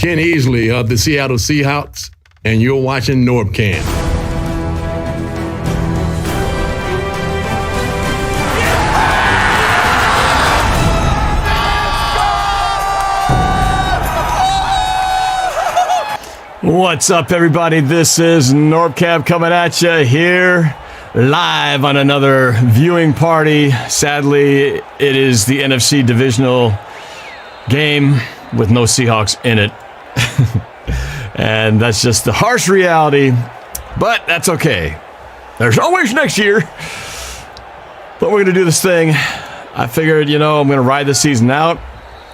Ken Easley of the Seattle Seahawks, and you're watching NorbCam. What's up, everybody? This is NorbCam coming at you here live on another viewing party. Sadly, it is the NFC Divisional game with no Seahawks in it. And that's just the harsh reality, but that's okay. There's always next year. But we're going to do this thing. I figured, I'm going to ride the season out,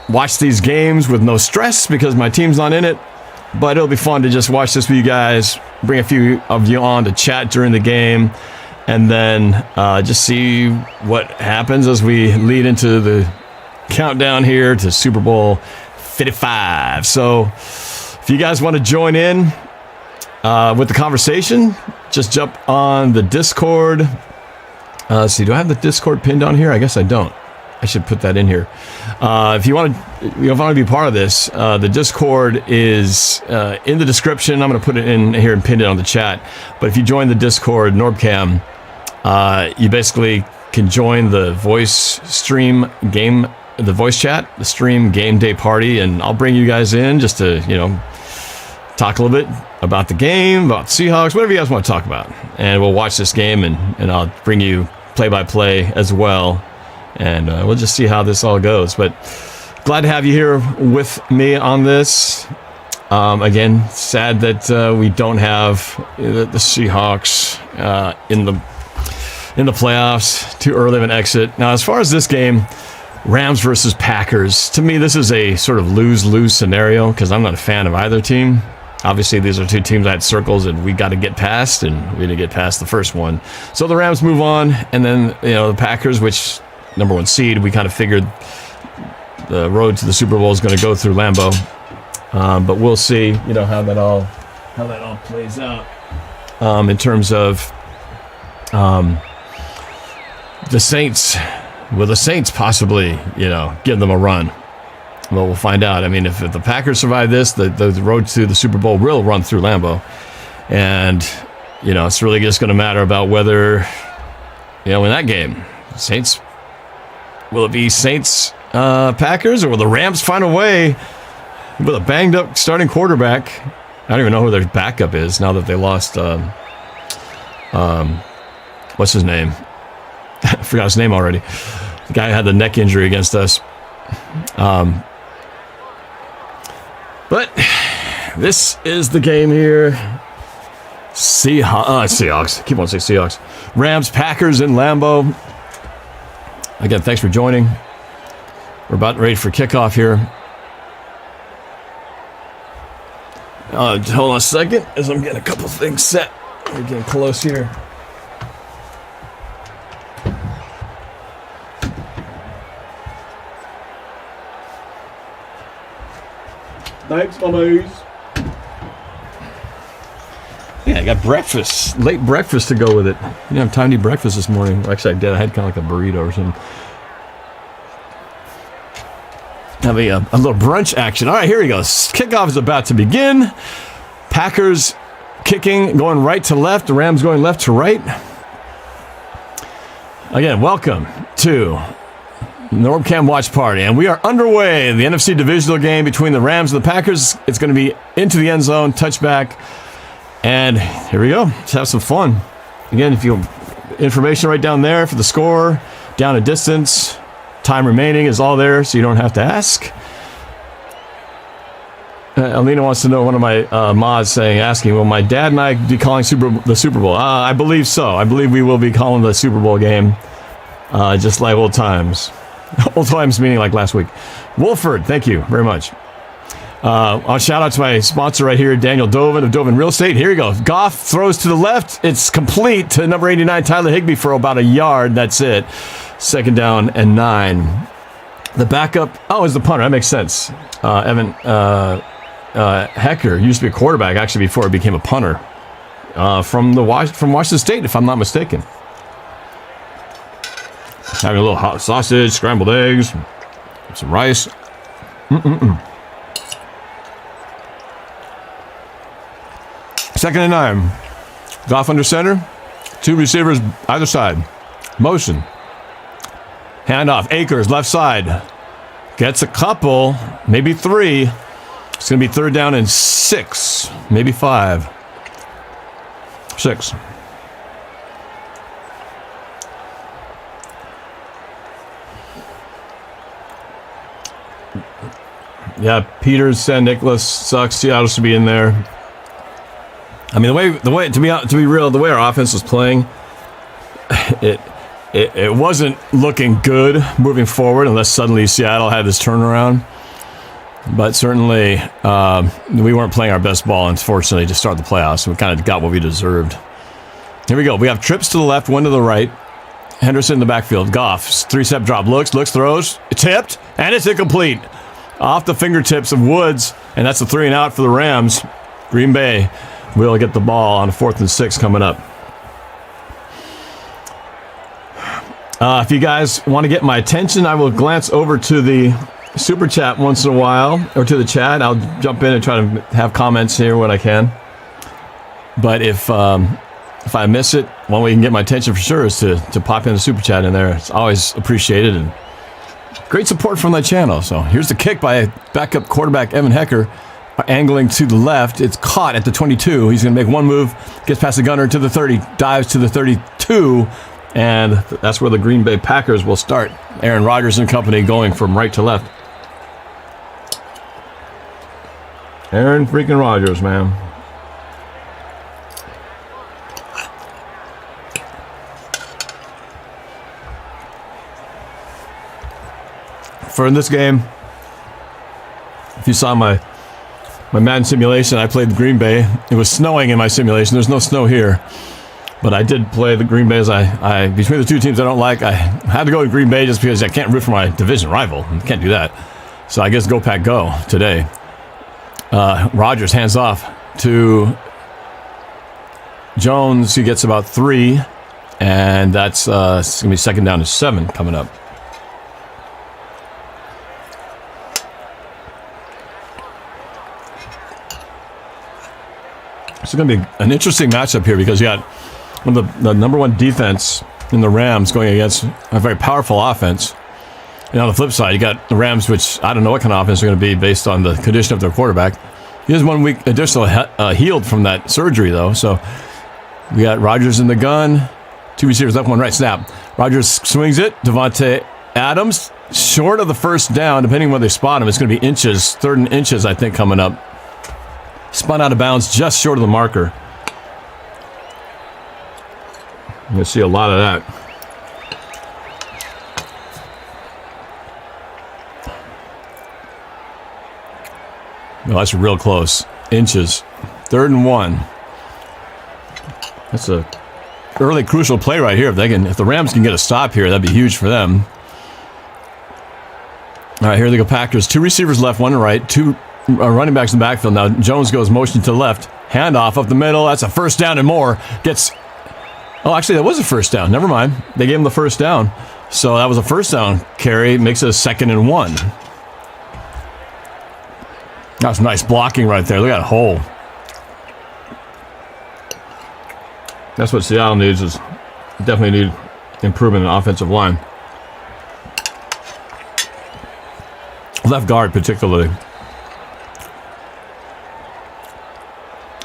watch these games with no stress because my team's not in it. But it'll be fun to just watch this with you guys, bring a few of you on to chat during the game, and then just see what happens as we lead into the countdown here to Super Bowl 55. So if you guys want to join in with the conversation, just jump on the Discord. Let's see, do I have the Discord pinned on here? I guess I don't. I should put that in here. If you want to be part of this, the Discord is in the description. I'm going to put it in here and pin it on the chat. But if you join the Discord, NorbCam, you basically can join the voice stream game, the voice chat, the stream game day party, and I'll bring you guys in just to, talk a little bit about the game, about Seahawks, whatever you guys want to talk about. And we'll watch this game, and I'll bring you play-by-play as well. And we'll just see how this all goes. But glad to have you here with me on this. Again, sad that we don't have the Seahawks in the playoffs. Too early of an exit. Now, as far as this game, Rams versus Packers, to me, this is a sort of lose-lose scenario because I'm not a fan of either team. Obviously, these are two teams I had circles, and we got to get past, and we didn't get past the first one. So the Rams move on, and then the Packers, which number one seed, we kind of figured the road to the Super Bowl is going to go through Lambeau, but we'll see, how that all plays out in terms of the Saints. Will the Saints possibly, give them a run? Well, we'll find out. I mean, if the Packers survive this, the road to the Super Bowl will run through Lambeau, and it's really just going to matter about whether in that game, Saints. Will it be Saints, Packers, or will the Rams find a way with a banged-up starting quarterback? I don't even know who their backup is now that they lost, what's his name? I forgot his name already. The guy who had the neck injury against us. But this is the game here. Seahawks. Keep on saying Seahawks. Rams, Packers in Lambeau. Again, thanks for joining. We're about ready for kickoff here. Hold on a second as I'm getting a couple things set. We're getting close here. Thanks, mummies. Yeah, I got breakfast. Late breakfast to go with it. Didn't have time to eat breakfast this morning. Well, actually, I did. I had kind of like a burrito or something. Having a little brunch action. All right, here we go. Kickoff is about to begin. Packers kicking, going right to left. The Rams going left to right. Again, welcome to NorbCam Watch Party. And we are underway. The NFC Divisional game between the Rams and the Packers. It's going to be into the end zone, touchback. And here we go. Let's have some fun. Again, if you information right down there for the score, down a distance, time remaining is all there, so you don't have to ask. Alina wants to know, one of my mods asking, will my dad and I be calling the Super Bowl? I believe so. I believe we will be calling the Super Bowl game, just like old times. Old times meaning like last week. Wolford, thank you very much. I'll shout out to my sponsor right here, Daniel Dovin of Dovin Real Estate. Here you go. Goff throws to the left. It's complete to number 89, Tyler Higbee, for about a yard. That's it. 2nd down and 9. The backup, is the punter. That makes sense. Evan Hecker used to be a quarterback, actually, before he became a punter. From Washington State, if I'm not mistaken. Having a little hot sausage, scrambled eggs, some rice. 2nd and 9. Goff under center. 2 receivers either side. Motion. Handoff. Akers, left side. Gets a couple, maybe 3. It's going to be 3rd down and 6, maybe 5. 6. Yeah, Peters, San Nicolas sucks. Seattle should be in there. I mean, the way to be real, the way our offense was playing, it wasn't looking good moving forward unless suddenly Seattle had this turnaround. But certainly, we weren't playing our best ball, unfortunately, to start the playoffs. We kind of got what we deserved. Here we go. We have trips to the left, 1 to the right. Henderson in the backfield. Goff, 3-step drop. Looks, throws. Tipped, and it's incomplete. Off the fingertips of Woods, and that's a 3 and out for the Rams. Green Bay will get the ball on a 4th and 6 coming up. If you guys want to get my attention, I will glance over to the Super Chat once in a while, or to the chat. I'll jump in and try to have comments here when I can. But if I miss it, one way you can get my attention for sure is to pop in the Super Chat in there. It's always appreciated and great support from that channel. So here's the kick by backup quarterback Evan Hecker, angling to the left. It's caught at the 22. He's going to make one move, gets past the gunner to the 30, dives to the 32, and that's where the Green Bay Packers will start. Aaron Rodgers and company going from right to left. Aaron freaking Rodgers, man. For in this game, if you saw my Madden simulation, I played Green Bay. It was snowing in my simulation. There's no snow here. But I did play the Green Bay as I between the two teams I don't like, I had to go to Green Bay just because I can't root for my division rival. I can't do that. So I guess go Pack go today. Rodgers hands off to Jones. He gets about 3. And that's it's going to be 2nd down and 7 coming up. It's going to be an interesting matchup here because you got one of the number 1 defense in the Rams going against a very powerful offense. And on the flip side, you got the Rams, which I don't know what kind of offense they're going to be based on the condition of their quarterback. He has 1 week additional healed from that surgery, though. So we got Rodgers in the gun. 2 receivers left, 1 right. Snap. Rodgers swings it. Devontae Adams, short of the 1st down, depending on where they spot him. It's going to be inches, 3rd and inches, I think, coming up. Spun out of bounds just short of the marker. You're going to see a lot of that. Well, that's real close. Inches. 3rd and 1. That's a early crucial play right here. If the Rams can get a stop here, that'd be huge for them. All right, here they go, Packers. 2 receivers left, 1 right. 2 running backs in the backfield. Now Jones goes motion to the left. Handoff up the middle. That's a 1st down and more. Oh, actually, that was a 1st down. Never mind. They gave him the 1st down. So that was a 1st down carry. Makes it a 2nd and 1. That's nice blocking right there. Look at that hole. That's what Seattle needs, is definitely need improvement in the offensive line. Left guard particularly.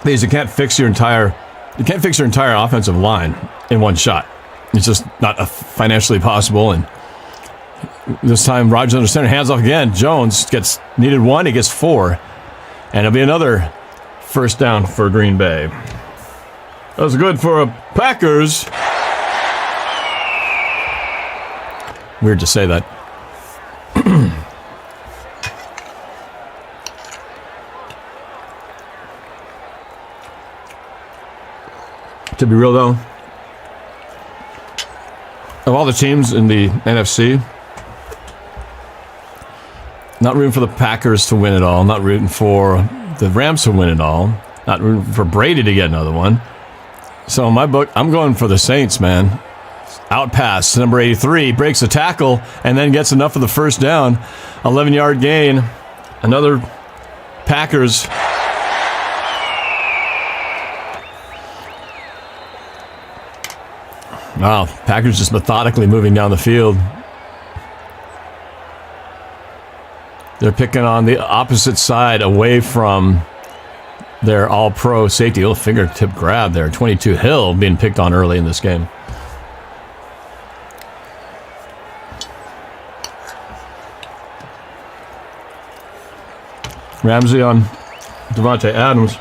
Because you can't fix your entire offensive line in one shot. It's just not financially possible. And this time, Rodgers under center, hands off again. Jones needed 1, he gets 4. And it'll be another 1st down for Green Bay. That was good for Packers. Weird to say that. To be real, though, of all the teams in the NFC, not rooting for the Packers to win it all, not rooting for the Rams to win it all, not rooting for Brady to get another one. So in my book, I'm going for the Saints, man. Out pass, number 83, breaks a tackle, and then gets enough of the 1st down. 11-yard gain. Another Packers Wow, Packers just methodically moving down the field. They're picking on the opposite side away from their all-pro safety. Little fingertip grab there. 22 Hill being picked on early in this game. Ramsey on Davante Adams.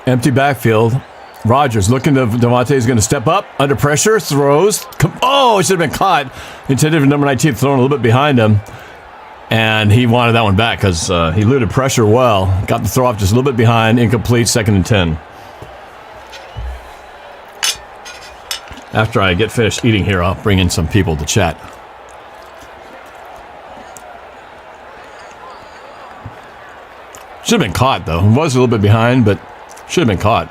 Empty backfield. Rodgers looking to Davante is going to step up under pressure, throws. Oh, it should have been caught. Intended for number 19, thrown a little bit behind him. And he wanted that one back because he eluded pressure well. Got the throw off just a little bit behind. Incomplete, 2nd and 10. After I get finished eating here, I'll bring in some people to chat. Should have been caught, though. It was a little bit behind, but should have been caught.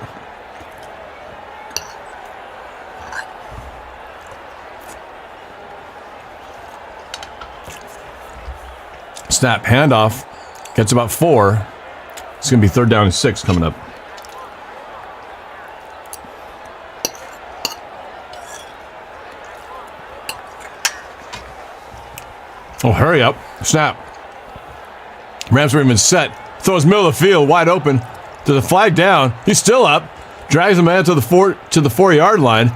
Snap, handoff. Gets about 4. It's going to be 3rd down and 6 coming up. Oh, hurry up. Snap. Rams are even set. Throws middle of the field, wide open. To the flag down. He's still up. Drags the man to the 4-yard line.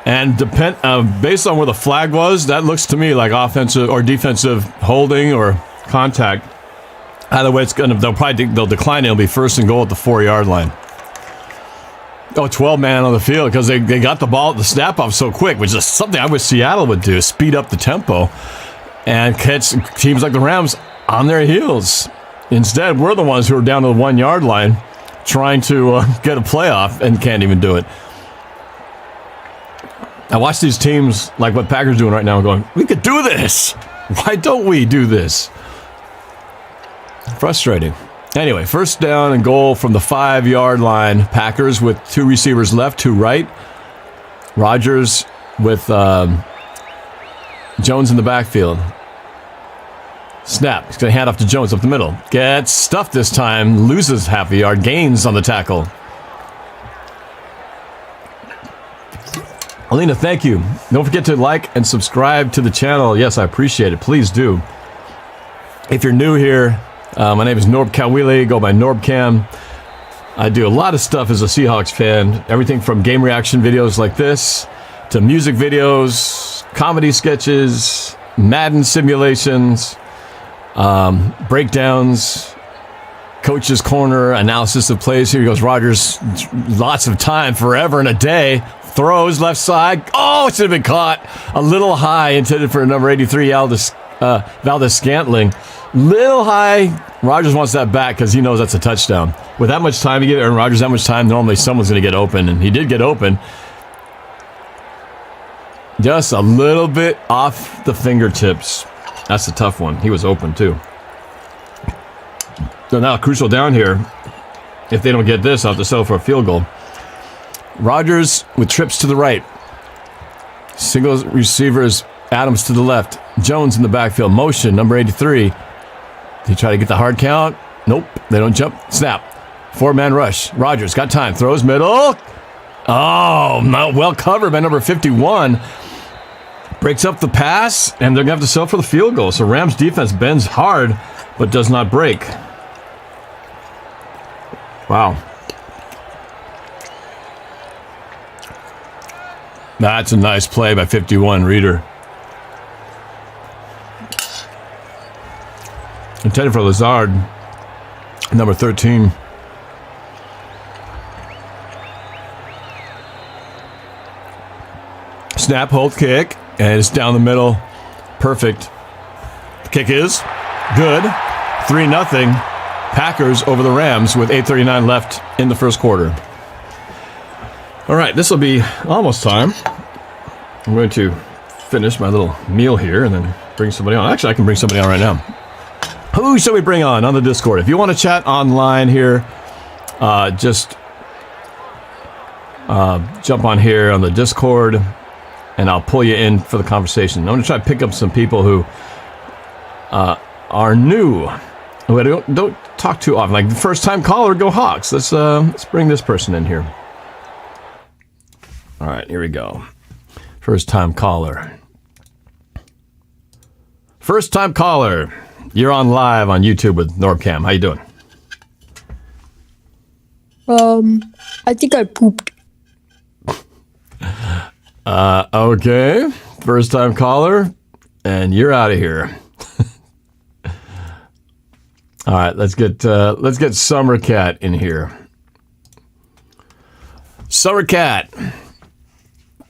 And based on where the flag was, that looks to me like offensive or defensive holding or contact. Either way, they'll decline it. It'll be 1st and goal at the 4-yard line. 12 man on the field because they got the snap off so quick, which is something I wish Seattle would do, speed up the tempo and catch teams like the Rams on their heels. Instead, we're the ones who are down to the 1-yard line trying to get a playoff and can't even do it. I watch these teams like what Packers doing right now going, we could do this. Why don't we do this? Frustrating. Anyway, 1st down and goal from the 5-yard line. Packers with 2 receivers left, 2 right. Rodgers with Jones in the backfield. Snap. He's going to hand off to Jones up the middle. Gets stuffed this time. Loses half a yard. Gains on the tackle. Alina, thank you. Don't forget to like and subscribe to the channel. Yes, I appreciate it. Please do. If you're new here, my name is Norb-Caoili. Go by NorbCam. I do a lot of stuff as a Seahawks fan. Everything from game reaction videos like this to music videos, comedy sketches, Madden simulations, breakdowns, coach's corner, analysis of plays. Here goes Rodgers. Lots of time, forever and a day. Throws left side. Oh, it should have been caught. A little high, intended for number 83, Valdez-Scantling. Little high. Rodgers wants that back because he knows that's a touchdown. With that much time, you give Aaron Rodgers that much time, normally someone's going to get open, and he did get open. Just a little bit off the fingertips. That's a tough one. He was open, too. So now, crucial down here. If they don't get this, I'll have to settle for a field goal. Rodgers with trips to the right. Single receivers, Adams to the left. Jones in the backfield. Motion, number 83. They try to get the hard count. Nope, they don't jump. Snap. 4-man rush. Rodgers got time. Throws middle. Oh, not well covered by number 51. Breaks up the pass, and they're going to have to settle for the field goal. So Rams defense bends hard, but does not break. Wow. That's a nice play by 51, Reader. Intended for Lazard, number 13. Snap, hold, kick, and it's down the middle. Perfect. The kick is good. 3-0. Packers over the Rams with 8:39 left in the first quarter. All right, this will be almost time. I'm going to finish my little meal here and then bring somebody on. Actually, I can bring somebody on right now. Who shall we bring on the Discord? If you want to chat online here, just jump on here on the Discord, and I'll pull you in for the conversation. I'm going to try to pick up some people who are new, who don't talk too often. Like the first-time caller, go Hawks. Let's bring this person in here. All right, here we go. First time caller. First time caller. You're on live on YouTube with NorbCam. How you doing? I think I pooped. Okay. First time caller, and you're out of here. All right, let's get Summer Cat in here. Summer Cat.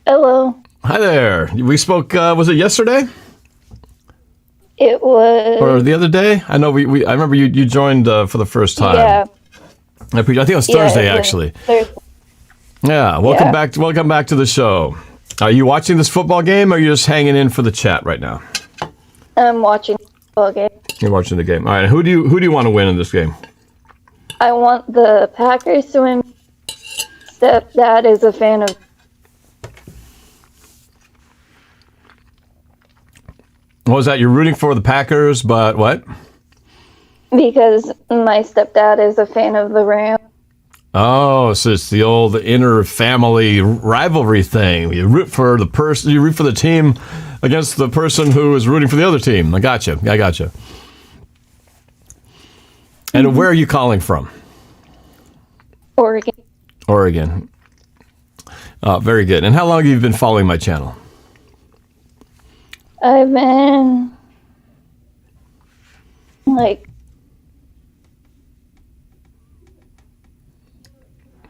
Hello. Hi there. We spoke. Was it yesterday It was. or the other day? I know I remember you joined for the first time. Yeah. I think it was Thursday actually. Thursday. Yeah. Welcome back. Welcome back to the show. Are you watching this football game, or are you just hanging in for the chat right now? I'm watching the football game. You're watching the game. All right. Who do you want to win in this game? I want the Packers to win. Stepdad is a fan of. What was that? You're rooting for the Packers, but what? Because my stepdad is a fan of the Rams. Oh, so it's the old inter-family rivalry thing. You root for the team against the person who is rooting for the other team. I gotcha. And where are you calling from? Oregon. Oregon. Very good. And how long have you been following my channel? I've been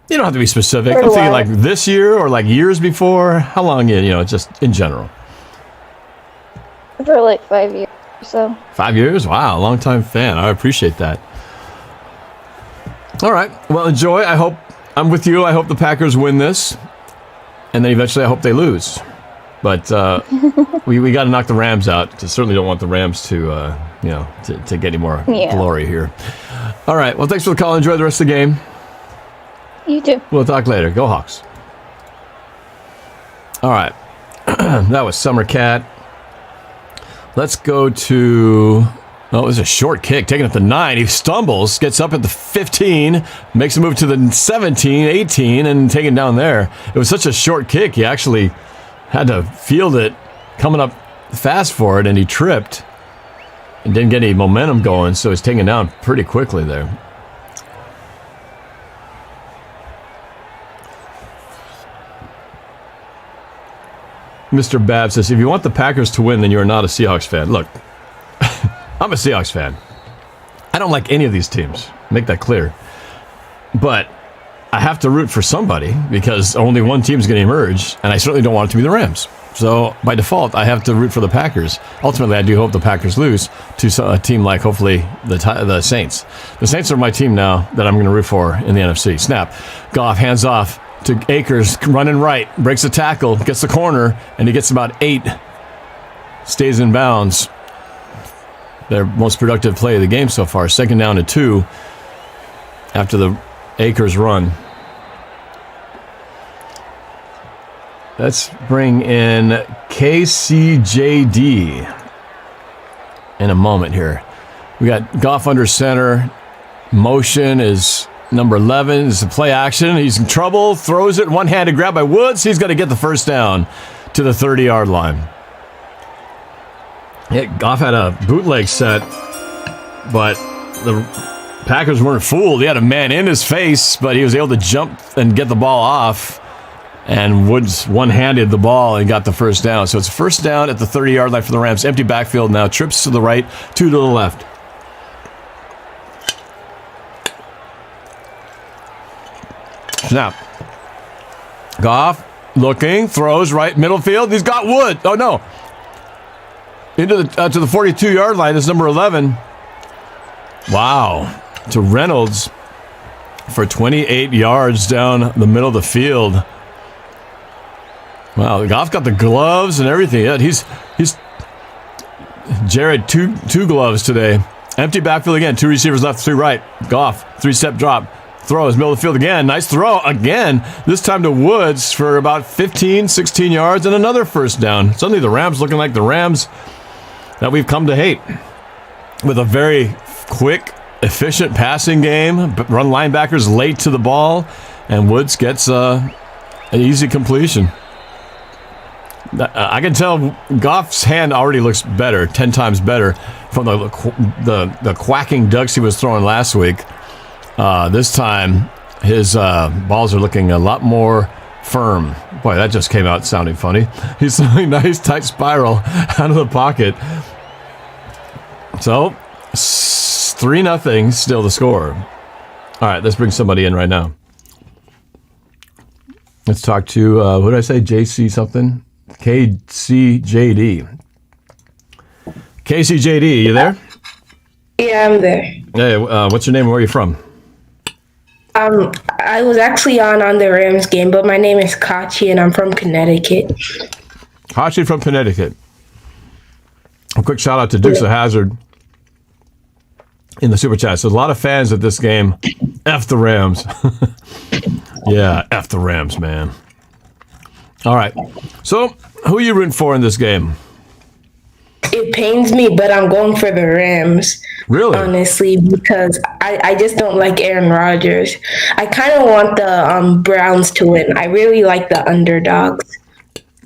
You don't have to be specific. For a I'm thinking while. like this year or like years before. How long? Just in general. for like 5 years or so. 5 years? Wow, long time fan. I appreciate that. All right. Well, enjoy. I hope I'm with you. I hope the Packers win this, and then eventually I hope they lose. But we got to knock the Rams out. Because certainly don't want the Rams to get any more glory here. All right. Well, thanks for the call. Enjoy the rest of the game. You too. We'll talk later. Go Hawks. All right. That was Summer Cat. Let's go to... Oh, it was a short kick, taking it to 9. He stumbles, gets up at the 15, makes a move to the 17, 18, and taken down there. It was such a short kick, he actually had to field it coming up fast for it, and he tripped and didn't get any momentum going, so he's taken down pretty quickly there. Mr. Babb says, if you want the Packers to win, then you are not a Seahawks fan. Look, I'm a Seahawks fan. I don't like any of these teams. Make that clear. But I have to root for somebody because only one team is going to emerge, and I certainly don't want it to be the Rams. So by default, I have to root for the Packers. Ultimately, I do hope the Packers lose to a team like, hopefully, the Saints. The Saints are my team now that I'm going to root for in the NFC. Snap. Goff, hands off to Akers, running right, breaks the tackle, gets the corner, and he gets about 8. Stays in bounds. Their most productive play of the game so far. 2nd down to 2 after the Akers run. Let's bring in KCJD in a moment here. We got Goff under center. Motion is number 11. It's a play action. He's in trouble. Throws it. One-handed grab by Woods. He's going to get the first down to the 30-yard line. Yeah, Goff had a bootleg set, but the Packers weren't fooled. He had a man in his face, but he was able to jump and get the ball off. And Woods one-handed the ball and got the first down. So it's first down at the 30-yard line for the Rams. Empty backfield now. Trips to the right, 2 to the left. Snap. Goff looking, throws right middle field. He's got Wood. Oh, no. Into the to the 42-yard line. This is number 11. Wow. To Reynolds for 28 yards down the middle of the field. Wow, Goff got the gloves and everything. Yeah, he's Jared, two gloves today. Empty backfield again. 2 receivers left, 3 right. Goff, 3-step drop. Throws, middle of the field again. Nice throw again. This time to Woods for about 15, 16 yards and another first down. Suddenly the Rams looking like the Rams that we've come to hate. With a very quick, efficient passing game. Run linebackers late to the ball. And Woods gets a an easy completion. I can tell Goff's hand already looks better, 10 times better from the quacking ducks he was throwing last week. This time, his balls are looking a lot more firm. Boy, that just came out sounding funny. He's throwing a nice tight spiral out of the pocket. So, 3-0, still the score. All right, let's bring somebody in right now. Let's talk to, what did I say, JC something? KCJD. KCJD, you there? Yeah, I'm there. Hey, what's your name and where are you from? I was actually on the Rams game, but my name is Kachi and I'm from Connecticut. Kachi from Connecticut. A quick shout out to Dukes of Hazzard in the super chat. So a lot of fans of this game. F the Rams. Yeah, F the Rams, man. All right. So who are you rooting for in this game? It pains me, but I'm going for the Rams. Really? Honestly, because I just don't like Aaron Rodgers. I kind of want the Browns to win. I really like the underdogs.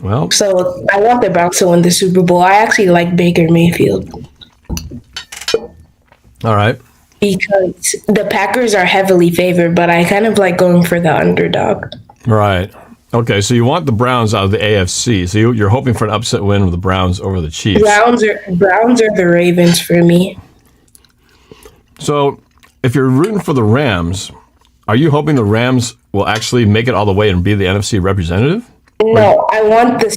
Well, so I want the Browns to win the Super Bowl. I actually like Baker Mayfield. All right. Because the Packers are heavily favored, but I kind of like going for the underdog. Right. Okay, so you want the Browns out of the AFC. So you're hoping for an upset win with the Browns over the Chiefs. Browns are the Ravens for me. So if you're rooting for the Rams, are you hoping the Rams will actually make it all the way and be the NFC representative? No, I want the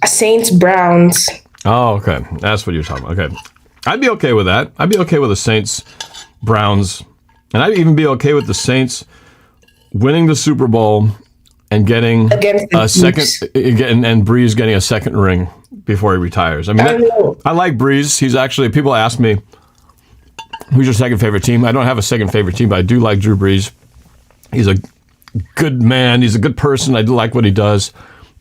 Saints Browns. Oh, okay. That's what you're talking about. Okay. I'd be okay with that. I'd be okay with the Saints Browns. And I'd even be okay with the Saints winning the Super Bowl and getting a second, and Breeze getting a second ring before he retires. I mean, I like Breeze. He's actually, people ask me, who's your second favorite team? I don't have a second favorite team, but I do like Drew Brees. He's a good man. He's a good person. I do like what he does.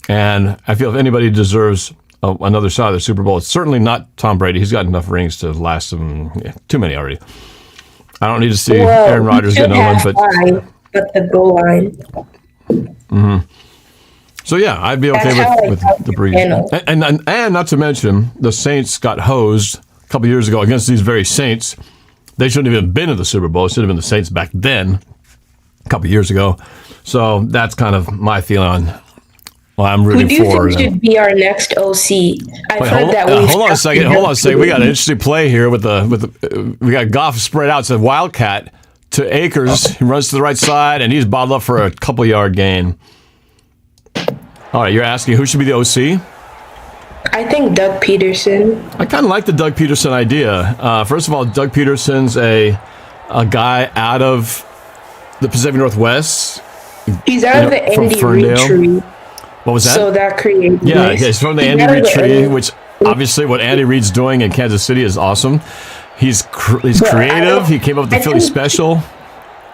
And I feel if anybody deserves another shot at the Super Bowl, it's certainly not Tom Brady. He's got enough rings to last him. Yeah, too many already. I don't need to see Aaron Rodgers get another one, but the goal line. Mm-hmm. So yeah, I'd be okay with the Breeze. And not to mention, the Saints got hosed a couple years ago against these very Saints. They shouldn't have even been in the Super Bowl. It should have been the Saints back then, a couple years ago. So that's kind of my feeling on what I'm rooting for. Who do you think should be our next OC? Hold on a second. We got an interesting play here with we got Goff spread out. It's a wildcat to Akers. He runs to the right side, and he's bottled up for a couple-yard gain. All right, you're asking who should be the OC? I think Doug Peterson. I kind of like the Doug Peterson idea. First of all, Doug Peterson's a guy out of the Pacific Northwest. He's out of the Andy Reid tree. What was that? So that creates. Yeah, he's from the Andy Reid tree, which obviously what Andy Reid's doing in Kansas City is awesome. He's creative. He came up with the Philly special.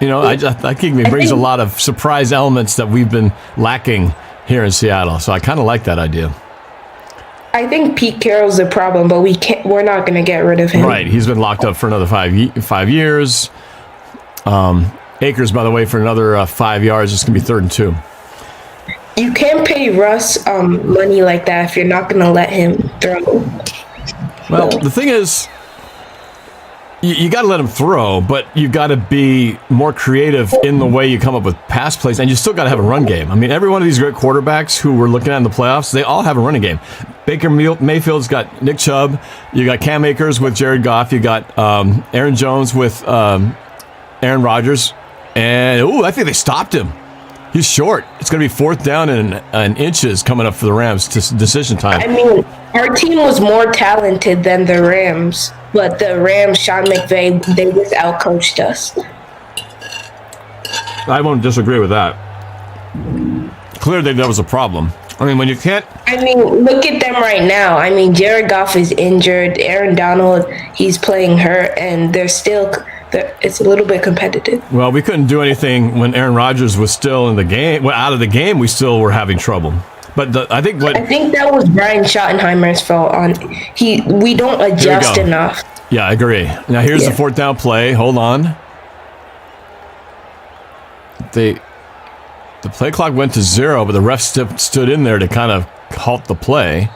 You know, I think he brings a lot of surprise elements that we've been lacking here in Seattle. So I kind of like that idea. I think Pete Carroll's the problem, but we're not going to get rid of him. Right. He's been locked up for another 5 years. Akers, by the way, for another 5 yards. It's going to be 3rd and 2. You can't pay Russ money like that if you're not going to let him throw. Well, the thing is, you got to let him throw, but you got to be more creative in the way you come up with pass plays, and you still got to have a run game. I mean, every one of these great quarterbacks who we're looking at in the playoffs, they all have a running game. Baker Mayfield's got Nick Chubb. You got Cam Akers with Jared Goff. You got Aaron Jones with Aaron Rodgers. And, I think they stopped him. He's short. It's going to be 4th down and inches coming up for the Rams to decision time. I mean, our team was more talented than the Rams, but the Rams, Sean McVay, they just outcoached us. I won't disagree with that. Clearly, that was a problem. I mean, when you can't... I mean, look at them right now. I mean, Jared Goff is injured. Aaron Donald, he's playing hurt, and they're still... It's a little bit competitive. Well, we couldn't do anything when Aaron Rodgers was still in the game. Well, out of the game, we still were having trouble. But I think that was Brian Schottenheimer's fault. We don't adjust enough. Yeah, I agree. Now here's the 4th down play. Hold on. the play clock went to 0, but the ref stood in there to kind of halt the play.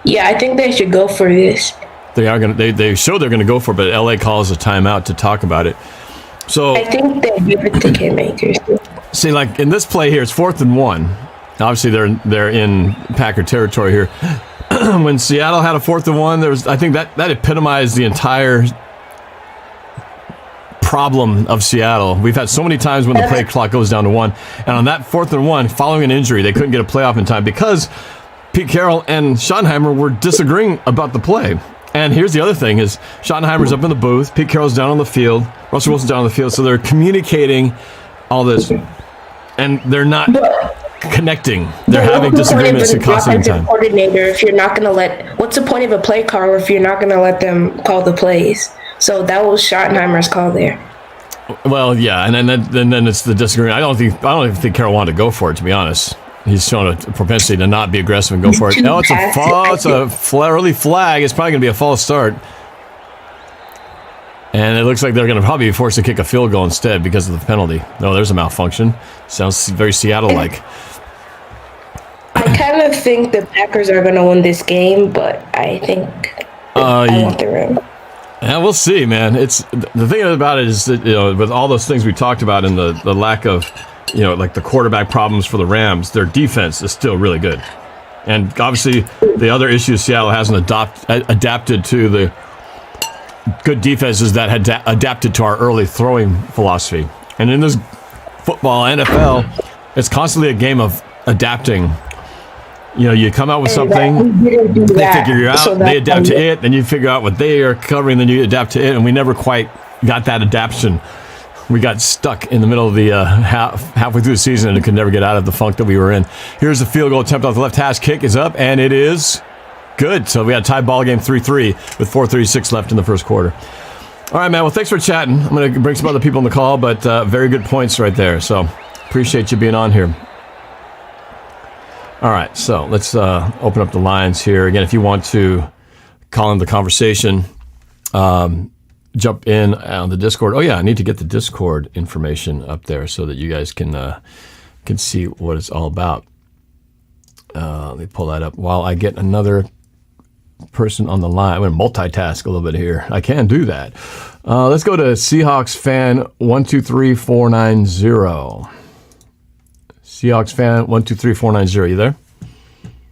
Yeah, I think they should go for this. They are going to. They show they're going to go for it, but LA calls a timeout to talk about it. So I think they give it to K-Makers. See, like in this play here, it's 4th and 1. Obviously, they're in Packer territory here. When Seattle had a 4th and 1, I think that epitomized the entire problem of Seattle. We've had so many times when the play clock goes down to 1, and on that 4th and 1, following an injury, they couldn't get a playoff in time because Pete Carroll and Schottenheimer were disagreeing about the play. And here's the other thing is Schottenheimer's up in the booth, Pete Carroll's down on the field, Russell Wilson's down on the field, so they're communicating all this, and they're not connecting. They're having disagreements and costing time. Coordinator, if you're not going to let, what's the point of a play call if you're not going to let them call the plays? So that was Schottenheimer's call there. Well, yeah, and then it's the disagreement. I don't even think Carroll wanted to go for it, to be honest. He's shown a propensity to not be aggressive and go for it. No, it's a early flag. It's probably going to be a false start. And it looks like they're going to probably be forced to kick a field goal instead because of the penalty. No, there's a malfunction. Sounds very Seattle-like. I kind of think the Packers are going to win this game, but I think I want the Rams. Yeah, we'll see, man. It's the thing about it is that, with all those things we talked about and the lack of, like the quarterback problems for the Rams, their defense is still really good. And obviously, the other issue Seattle hasn't adapted to the good defenses that had adapted to our early throwing philosophy. And in this football, NFL, it's constantly a game of adapting. You come out with something, they figure you out, they adapt to it, then you figure out what they are covering, then you adapt to it, and we never quite got that adaptation. We got stuck in the middle of the halfway through the season and could never get out of the funk that we were in. Here's the field goal attempt off the left hash. Kick is up, and it is good. So we had a tie ball game 3-3 with 4:36 left in the first quarter. All right, man. Well, thanks for chatting. I'm going to bring some other people on the call, but very good points right there. So appreciate you being on here. All right, so let's open up the lines here. Again, if you want to call in the conversation, jump in on the Discord. Oh, yeah, I need to get the Discord information up there so that you guys can see what it's all about. Let me pull that up while I get another person on the line. I'm going to multitask a little bit here. I can do that. Let's go to Seahawks fan 123490. Seahawks fan 123490. You there?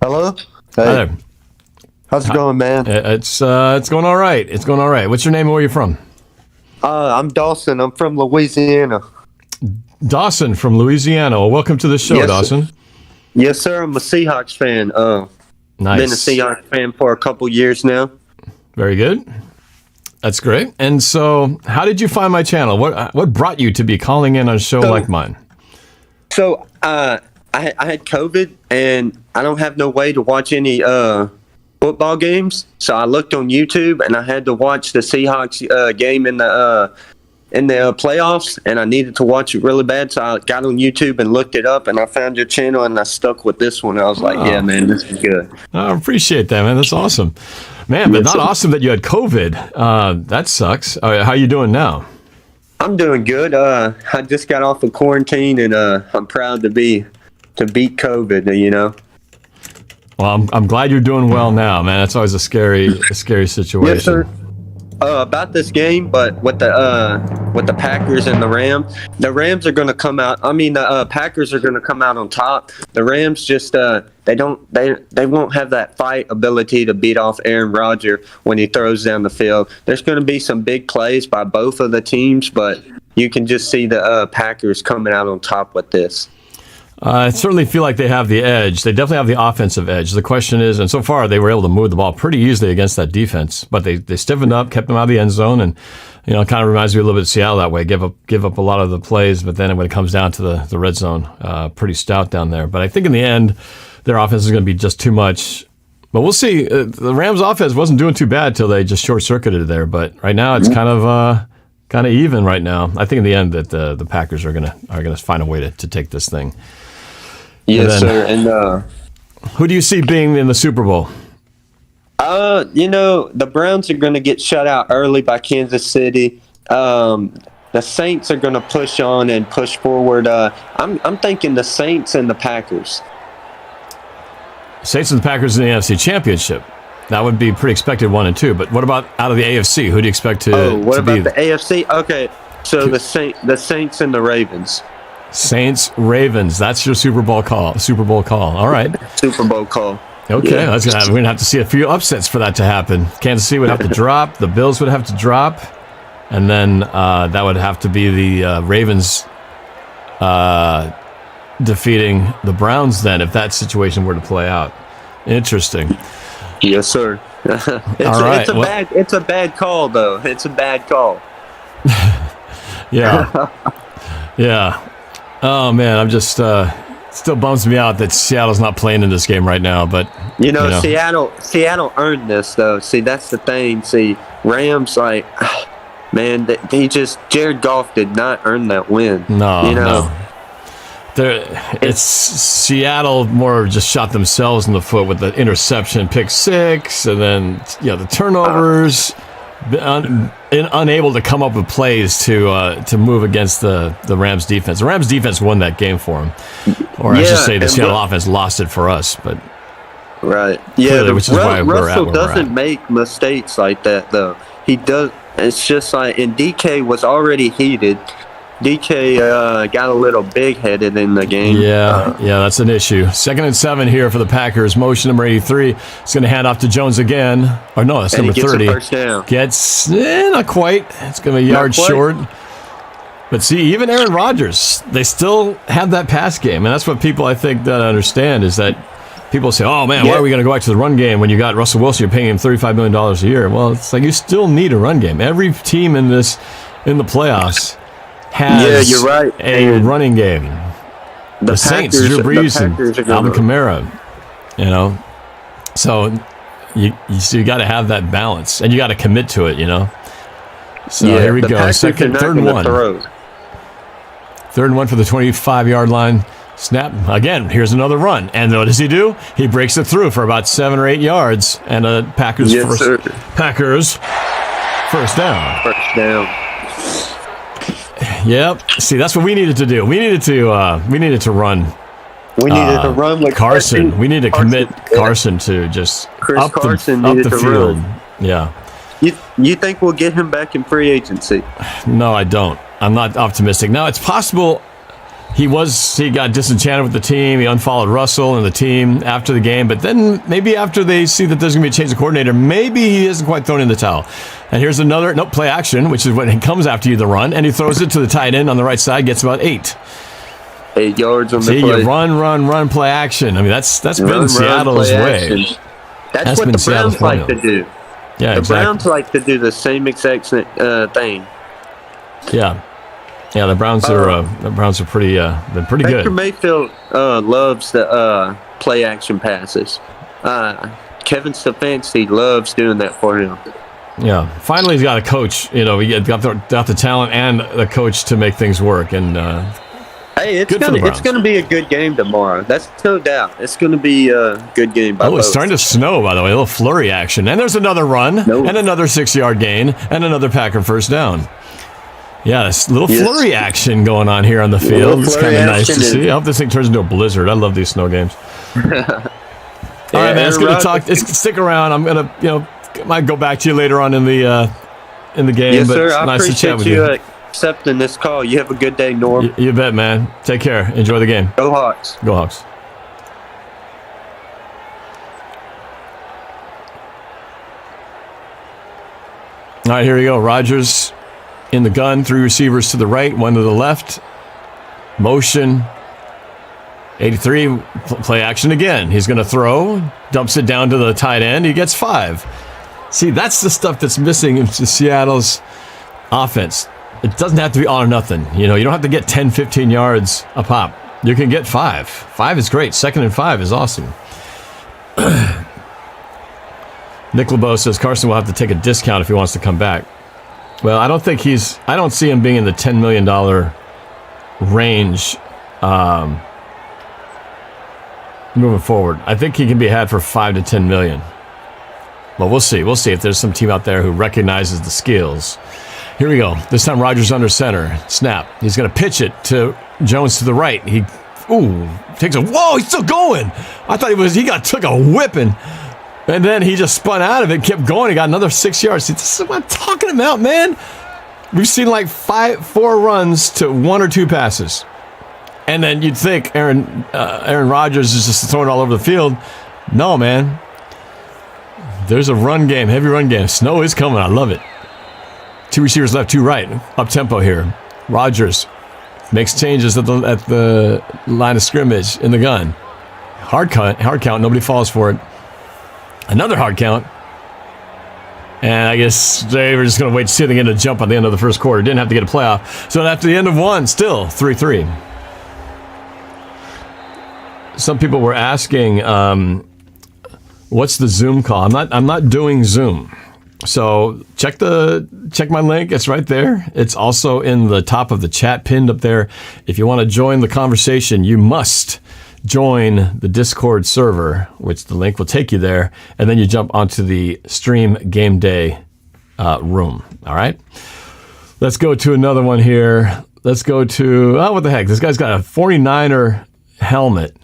Hello. Hey. Hi there. How's it going, man? It's going all right. It's going all right. What's your name and where are you from? I'm Dawson. I'm from Louisiana. Dawson from Louisiana. Well, welcome to the show, yes, Dawson. Sir. Yes, sir. I'm a Seahawks fan. Nice. Been a Seahawks fan for a couple years now. Very good. That's great. And so, how did you find my channel? What brought you to be calling in on a show like mine? So, I had COVID, and I don't have no way to watch any football games. So I looked on YouTube, and I had to watch the Seahawks game in the playoffs, and I needed to watch it really bad. So I got on YouTube and looked it up, and I found your channel, and I stuck with this one. I was like, yeah, man, this is good. I appreciate that, man. That's awesome. Man, but not awesome that you had COVID. That sucks. How are you doing now? I'm doing good. I just got off of quarantine, and I'm proud to beat COVID. Well, I'm glad you're doing well now, man. That's always a scary situation. Yes, sir. About this game, but with the Packers and the Rams are going to come out. I mean, the Packers are going to come out on top. The Rams just they won't have that fight ability to beat off Aaron Rodgers when he throws down the field. There's going to be some big plays by both of the teams, but you can just see the Packers coming out on top with this. I certainly feel like they have the edge. They definitely have the offensive edge. The question is, and so far they were able to move the ball pretty easily against that defense, but they stiffened up, kept them out of the end zone, and it kind of reminds me a little bit of Seattle that way. Give up a lot of the plays, but then when it comes down to the red zone, pretty stout down there. But I think in the end, their offense is going to be just too much. But we'll see. The Rams' offense wasn't doing too bad till they just short-circuited there. But right now, it's kind of even right now. I think in the end that the Packers are gonna find a way to take this thing. Yes, sir. And who do you see being in the Super Bowl? The Browns are going to get shut out early by Kansas City. The the Saints are going to push on and push forward. I'm thinking the Saints and the Packers. Saints and the Packers in the NFC Championship. That would be pretty expected 1 and 2. But what about out of the AFC? Who do you expect to? What to about be? the AFC? Okay, so the Saints and the Ravens. Saints, Ravens. That's your Super Bowl call. All right. Super Bowl call. Okay, we're gonna have to see a few upsets for that to happen. Kansas City would have to drop. The Bills would have to drop, and then that would have to be the Ravens defeating the Browns. Then, if that situation were to play out, interesting. Yes, sir. It's a bad call, though. It's a bad call. Yeah. Yeah. Oh man, I'm just still bums me out that Seattle's not playing in this game right now. But Seattle earned this though. See, that's the thing. See, Rams man, Jared Goff did not earn that win. No. It's Seattle more just shot themselves in the foot with the interception, pick 6, and then the turnovers. Unable to come up with plays to move against the Rams defense. The Rams defense won that game for them, or I should say the Seattle offense lost it for us. But right, yeah, which is why Russell doesn't make mistakes like that though. He does. It's just like, and DK was already heated. DK got a little big-headed in the game. Yeah, that's an issue. 2nd and 7 here for the Packers. Motion number 83. It's going to hand off to Jones again. Or no, that's number 30. First down. Gets not quite. It's going to be a yard short. But see, even Aaron Rodgers, they still have that pass game, and that's what people I think that understand is that people say, "Oh man, why are we going to go back to the run game when you got Russell Wilson? You're paying him $35 million a year." Well, it's like you still need a run game. Every team in the playoffs has you're right. a running game. The Saints, Drew Brees, and Alvin Kamara. So you got to have that balance, and you got to commit to it. So here we go. Third and 1. 3rd and 1 for the 25-yard line. Snap again. Here's another run, and what does he do? He breaks it through for about 7 or 8 yards, and Packers first down. First down. Yep. See, that's what we needed to do. We needed to run. We needed to run with Carson. We need to commit Carson to just up the field. Run. Yeah. You think we'll get him back in free agency? No, I don't. I'm not optimistic. Now, it's possible he got disenchanted with the team. He unfollowed Russell and the team after the game. But then maybe after they see that there's going to be a change of coordinator, maybe he isn't quite thrown in the towel. And here's another play action, which is when he comes after you the run, and he throws it to the tight end on the right side, gets about 8. 8 yards on the play. You run, play action. I mean, that's been Seattle's way. That's what the Browns like to do. Yeah, the Browns like to do the same exact thing. Yeah. Yeah, the Browns are pretty been pretty good. Baker Mayfield loves the play action passes. Kevin Stefanski loves doing that for him. Yeah, finally he's got a coach. We got the talent and the coach to make things work. And hey, it's gonna be a good game tomorrow. That's no doubt. It's gonna be a good game. It's starting to snow, by the way. A little flurry action, and there's another run, and another 6-yard gain, and another Packer first down. Yeah, this little flurry action going on here on the field. It's kind of nice to see. I hope this thing turns into a blizzard. I love these snow games. All right, man. It's good to talk. Stick around. I'm gonna, might go back to you later on in the game. Yes, but sir. It's nice to chat with you. Accepting this call. You have a good day, Norb. You bet, man. Take care. Enjoy the game. Go Hawks. Go Hawks. All right, here we go. Rodgers in the gun, 3 receivers to the right, 1 to the left. Motion. 83, play action again. He's going to throw, dumps it down to the tight end. He gets 5. See, that's the stuff that's missing in Seattle's offense. It doesn't have to be all or nothing. You don't have to get 10, 15 yards a pop. You can get 5. 5 is great. 2nd and 5 is awesome. Nick LeBeau says Carson will have to take a discount if he wants to come back. Well, I don't see him being in the $10 million range moving forward. I think he can be had for $5 to $10 million. But we'll see. We'll see if there's some team out there who recognizes the skills. Here we go. This time Rodgers under center. Snap. He's going to pitch it to Jones to the right. He takes a, whoa, he's still going. I thought took a whipping. And then he just spun out of it, kept going. He got another 6 yards. This is what I'm talking about, man. We've seen like 4 runs to 1 or 2 passes. And then you'd think Aaron Rodgers is just throwing it all over the field. No, man. There's a run game, heavy run game. Snow is coming. I love it. 2 receivers left, 2 right. Up tempo here. Rodgers makes changes at the line of scrimmage in the gun. Hard count. Nobody falls for it. Another hard count. And I guess they were just going to wait to see they get a jump on the end of the first quarter. Didn't have to get a playoff. So after the end of 1, still 3-3. Some people were asking, what's the Zoom call? I'm not doing Zoom. So check my link. It's right there. It's also in the top of the chat pinned up there. If you want to join the conversation, you must join the Discord server, which the link will take you there, and then you jump onto the stream game day room. All right? Let's go to another one here. Let's go to, what the heck? This guy's got a 49er helmet.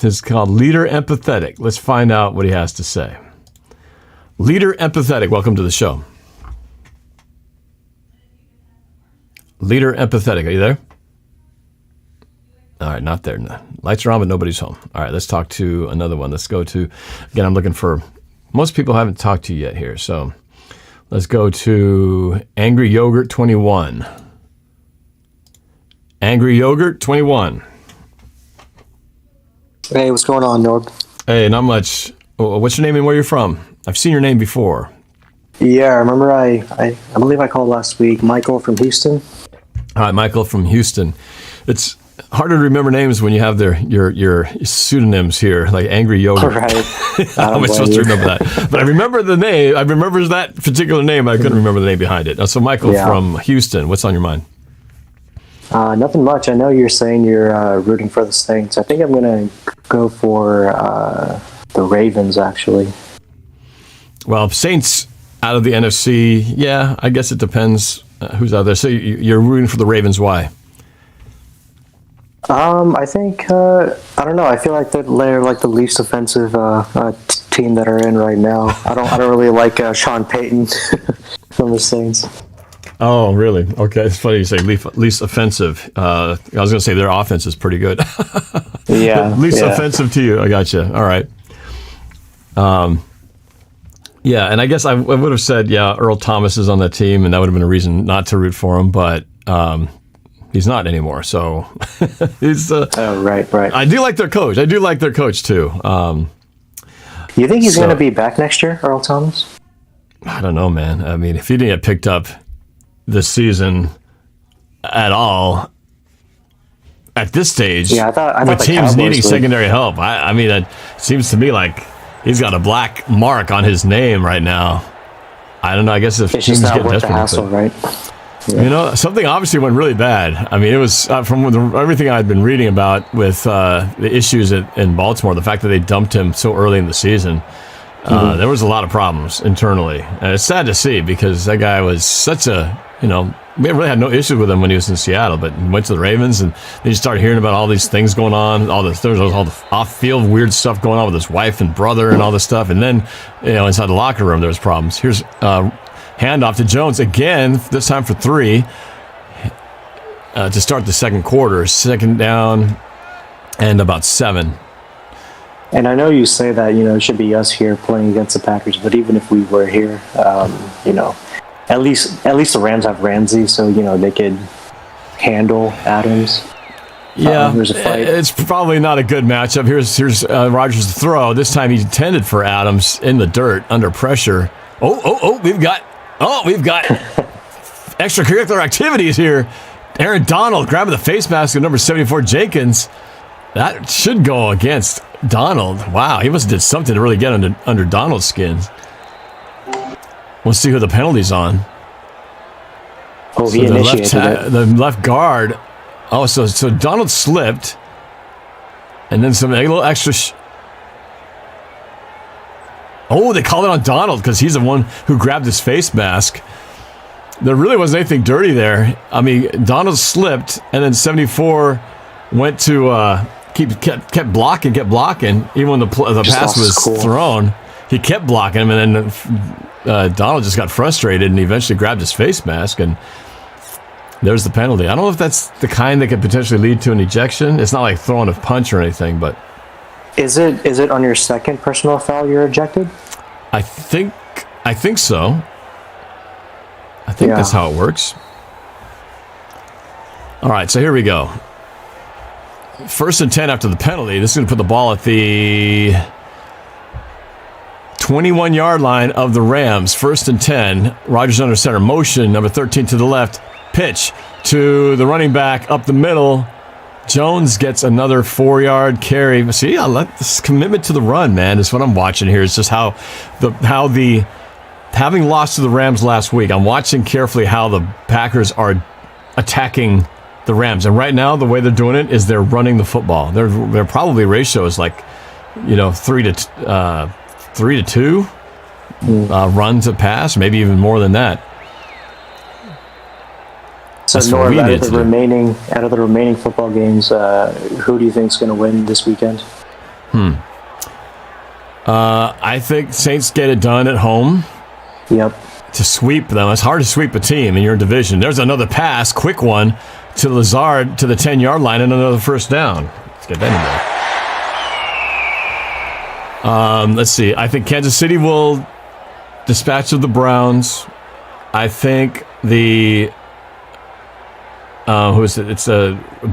It's called Leader Empathetic. Let's find out what he has to say. Leader Empathetic, welcome to the show. Leader Empathetic, are you there? All right, not there. No. Lights are on, but nobody's home. All right, let's talk to another one. Let's go to, again, I'm looking for, most people I haven't talked to yet here, so let's go to Angry Yogurt 21. Angry Yogurt 21. Hey, what's going on, Norb? Hey, not much. What's your name and where you're from? I've seen your name before. Yeah, I remember I believe I called last week. Michael from Houston. All right, Michael from Houston. It's harder to remember names when you have your pseudonyms here, like Angry Yogurt. Right. How am I supposed to remember that? But I remember the name. I remember that particular name. I couldn't remember the name behind it. So Michael from Houston, what's on your mind? Nothing much. I know you're saying you're rooting for the Saints. I think I'm going to go for the Ravens, actually. Well, Saints out of the NFC, yeah, I guess it depends who's out there. So you're rooting for the Ravens. Why? I think, I don't know. I feel like they're like the least offensive team that are in right now. I don't really like Sean Payton from the Saints. Oh, really? Okay, it's funny you say least offensive. I was going to say their offense is pretty good. Least offensive to you. I got you. All right. Yeah, and I guess I would have said, Earl Thomas is on that team, and that would have been a reason not to root for him, but he's not anymore. So he's. Right. I do like their coach. I do like their coach too. You think he's going to be back next year, Earl Thomas? I don't know, man. I mean, if he didn't get picked up this season at all at this stage, I thought with the teams Cowboys needing would. secondary help. I mean, it seems to me like he's got a black mark on his name right now. I don't know. I guess if it's teams just not get worth the desperate, hassle, right? Yeah. You know, something obviously went really bad. I mean, it was from everything I'd been reading about with the issues in Baltimore, the fact that they dumped him so early in the season. There was a lot of problems internally. And it's sad to see because that guy was such a, we really had no issue with him when he was in Seattle, but he went to the Ravens and then you start hearing about all these things going on, all the off-field weird stuff going on with his wife and brother and all this stuff. And then, inside the locker room, there was problems. Here's handoff to Jones again, this time for 3 to start the second quarter. Second down and about 7. And I know you say that, it should be us here playing against the Packers, but even if we were here, at least the Rams have Ramsey, so, they could handle Adams. Yeah, there's a fight. It's probably not a good matchup. Here's Rodgers' throw. This time he intended for Adams in the dirt under pressure. We've got extracurricular activities here. Aaron Donald grabbing the face mask of number 74, Jenkins. That should go against Donald. Wow, he must have did something to really get under Donald's skin. We'll see who the penalty's on. Oh, he initiated it. The left guard. Oh, so Donald slipped. And then a little extra... they called it on Donald because he's the one who grabbed his face mask. there really wasn't anything dirty there. I mean, Donald slipped, and then 74 went to kept blocking, even when the pass was thrown. He kept blocking him, and then Donald just got frustrated and eventually grabbed his face mask, and there's the penalty. I don't know if that's the kind that could potentially lead to an ejection. It's not like throwing a punch or anything, but is it on your second personal foul you're ejected? I think so. I think that's how it works. All right, so here we go. 1st and 10 after the penalty. This is going to put the ball at the 21-yard line of the Rams. 1st and 10. Rodgers under center. Motion, number 13 to the left. Pitch to the running back up the middle. Jones gets another 4-yard carry. See, I like this commitment to the run, man. Is what I'm watching here. It's just how the having lost to the Rams last week, I'm watching carefully how the Packers are attacking the Rams. And right now, the way they're doing it is they're running the football. Their probably ratio is like, 3 to 2 run to pass, maybe even more than that. So, Norb, out of the remaining football games, who do you think is going to win this weekend? I think Saints get it done at home. Yep. To sweep them. It's hard to sweep a team in your division. There's another pass, quick one, to Lazard to the 10-yard line and another first down. Let's get that in there. Let's see. I think Kansas City will dispatch of the Browns. I think the who is it? It's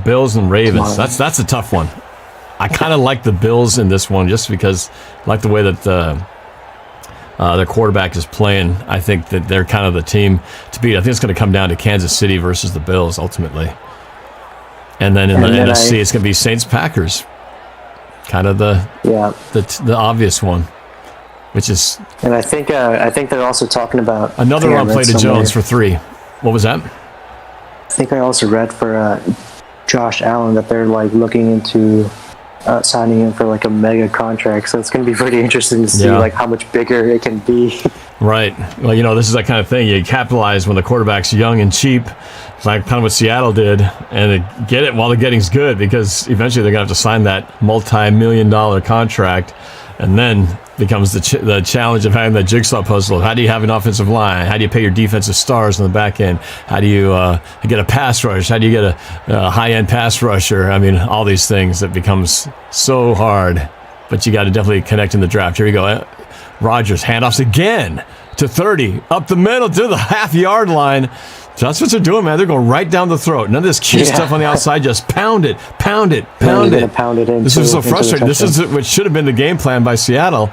Bills and Ravens. That's a tough one. I kind of like the Bills in this one just because I like the way that their quarterback is playing. I think that they're kind of the team to beat. I think it's going to come down to Kansas City versus the Bills ultimately. And then in the NFC, it's going to be Saints-Packers. Kind of the obvious one, which is. And I think they're also talking about another run play to Jones for 3. What was that? I think I also read for Josh Allen that they're like looking into signing him for like a mega contract. So it's going to be pretty interesting to see like how much bigger it can be. Right. Well, this is that kind of thing. You capitalize when the quarterback's young and cheap. It's like kind of what Seattle did, and they get it while the getting's good because eventually they're going to have to sign that multi-million-dollar contract, and then becomes the challenge of having that jigsaw puzzle. How do you have an offensive line? How do you pay your defensive stars on the back end? How do you get a pass rush? How do you get a high-end pass rusher? I mean, all these things that becomes so hard, but you got to definitely connect in the draft. Here we go. Rodgers, handoffs again to 30, up the middle to the half-yard line. So that's what they're doing, man. They're going right down the throat. None of this cute stuff on the outside. Just pound it. Pound it in. This is so frustrating. This is what should have been the game plan by Seattle.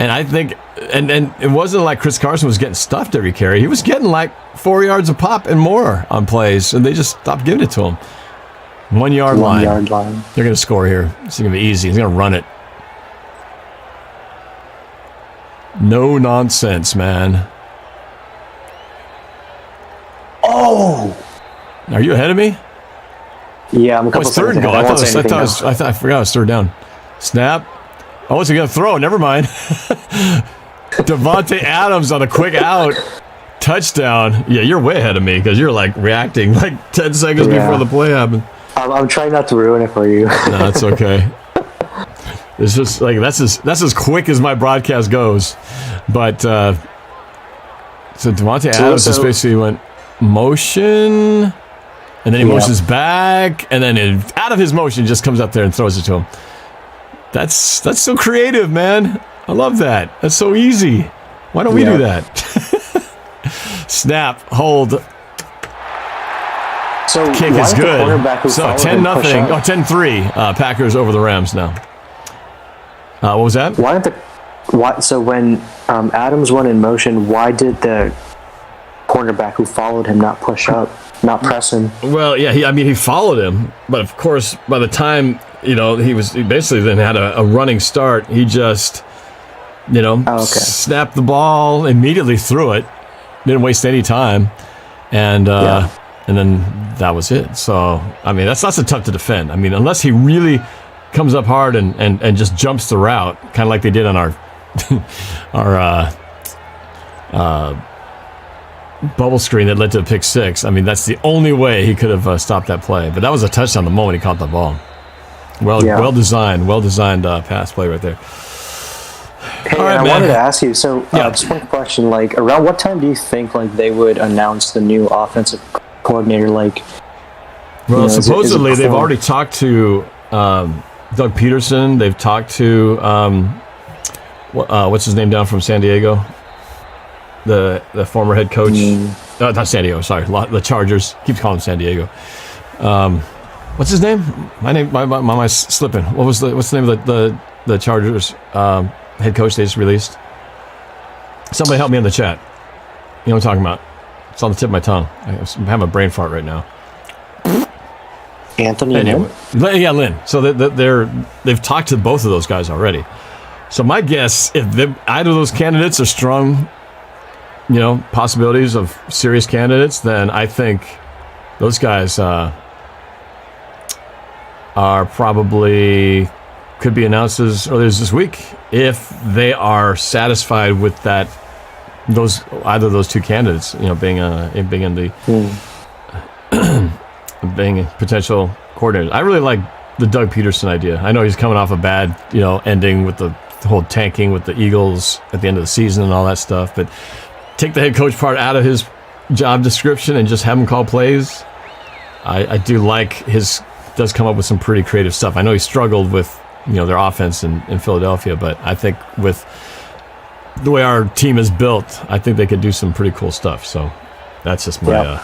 And I think, and it wasn't like Chris Carson was getting stuffed every carry. He was getting like 4 yards a pop and more on plays, and they just stopped giving it to him. 1 yard line. They're going to score here. It's going to be easy. He's going to run it. No nonsense, man. Oh! Are you ahead of me? Yeah, I'm a couple third goal. I forgot it was third down. Snap. Oh, is he going to throw? Never mind. Devontae Adams on a quick out. Touchdown. Yeah, you're way ahead of me because you're like reacting like 10 seconds before the play happened. I'm trying not to ruin it for you. No, that's okay. It's just like that's as quick as my broadcast goes. But so Devontae Adams just basically went motion, and then he motions back, and then out of his motion just comes up there and throws it to him. That's so creative, man. I love that. That's so easy. Why don't we do that? Snap, hold. So kick is good. So 10-0. 10-3. Packers over the Rams now. What was that? So when Adams went in motion, why did the cornerback who followed him not push up, not press him? Well, yeah, he followed him, but of course, by the time he basically then had a running start, he just snapped the ball, immediately threw it, didn't waste any time, and then that was it. So I mean, that's not so tough to defend. I mean, unless he really comes up hard and just jumps the route, kind of like they did on our bubble screen that led to a pick six. I mean, that's the only way he could have stopped that play. But that was a touchdown the moment he caught the ball. Well designed pass play right there. Hey, All right, I man. wanted to ask you, so just one question, like, around what time do you think, like, they would announce the new offensive coordinator, like... Well, is it supposedly they've before? already talked to Doug Peterson. They've talked to, what's his name down from San Diego? The former head coach. Not San Diego, sorry. The Chargers. Keep calling him San Diego. What's his name? My mind's slipping. What's the name of the Chargers head coach they just released? Somebody help me in the chat. You know what I'm talking about? It's on the tip of my tongue. I'm having a brain fart right now. Anthony Anyway, Lynn? yeah, Lynn. So they've talked to both of those guys already. So my guess, if either of those candidates are strong, possibilities of serious candidates, then I think those guys are probably could be announced as early as this week if they are satisfied with that. Either of those two candidates, being in the. Being potential coordinators. I really like the Doug Peterson idea. I know he's coming off a bad, ending with the whole tanking with the Eagles at the end of the season and all that stuff, but take the head coach part out of his job description and just have him call plays. I do like does come up with some pretty creative stuff. I know he struggled with, their offense in Philadelphia, but I think with the way our team is built, I think they could do some pretty cool stuff. So that's just my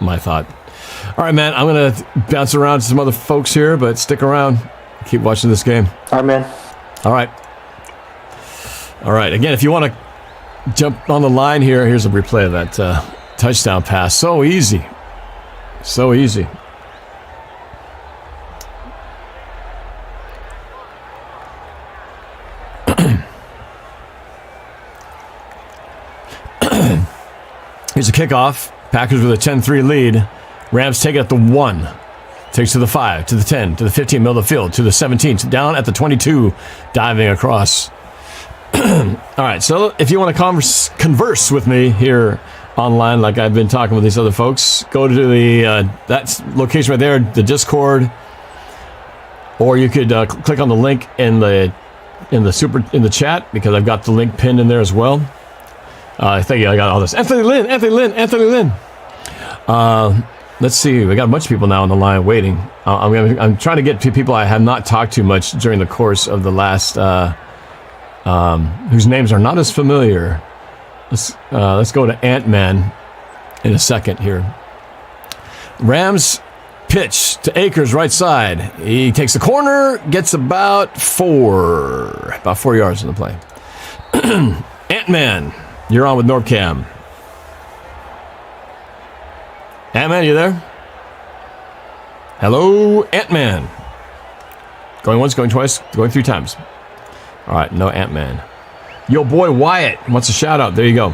my thought. All right, man, I'm going to bounce around to some other folks here, but stick around. Keep watching this game. All right, man. All right. Again, if you want to jump on the line here, here's a replay of that touchdown pass. So easy. Here's a kickoff. Packers with a 10-3 lead. Rams take it at the 1. Takes to the 5, to the 10, to the 15, middle of the field, to the 17, down at the 22, diving across. All right, so if you want to converse with me here online like I've been talking with these other folks, go to the that location right there, the Discord, or you could click on the link in the chat, because I've got the link pinned in there as well. Thank you. I got all this. Anthony Lynn. Let's see. We got a bunch of people now on the line waiting. I'm trying to get to people I have not talked to much during the course of the last, whose names are not as familiar. Let's go to Ant-Man in a second here. Rams pitch to Akers, right side. He takes the corner, gets about 4 yards in the play. Ant-Man. You're on with NorbCam. Ant-Man, you there? Hello, Ant-Man. Going once, going twice, going 3 times. All right, no Ant-Man. Yo, boy, Wyatt wants a shout-out. There you go.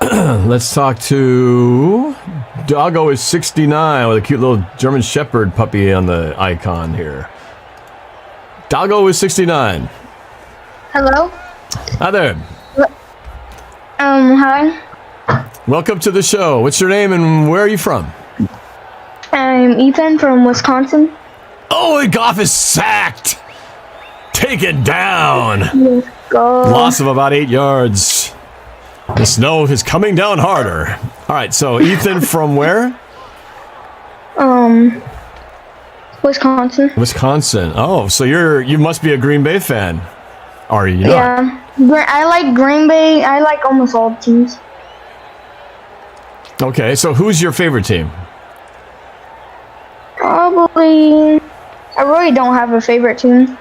Let's talk to... Doggo is 69 with a cute little German Shepherd puppy on the icon here. Doggo is 69. Hello? Hi there. Hi. Welcome to the show. What's your name and where are you from? I'm Ethan from Wisconsin. Oh, Goff is sacked. Take it down. Let's go. Loss of about 8 yards. The snow is coming down harder. All right, so Ethan from where? Wisconsin. Wisconsin. Oh, so you must be a Green Bay fan. Are you not? Yeah. I like Green Bay. I like almost all the teams. Okay, so who's your favorite team? Probably. I really don't have a favorite team.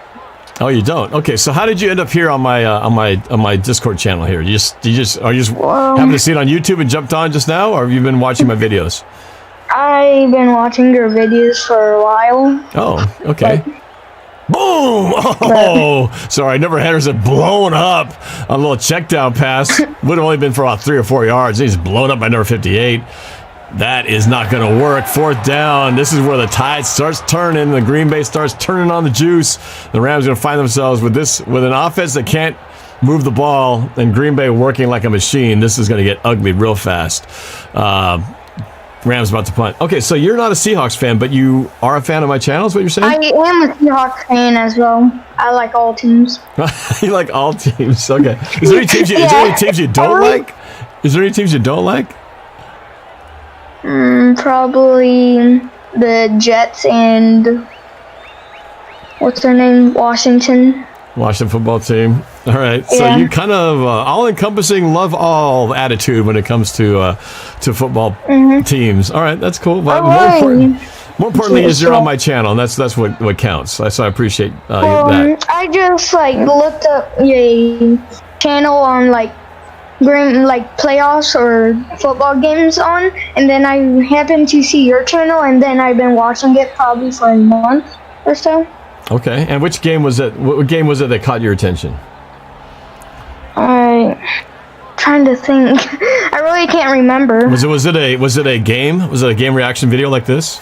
Oh, you don't? Okay, so how did you end up here on my Discord channel here? Are you just happened to see it on YouTube and jumped on just now, or have you been watching my videos? I've been watching your videos for a while. Oh, okay. Boom! Oh, sorry, I never had her blown up on a little check down pass. Would have only been for about 3 or 4 yards. He's blown up by number 58. That is not going to work. 4th down. This is where the tide starts turning. The Green Bay starts turning on the juice. The Rams are going to find themselves with an offense that can't move the ball and Green Bay working like a machine, this is going to get ugly real fast. Rams about to punt. Okay, so you're not a Seahawks fan, but you are a fan of my channel, is what you're saying? I am a Seahawks fan as well. I like all teams. You like all teams. Okay. Is there any teams you don't like? Is there any teams you don't like? Probably the Jets and what's their name? Washington football team. All right. So Yeah. you kind of all-encompassing, love all attitude when it comes to football teams. All right, that's cool. But more importantly, is you're on my channel, and that's what counts. So I appreciate that. I just looked up a channel on playoffs or football games on, and then I happened to see your channel, and then I've been watching it probably for a month or so. Okay. And which game was it? What game was it that caught your attention? Trying to think. I really can't remember. Was it a game? Was it a game reaction video like this?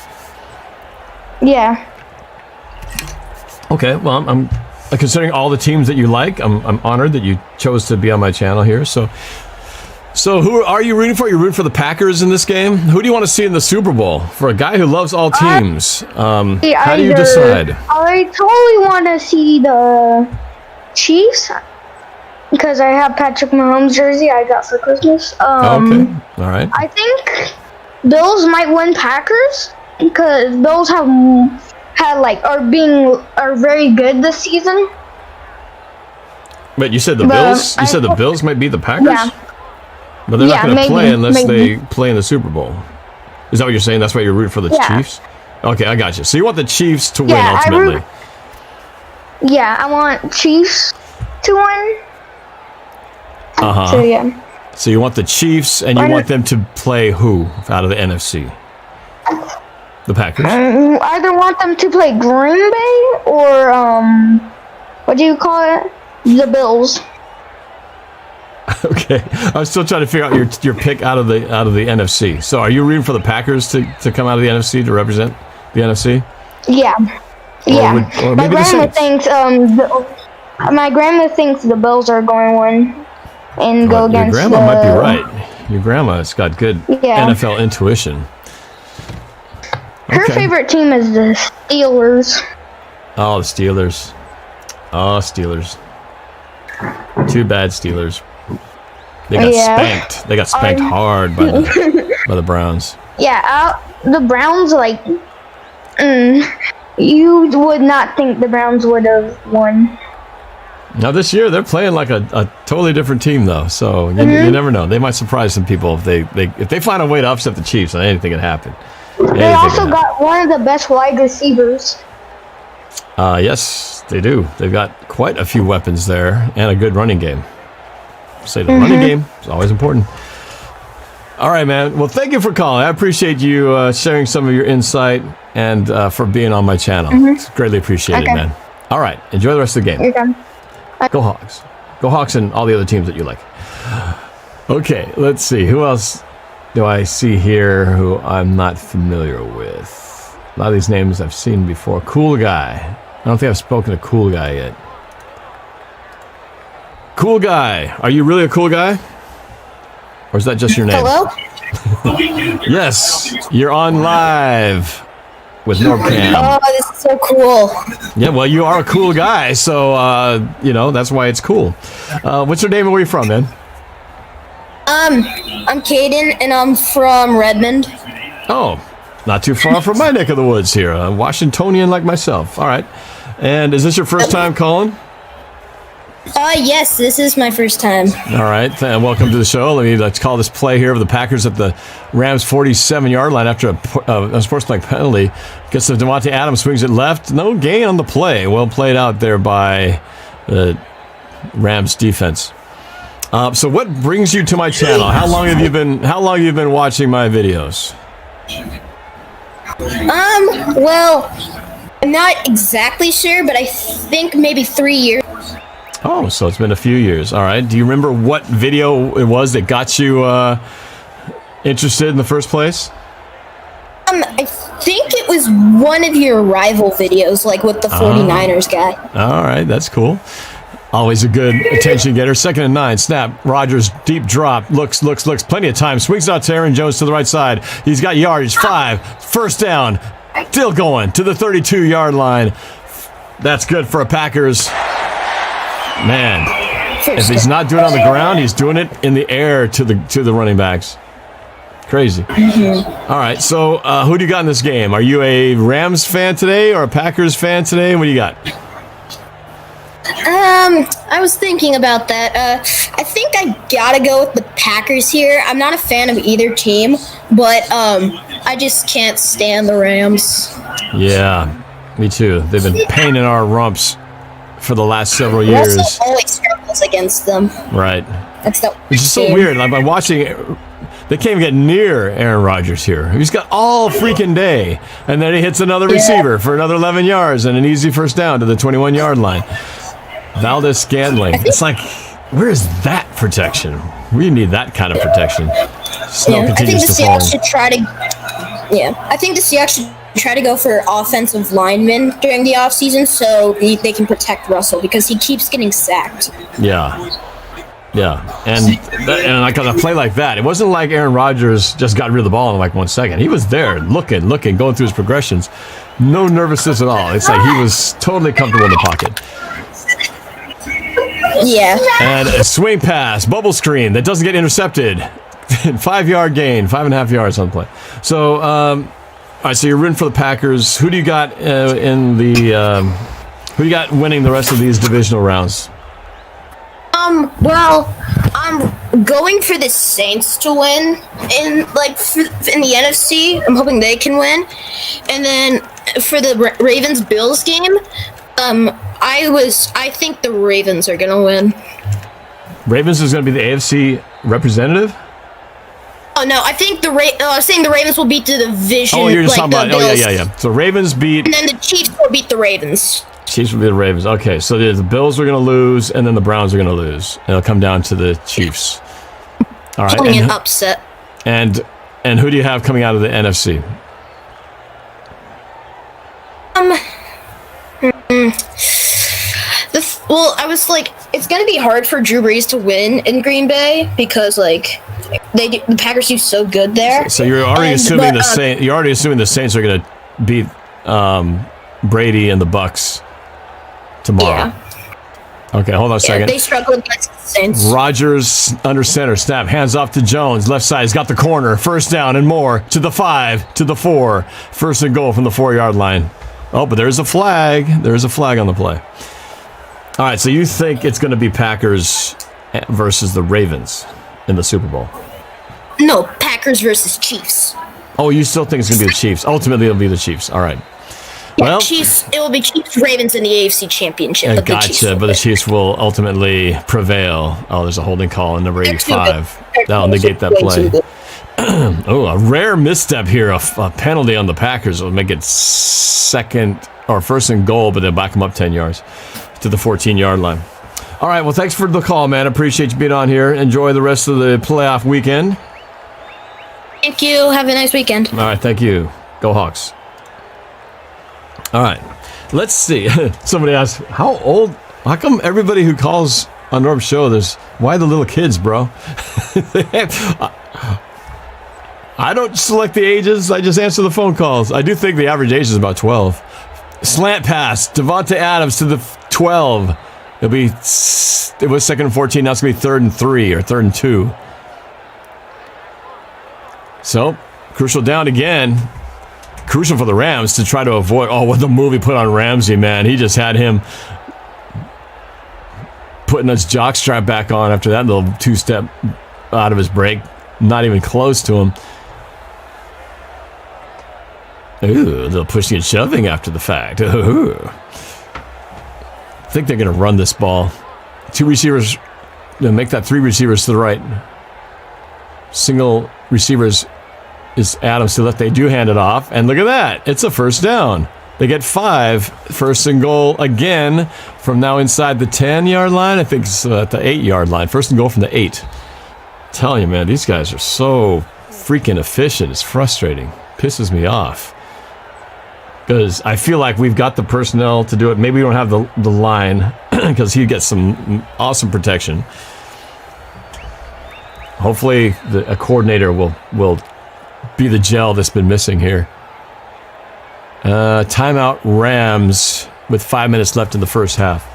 Yeah. Okay. Well, I'm considering all the teams that you like. I'm honored that you chose to be on my channel here. So who are you rooting for? You're rooting for the Packers in this game? Who do you want to see in the Super Bowl? For a guy who loves all teams, how do you decide? I totally want to see the Chiefs because I have Patrick Mahomes jersey I got for Christmas. Okay. All right. I think Bills might win Packers because Bills are very good this season. But you said the Bills? You said the Bills might beat the Packers? Yeah. But they're not going to play unless they play in the Super Bowl. Is that what you're saying? That's why you're rooting for the Chiefs? Okay, I got you. So you want the Chiefs to win ultimately? I want Chiefs to win. Uh-huh. So, yeah. So you want the Chiefs, and you want them to play who out of the NFC? The Packers? Either want them to play Green Bay or, what do you call it? The Bills. Okay, I'm still trying to figure out your pick out of the NFC. So, are you rooting for the Packers to come out of the NFC to represent the NFC? Yeah, or my maybe grandma thinks the Bills are going to win and go against. Your grandma might be right. Your grandma's got good NFL intuition. Her favorite team is the Steelers. Oh, the Steelers. Oh, Steelers. Too bad, Steelers. They got spanked. They got spanked hard by the Browns. Yeah, the Browns, you would not think the Browns would have won. Now this year they're playing like a totally different team though, so you never know. They might surprise some people if they find a way to upset the Chiefs. Then anything can happen. They also got one of the best wide receivers. Yes, they do. They've got quite a few weapons there and a good running game. Say the running game is always important. All right, man. Well, thank you for calling. I appreciate you sharing some of your insight and for being on my channel. It's greatly appreciated, man. All right. Enjoy the rest of the game. You're done. Go Hawks. Go Hawks and all the other teams that you like. Okay, let's see. Who else do I see here who I'm not familiar with? A lot of these names I've seen before. Cool Guy. I don't think I've spoken to Cool Guy yet. Cool Guy. Are you really a cool guy? Or is that just your name? Hello? Yes. You're on live with NorbCam. Oh, this is so cool. Yeah, well, you are a cool guy, so, that's why it's cool. What's your name and where are you from, man? I'm Caden, and I'm from Redmond. Oh, not too far from my neck of the woods here. A Washingtonian like myself. All right. And is this your first time calling? Yes, this is my first time. All right. Welcome to the show. Let's call this play here of the Packers at the Rams' 47-yard line after a sportsmanlike penalty. Gets to Devontae Adams, swings it left. No gain on the play. Well played out there by the Rams defense. So what brings you to my channel? How long have you been watching my videos? Well, I'm not exactly sure, but I think maybe 3 years. Oh, so it's been a few years. All right. Do you remember what video it was that got you interested in the first place? I think it was one of your rival videos, like with the 49ers guy. All right. That's cool. Always a good attention getter. 2nd and 9. Snap. Rodgers, deep drop. Looks. Plenty of time. Swings out to Aaron Jones to the right side. He's got yardage. 5. First down. Still going to the 32-yard line. That's good for a Packers. Man, if he's not doing it on the ground, he's doing it in the air to the running backs. Crazy. All right, so who do you got in this game? Are you a Rams fan today or a Packers fan today? What do you got? I was thinking about that. I think I gotta go with the Packers here. I'm not a fan of either team, but I just can't stand the Rams. Yeah, me too. They've been pain in our rumps for the last several years. Russell always struggles against them. Right. That's the Which is so weird. Like, I'm watching. They can't even get near Aaron Rodgers here. He's got all freaking day, and then he hits another receiver for another 11 yards and an easy first down to the 21-yard line. Valdez-Scantling. It's like, where is that protection? We need that kind of protection. Snow continues to fall. I think the Seahawks should try to go for offensive linemen during the offseason so they can protect Russell because he keeps getting sacked. Yeah, and like on a play like that, it wasn't like Aaron Rodgers just got rid of the ball in like 1 second. He was there, looking, going through his progressions. No nervousness at all. It's like he was totally comfortable in the pocket. Yeah. And a swing pass, bubble screen that doesn't get intercepted. 5-yard gain, 5.5 yards on the play. So, all right, so you're rooting for the Packers. Who do you got in the? Who do you got winning the rest of these divisional rounds? Well, I'm going for the Saints to win in the NFC. I'm hoping they can win, and then for the Ravens-Bills game, I think the Ravens are gonna win. Ravens is gonna be the AFC representative. Oh no, I think I was saying the Ravens will beat the division. Oh, you're just talking about. Oh yeah. So Ravens beat. And then the Chiefs will beat the Ravens. Chiefs will be the Ravens. Okay, so the Bills are going to lose, and then the Browns are going to lose. It'll come down to the Chiefs. All right. An upset. And who do you have coming out of the NFC? I was like, it's going to be hard for Drew Brees to win in Green Bay because the Packers do so good there. So you're already assuming the Saints. You're already assuming the Saints are going to beat Brady and the Bucks tomorrow. Yeah. Okay, hold on a second. They struggled against the Saints. Rodgers under center, snap, hands off to Jones. Left side, he's got the corner. First down and more to the 5, to the 4. First and goal from the 4-yard line. Oh, but there's a flag. There's a flag on the play. All right, so you think it's going to be Packers versus the Ravens in the Super Bowl? No, Packers versus Chiefs. Oh, you still think it's going to be the Chiefs? Ultimately, it'll be the Chiefs. All right. Yeah, well, Chiefs. It will be Chiefs Ravens in the AFC Championship. Gotcha, but the Chiefs will ultimately prevail. Oh, there's a holding call on number 85. That'll negate that play. Oh, a rare misstep here. A penalty on the Packers will make it first and goal, but they'll back them up 10 yards to the 14-yard line. All right, well, thanks for the call, man. Appreciate you being on here. Enjoy the rest of the playoff weekend. Thank you. Have a nice weekend. All right, thank you. Go Hawks. All right, let's see. Somebody asked, how come everybody who calls on Norb's show, why the little kids, bro? I don't select the ages. I just answer the phone calls. I do think the average age is about 12. Slant pass, Devontae Adams to the 12. It was 2nd and 14. Now it's going to be 3rd and 3 or 3rd and 2. So, crucial down again. Crucial for the Rams to try to avoid. Oh, what the movie put on Ramsey, man. He just had him putting his jockstrap back on after that little 2-step out of his break. Not even close to him. Ooh, a little pushing and shoving after the fact. Ooh. I think they're going to run this ball. 2 receivers. Make that 3 receivers to the right. Single receivers is Adams to the left. They do hand it off. And look at that. It's a first down. They get 5. First and goal again from now inside the 10-yard line. I think it's at the 8-yard line. First and goal from the 8. I'm telling you, man, these guys are so freaking efficient. It's frustrating. Pisses me off. because I feel like we've got the personnel to do it. Maybe we don't have the line because he gets some awesome protection. Hopefully a coordinator will be the gel that's been missing here. Timeout Rams with 5 minutes left in the first half.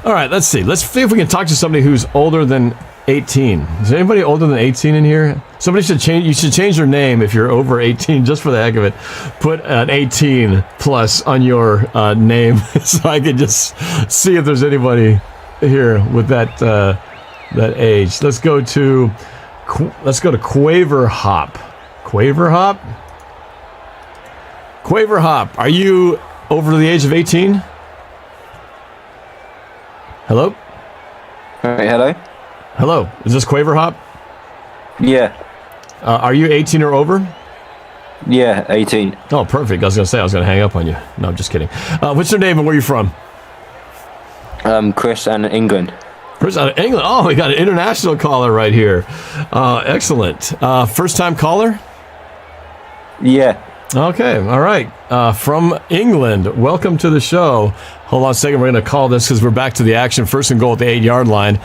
All right, let's see. Let's see if we can talk to somebody who's older than 18. Is there anybody older than 18 in here? Somebody should change. You should change your name if you're over 18, just for the heck of it. Put an 18 plus on your name, so I can just see if there's anybody here with that age. Let's go to Quaver Hop. Quaver Hop. Quaver Hop. Are you over the age of 18? Hello. Hey, hello. Hello, is this Quaver Hop? Yeah. Are you 18 or over? Yeah, 18. Oh, perfect. I was going to say I was going to hang up on you. No, I'm just kidding. What's your name and where are you from? Chris and England. Chris out of England. Oh, we got an international caller right here. Excellent. First-time caller? Yeah. Okay, all right. From England, welcome to the show. Hold on a second. We're going to call this because we're back to the action. First and goal at the 8-yard line.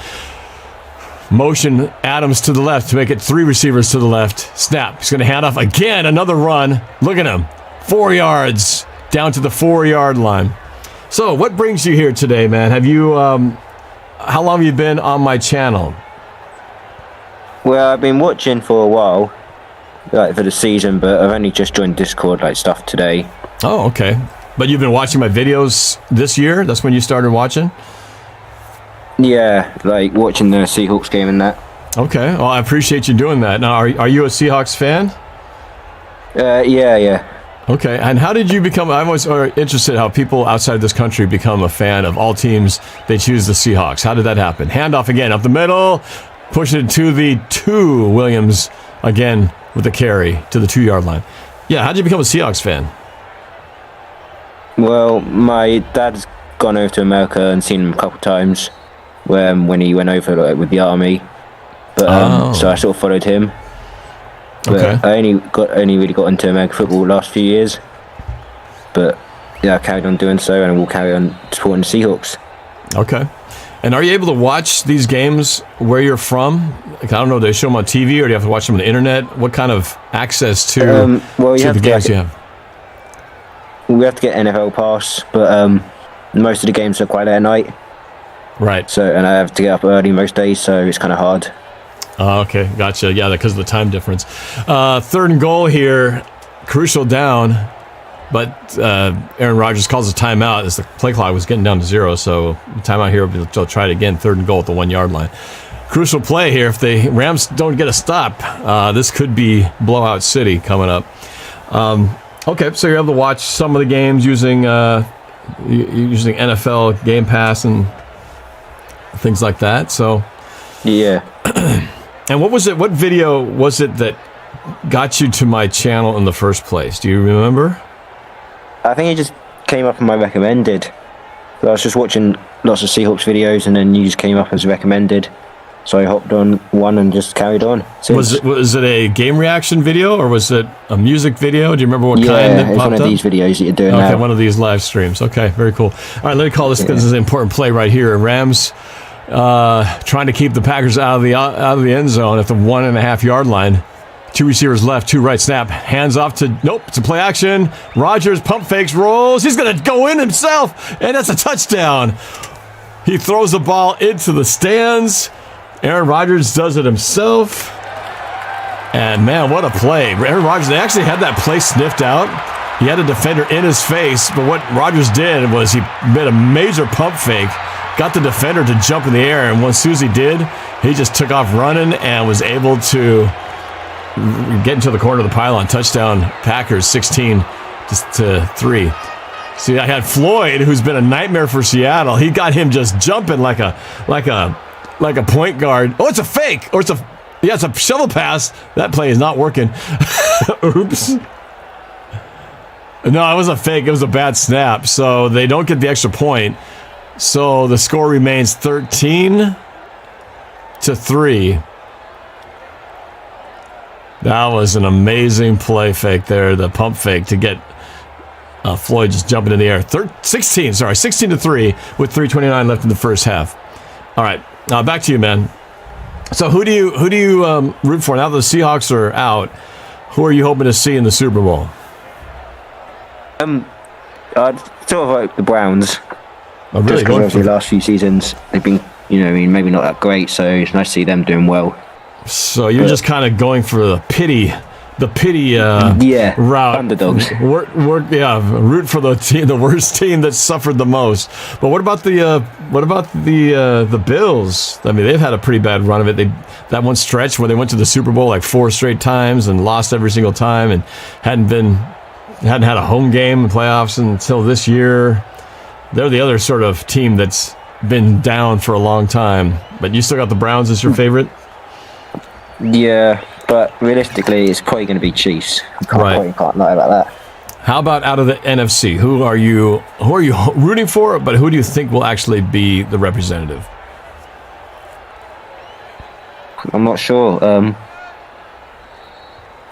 Motion Adams to the left to make it 3 receivers to the left. Snap. He's going to hand off again. Another run. Look at him. 4 yards down to the 4-yard line. So what brings you here today, man? Have you, how long have you been on my channel? Well, I've been watching for a while, like for the season, but I've only just joined Discord, like stuff today. Oh, okay. But you've been watching my videos this year? That's when you started watching? Yeah, like watching the Seahawks game and that. Okay. Well, I appreciate you doing that. Now, are you a Seahawks fan? Yeah. Okay. And how did you become? I'm always interested how people outside this country become a fan of all teams. They choose the Seahawks. How did that happen? Handoff again up the middle, push it to the 2. Williams again with the carry to the 2-yard line. Yeah. How did you become a Seahawks fan? Well, my dad's gone over to America and seen him a couple times. When he went over with the army, but so I sort of followed him. But okay. I only really got into American football the last few years. But yeah, I carried on doing so, and we'll carry on supporting the Seahawks. Okay. And are you able to watch these games where you're from? Like, I don't know, do they show them on TV, or do you have to watch them on the internet? What kind of access to the games you have? We have to get NFL pass, but most of the games are quite late at night. Right. So, and I have to get up early most days, so it's kind of hard. Okay, gotcha. Yeah, because of the time difference. 3rd and goal here, crucial down, but Aaron Rodgers calls a timeout as the play clock was getting down to 0. So timeout here, they'll try it again. 3rd and goal at the 1-yard line. Crucial play here. If the Rams don't get a stop, this could be blowout city coming up. Okay, so you're able to watch some of the games using NFL Game Pass and things like that. So yeah. And what was it? What video was it that got you to my channel in the first place? Do you remember? I think it just came up on my recommended. So I was just watching lots of Seahawks videos, and then you just came up as recommended. So I hopped on one and just carried on. Was it a game reaction video, or was it a music video? Do you remember what kind that popped up? Yeah, it's one of these videos that you're doing now. Okay, one of these live streams. Okay, very cool. All right, let me call this because this is an important play right here. Rams trying to keep the Packers out of the end zone at the 1.5-yard line. 2 receivers left, 2 right. Snap, hands off to it's a play action. Rodgers pump fakes, rolls. He's gonna go in himself, and that's a touchdown. He throws the ball into the stands. Aaron Rodgers does it himself. And man, what a play. Aaron Rodgers, they actually had that play sniffed out. He had a defender in his face, but what Rodgers did was he made a major pump fake, got the defender to jump in the air, and once Susie did, he just took off running and was able to get into the corner of the pylon. Touchdown, Packers, 16-3. See, I had Floyd, who's been a nightmare for Seattle. He got him just jumping like a point guard. Oh, it's a fake. Or it's a shovel pass. That play is not working. Oops. No, it was a fake. It was a bad snap. So they don't get the extra point. So the score remains 13-3. That was an amazing play fake there, the pump fake to get Floyd just jumping in the air. 16 to 3 with 3:29 left in the first half. All right, back to you, man. So who do you root for now that the Seahawks are out? Who are you hoping to see in the Super Bowl? I'd sort of like the Browns. Oh, really? Just because obviously the last few seasons they've been, maybe not that great, so it's nice to see them doing well. So you're just kind of going for the pity route. Underdogs. Root for the worst team that suffered the most. But what about the Bills? I mean, they've had a pretty bad run of it. That one stretch where they went to the Super Bowl like 4 straight times and lost every single time and hadn't had a home game in playoffs until this year. They're the other sort of team that's been down for a long time. But you still got the Browns as your favorite? Yeah, but realistically, it's probably going to be Chiefs. You can't lie about that. How about out of the NFC? Who are you rooting for? But who do you think will actually be the representative? I'm not sure.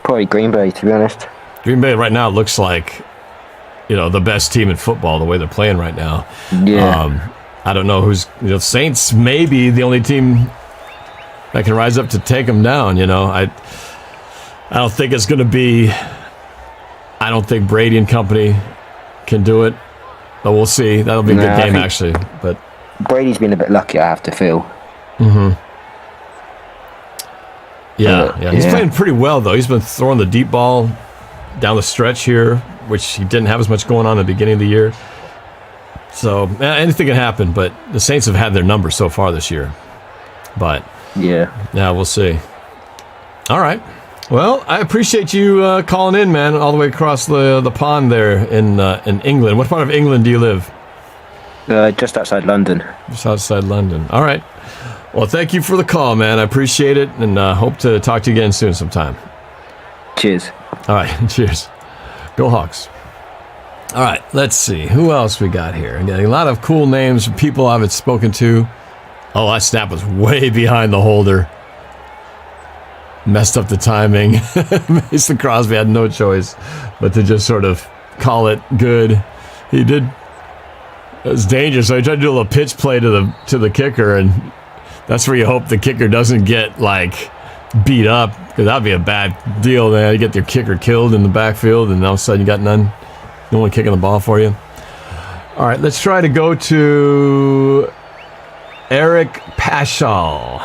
Probably Green Bay, to be honest. Green Bay right now looks like, the best team in football the way they're playing right now. Yeah. I don't know who's. Saints may be the only team that can rise up to take them down. I don't think it's going to be. I don't think Brady and company can do it, but we'll see. That'll be a good game, actually. But Brady's been a bit lucky, I have to feel. Mm-hmm. Yeah. He's playing pretty well, though. He's been throwing the deep ball down the stretch here, which he didn't have as much going on at the beginning of the year. So anything can happen, but the Saints have had their number so far this year. But yeah, we'll see. All right. Well, I appreciate you calling in, man, all the way across the pond there in England. What part of England do you live? Just outside London. Just outside London. All right. Well, thank you for the call, man. I appreciate it, and hope to talk to you again soon sometime. Cheers. All right. Cheers. Go Hawks. All right. Let's see. Who else we got here? I'm getting a lot of cool names from people I haven't spoken to. Oh, that snap was way behind the holder. Messed up the timing. Mason Crosby had no choice but to just sort of call it good. He did. It was dangerous. So he tried to do a little pitch play to the kicker, and that's where you hope the kicker doesn't get beat up, because that'd be a bad deal. Man, you get your kicker killed in the backfield, and all of a sudden you got no one kicking the ball for you. All right, let's try to go to Eric Paschal.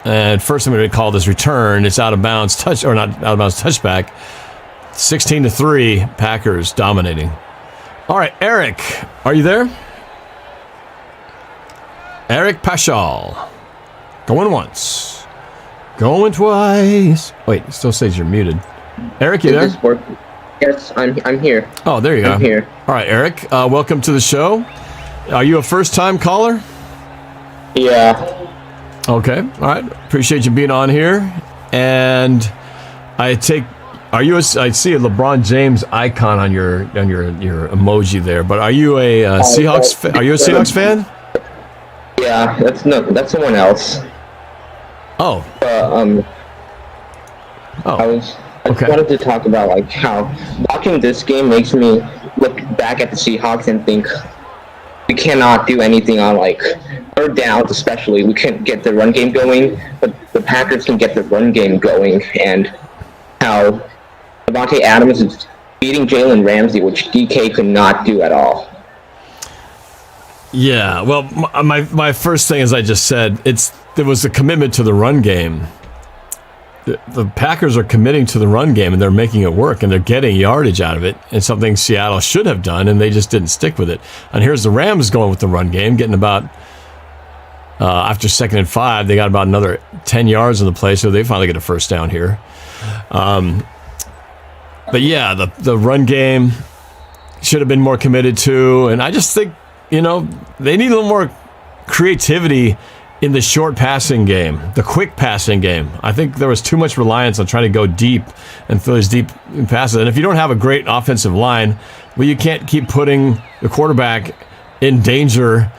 And first I'm going to call this return. It's out of bounds touchback. 16-3, Packers dominating. All right, Eric, are you there? Eric Paschal. Going once. Going twice. Wait, it still says you're muted. Eric, you there? Yes, I'm here. Oh, there you go. I'm here. All right, Eric, welcome to the show. Are you a first-time caller? Yeah. Okay, all right. Appreciate you being on here. And I see a LeBron James icon on your emoji there. But are you a Seahawks? Are you a Seahawks fan? Yeah, that's someone else. Oh. I just wanted to talk about how watching this game makes me look back at the Seahawks and think we cannot do anything on third downs, especially. We can't get the run game going, but the Packers can get the run game going, and how Davante Adams is beating Jalen Ramsey, which DK could not do at all. Yeah, well, my first thing, as I just said, there was a commitment to the run game. The Packers are committing to the run game, and they're making it work, and they're getting yardage out of it, and something Seattle should have done, and they just didn't stick with it. And here's the Rams going with the run game, getting about, after 2nd and 5, they got about another 10 yards in the play, so they finally get a first down here. But yeah, the run game should have been more committed to, and I just think, they need a little more creativity in the short passing game, the quick passing game. I think there was too much reliance on trying to go deep and throw these deep passes. And if you don't have a great offensive line, well, you can't keep putting the quarterback in danger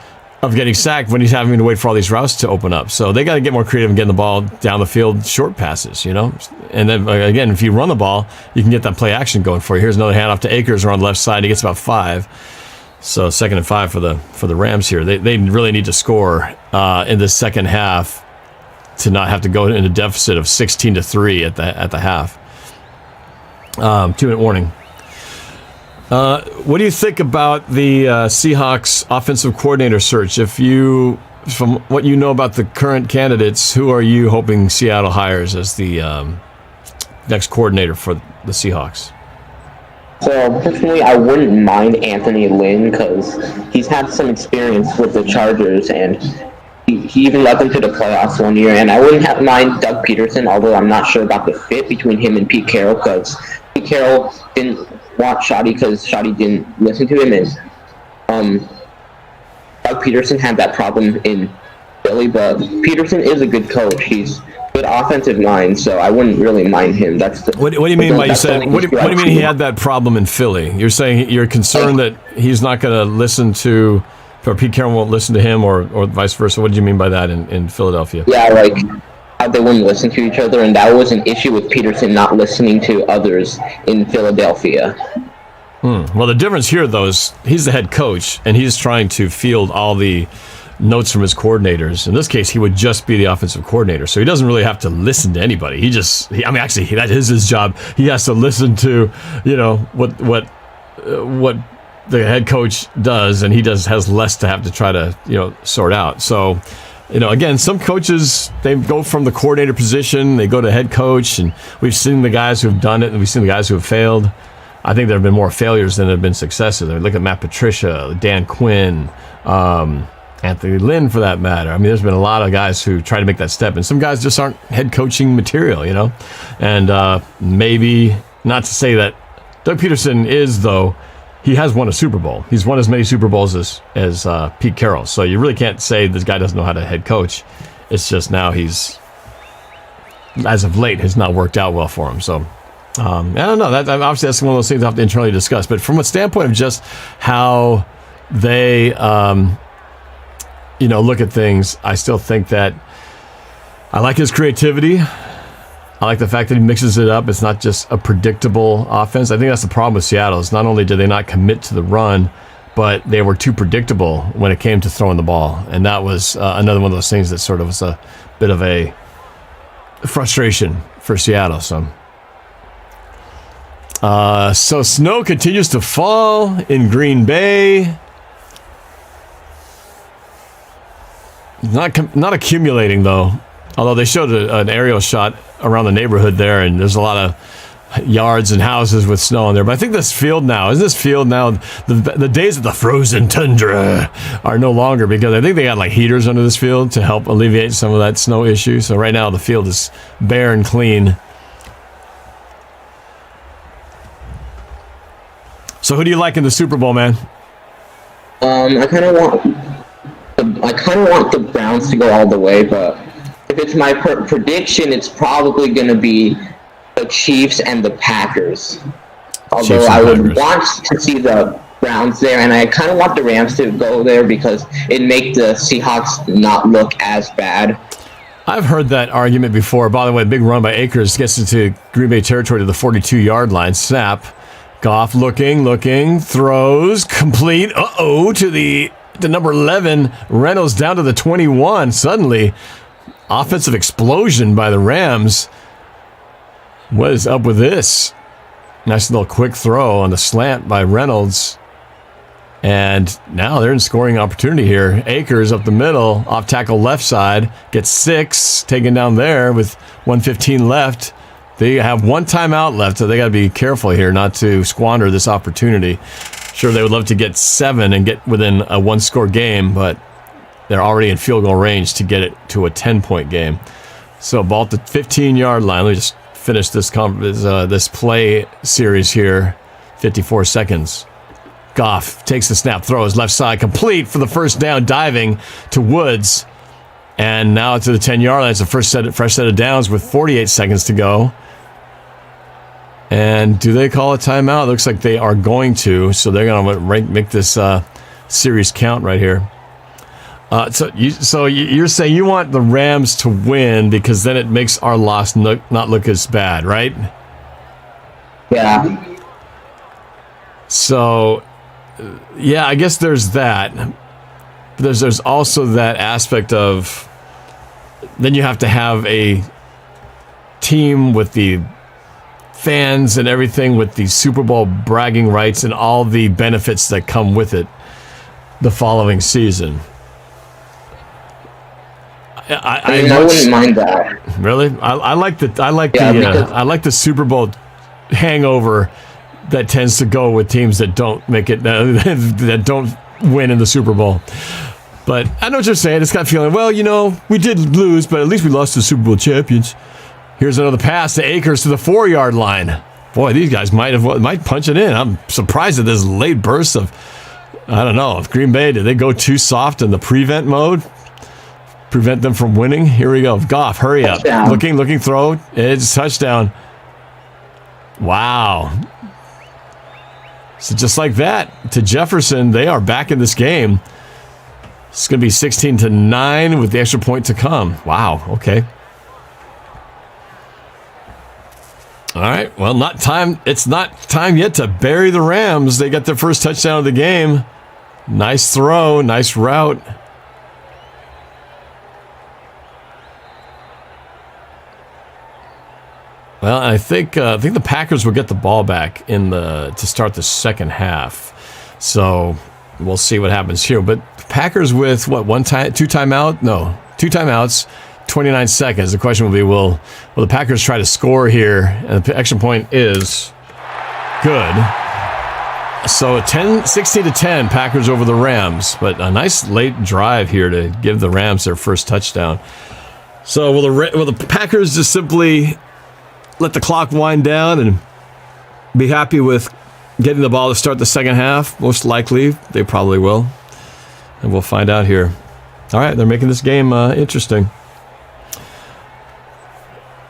of getting sacked when he's having to wait for all these routes to open up. So they got to get more creative and getting the ball down the field, short passes, you know. And then again, if you run the ball, you can get that play action going for you. Here's another handoff to Akers around the left side. He gets about 5. So 2nd and 5 for the Rams here. They really need to score in the second half to not have to go into a deficit of 16-3 at the half. 2-minute warning. What do you think about the Seahawks offensive coordinator search? From what you know about the current candidates, who are you hoping Seattle hires as the next coordinator for the Seahawks? So personally, I wouldn't mind Anthony Lynn because he's had some experience with the Chargers, and he even led them to the playoffs one year. And I wouldn't mind Doug Peterson, although I'm not sure about the fit between him and Pete Carroll, because Pete Carroll didn't want Shoddy because Shoddy didn't listen to him, and Doug Peterson had that problem in Philly. But Peterson is a good coach. He's good offensive mind, so I wouldn't really mind him. What do you mean by you said? What do you mean he had that problem in Philly? You're saying you're concerned that he's not going to listen to, or Pete Carroll won't listen to him, or vice versa. What did you mean by that in Philadelphia? Yeah, like how they wouldn't listen to each other, and that was an issue with Peterson not listening to others in Philadelphia. Well, the difference here, though, is he's the head coach, and he's trying to field all the notes from his coordinators. In this case, he would just be the offensive coordinator, so he doesn't really have to listen to anybody. Actually, that is his job. He has to listen to, what the head coach does, and he has less to have to try to, sort out. So, again, some coaches, they go from the coordinator position, they go to head coach, and we've seen the guys who have done it, and we've seen the guys who have failed. I think there have been more failures than there have been successes. Look at Matt Patricia, Dan Quinn, Anthony Lynn, for that matter. I mean, there's been a lot of guys who try to make that step, and some guys just aren't head coaching material, And maybe, not to say that Doug Peterson is, though, he has won a Super Bowl. He's won as many Super Bowls as Pete Carroll. So you really can't say this guy doesn't know how to head coach. It's just now he's, as of late, has not worked out well for him. So I don't know. Obviously, that's one of those things I have to internally discuss. But from a standpoint of just how they, look at things, I still think that I like his creativity. I like the fact that he mixes it up. It's not just a predictable offense. I think that's the problem with Seattle. Is not only did they not commit to the run, but they were too predictable when it came to throwing the ball. And that was another one of those things that sort of was a bit of a frustration for Seattle. So snow continues to fall in Green Bay. Not accumulating, though. Although they showed an aerial shot around the neighborhood there, and there's a lot of yards and houses with snow on there. But I think the days of the frozen tundra are no longer, because I think they got like heaters under this field to help alleviate some of that snow issue. So right now the field is bare and clean. So who do you like in the Super Bowl, man? I kind of want the Browns to go all the way, but if it's my prediction, it's probably going to be the Chiefs and the Packers. Although I would want to see the Browns there, and I kind of want the Rams to go there because it'd make the Seahawks not look as bad. I've heard that argument before. By the way, big run by Akers gets into Green Bay territory to the 42-yard line. Snap. Goff looking, throws, complete. To the number 11. Reynolds down to the 21. Suddenly, offensive explosion by the Rams. What is up with this? Nice little quick throw on the slant by Reynolds. And now they're in scoring opportunity here. Akers up the middle, off tackle left side, gets 6, taken down there with 1:15 left. They have one timeout left, so they got to be careful here not to squander this opportunity. Sure, they would love to get 7 and get within a 1-score game, but they're already in field goal range to get it to a 10-point game. So ball at the 15-yard line. Let me just finish this play series here. 54 seconds. Goff takes the snap, throws left side, complete for the first down, diving to Woods. And now to the 10-yard line. It's the fresh set of downs with 48 seconds to go. And do they call a timeout? Looks like they are going to. So they're going to make this series count right here. So you're saying you want the Rams to win because then it makes our loss not look as bad, right? Yeah. So, yeah, I guess there's that. But there's also that aspect of then you have to have a team with the fans and everything with the Super Bowl bragging rights and all the benefits that come with it the following season. I wouldn't mind that. Really? I like the Super Bowl hangover that tends to go with teams that don't make it that don't win in the Super Bowl. But I know what you're saying. It's got a feeling, well, we did lose, but at least we lost to the Super Bowl champions. Here's another pass to Akers to the 4-yard line. Boy, these guys might punch it in. I'm surprised at this late burst of, I don't know, if Green Bay, did they go too soft in the prevent mode? Prevent them from winning? Here we go. Goff, hurry up. Touchdown. Looking, throw. It's a touchdown. Wow. So just like that, to Jefferson, they are back in this game. It's going to be 16-9 with the extra point to come. Wow, okay. All right, well, it's not time yet to bury the Rams. They got their first touchdown of the game. Nice throw, nice route. Well, I think the Packers will get the ball back to start the second half. So we'll see what happens here. But Packers with two timeouts, 29 seconds. The question will be, will the Packers try to score here? And the extra point is good. So 16-10, Packers over the Rams. But a nice late drive here to give the Rams their first touchdown. So will the Packers just simply let the clock wind down and be happy with getting the ball to start the second half? Most likely, they probably will. And we'll find out here. All right, they're making this game interesting.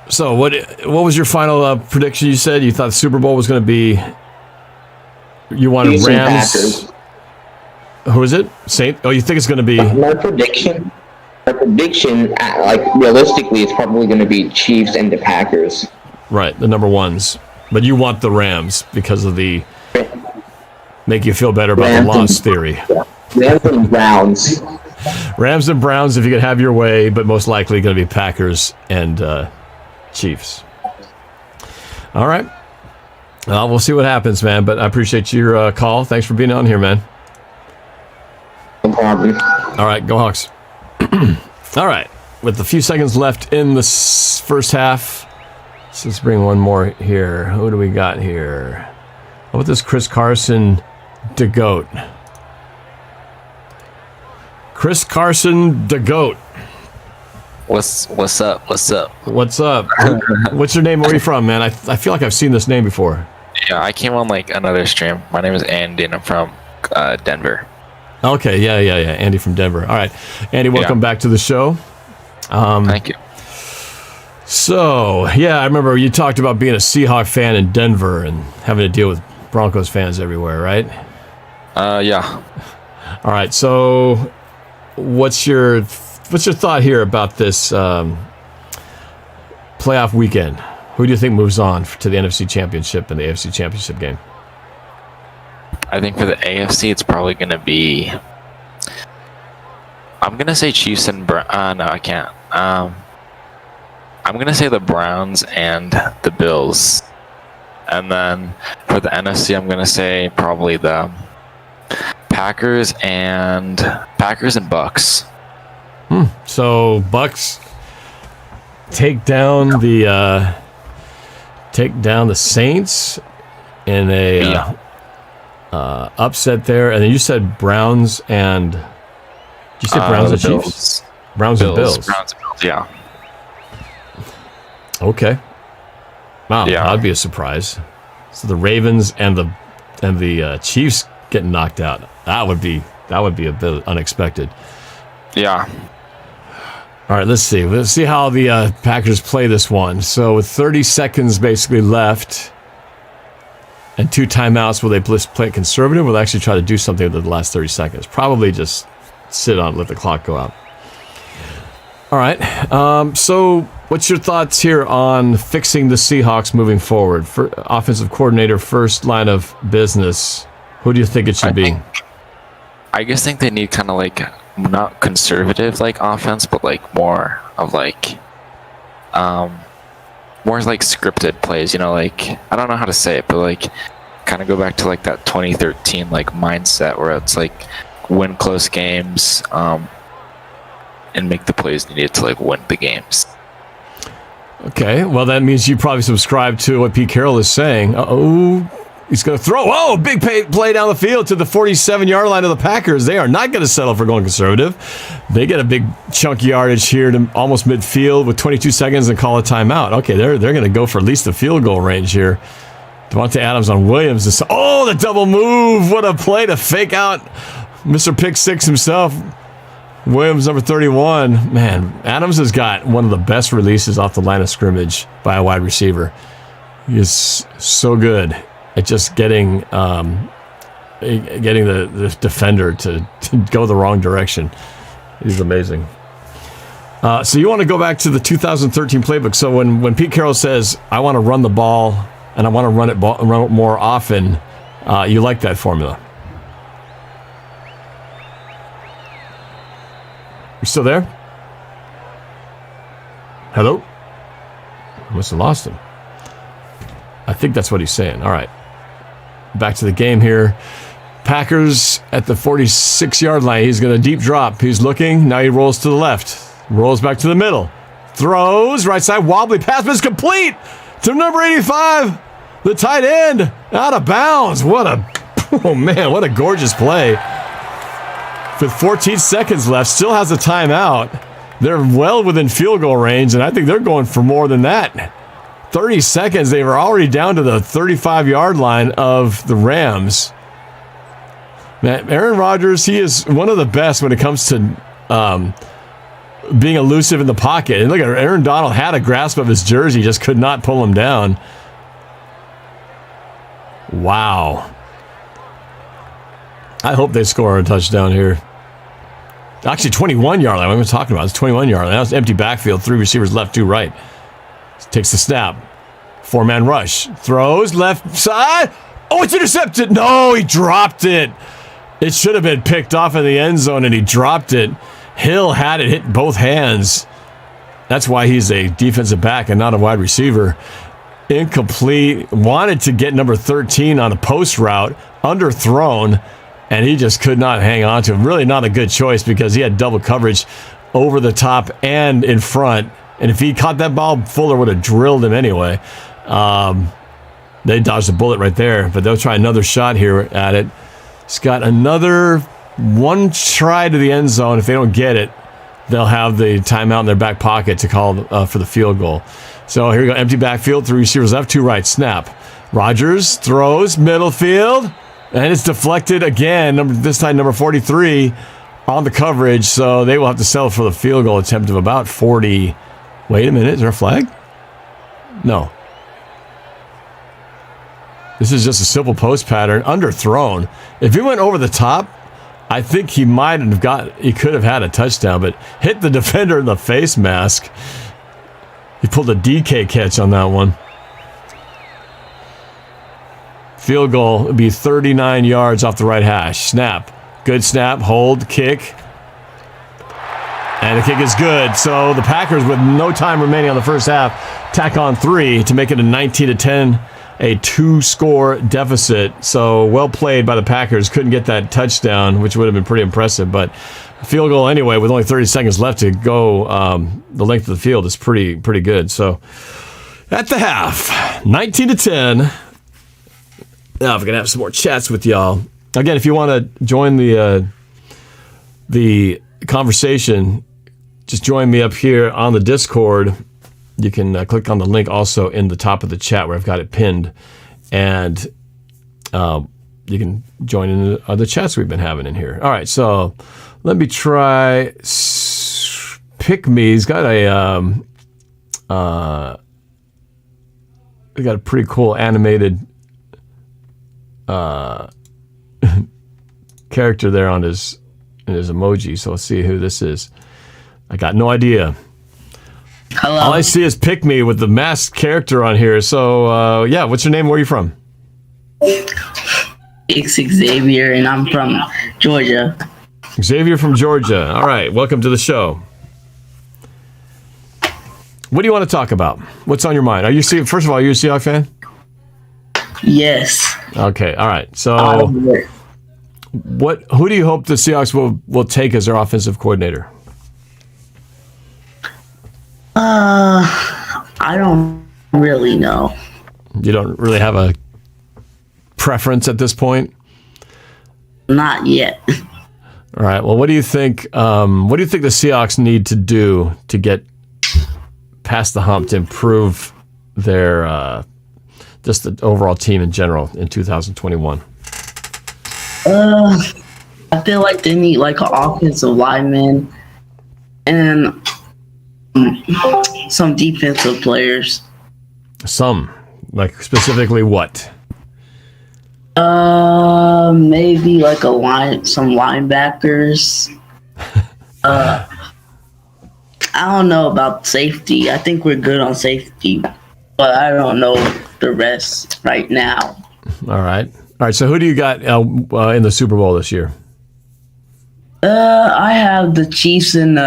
So what was your final prediction? You said you thought the Super Bowl was going to be... You wanted Rams... Packers. Who is it? Saint? Oh, you think it's going to be... My prediction, realistically, it's probably going to be Chiefs and the Packers. Right, the number ones. But you want the Rams because of the make you feel better about the loss theory. Rams and Browns. Rams and Browns if you could have your way, but most likely going to be Packers and Chiefs. All right. We'll see what happens, man, but I appreciate your call. Thanks for being on here, man. No problem. All right, go Hawks. All right, with a few seconds left in the first half, let's bring one more here. Who do we got here? How about this Chris Carson the GOAT? Chris Carson the GOAT. What's up? What's up? What's your name? Where are you from, man? I feel like I've seen this name before. Yeah, I came on another stream. My name is Andy, and I'm from Denver. Okay, yeah. Andy from Denver. All right, Andy, welcome back to the show. Thank you. So, yeah, I remember you talked about being a Seahawks fan in Denver and having to deal with Broncos fans everywhere, right? Yeah. All right, so what's your thought here about this playoff weekend? Who do you think moves on to the NFC Championship and the AFC Championship game? I think for the AFC, it's probably going to be... I'm going to say Chiefs and... no, I can't. I'm going to say the Browns and the Bills. And then for the NFC, I'm going to say probably the Packers and Bucks. So Bucks take down the Saints in a upset there, and then you said Browns and Browns and Chiefs? Browns and Bills. Browns and Bills, yeah. Okay. Wow, that'd be a surprise. So the Ravens and the Chiefs getting knocked out. That would be a bit unexpected. Yeah. All right, let's see. Let's see how the Packers play this one. So with 30 seconds basically left and 2 timeouts, will they play it conservative or will they actually try to do something with the last 30 seconds? Probably just sit on it, let the clock go out. All right. So what's your thoughts here on fixing the Seahawks moving forward? For offensive coordinator, first line of business, who do you think it should be? I just think they need kind of like not conservative like offense, but like more of like more like scripted plays. You know, like I don't know how to say it, but like kind of go back to like that 2013 like mindset where it's like win close games and make the plays needed to like win the games. Okay, well that means you probably subscribe to what Pete Carroll is saying. He's going to throw. Whoa, big play down the field to the 47-yard line of the Packers. They are not going to settle for going conservative. They get a big chunk yardage here to almost midfield with 22 seconds and call a timeout. Okay, they're going to go for at least the field goal range here. Devontae Adams on Williams. The double move. What a play to fake out Mr. Pick Six himself. Williams, number 31. Man, Adams has got one of the best releases off the line of scrimmage by a wide receiver. He is so good at just getting the defender to go the wrong direction. He's amazing. So you want to go back to the 2013 playbook. So when Pete Carroll says, I want to run the ball and I want to run it more often, you like that formula. You still there? Hello? I must have lost him. I think that's what he's saying. All right. Back to the game here. Packers at the 46-yard line. He's going to deep drop. He's looking. Now he rolls to the left. Rolls back to the middle. Throws. Right side. Wobbly pass. But it's complete to number 85. The tight end. Out of bounds. What a gorgeous play. With 14 seconds left. Still has a timeout. They're well within field goal range, and I think they're going for more than that. 30 seconds, they were already down to the 35-yard line of the Rams. Man, Aaron Rodgers, he is one of the best when it comes to being elusive in the pocket. And look at Aaron Donald had a grasp of his jersey, just could not pull him down. Wow. I hope they score a touchdown here. Actually, 21-yard line. What am I talking about? It's 21-yard line. That was empty backfield. 3 receivers left, 2 right. Takes the snap. 4-man rush. Throws left side. Oh, it's intercepted. No, he dropped it. It should have been picked off in the end zone, and he dropped it. Hill had it hit both hands. That's why he's a defensive back and not a wide receiver. Incomplete. Wanted to get number 13 on a post route. Underthrown. And he just could not hang on to him. Really not a good choice because he had double coverage over the top and in front. And if he caught that ball, Fuller would have drilled him anyway. They dodged a bullet right there, but they'll try another shot here at it. He's got another one try to the end zone. If they don't get it, they'll have the timeout in their back pocket to call for the field goal. So here we go. Empty backfield, 3 receivers left, 2 right. Snap. Rodgers throws, middle field. And it's deflected again, this time number 43 on the coverage, so they will have to settle for the field goal attempt of about 40. Wait a minute, is there a flag? No. This is just a simple post pattern, underthrown. If he went over the top, I think he could have had a touchdown, but hit the defender in the face mask. He pulled a DK catch on that one. Field goal would be 39 yards off the right hash. Snap. Good snap. Hold. Kick. And the kick is good. So the Packers, with no time remaining on the first half, tack on 3 to make it a 19-10, a 2-score deficit. So well played by the Packers. Couldn't get that touchdown, which would have been pretty impressive. But field goal anyway, with only 30 seconds left to go, the length of the field is pretty good. So at the half, 19-10. Now, if we're going to have some more chats with y'all. Again, if you want to join the conversation, just join me up here on the Discord. You can click on the link also in the top of the chat where I've got it pinned. And you can join in the other chats we've been having in here. All right, so let me try Pick Me. He's got a pretty cool animated character there on his in his emoji. So let's see who this is. I got no idea. Hello. All I see is Pick Me with the masked character on here. So, yeah, what's your name? Where are you from? It's Xavier, and I'm from Georgia. Xavier from Georgia. All right, welcome to the show. What do you want to talk about? What's on your mind? First of all, are you a Seahawks fan? Yes. Okay, all right. So, who do you hope the Seahawks will take as their offensive coordinator? I don't really know. You don't really have a preference at this point? Not yet. All right. Well, what do you think? What do you think the Seahawks need to do to get past the hump to improve their just the overall team in general in 2021? I feel like they need like an offensive lineman and some defensive players. Some, like specifically what? Maybe like some linebackers. I don't know about safety. I think we're good on safety, but I don't know the rest right now. All right. So who do you got in the Super Bowl this year? I have the Chiefs and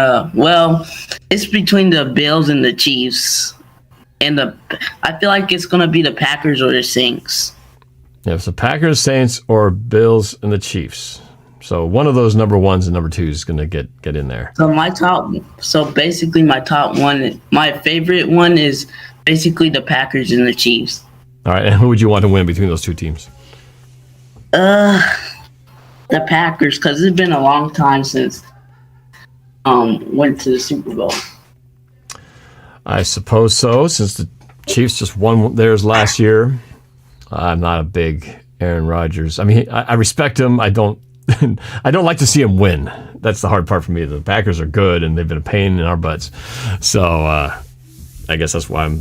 it's between the Bills and the Chiefs, and I feel like it's gonna be the Packers or the Saints. Yeah, so Packers, Saints, or Bills and the Chiefs. So one of those number ones and number twos is gonna get in there. So basically my top one, my favorite one is basically the Packers and the Chiefs. All right, and who would you want to win between those two teams? The Packers, because it's been a long time since went to the Super Bowl. I suppose so, since the Chiefs just won theirs last year. I'm not a big Aaron Rodgers. I mean, I respect him. I don't like to see him win. That's the hard part for me. The Packers are good, and they've been a pain in our butts. So I guess that's why I'm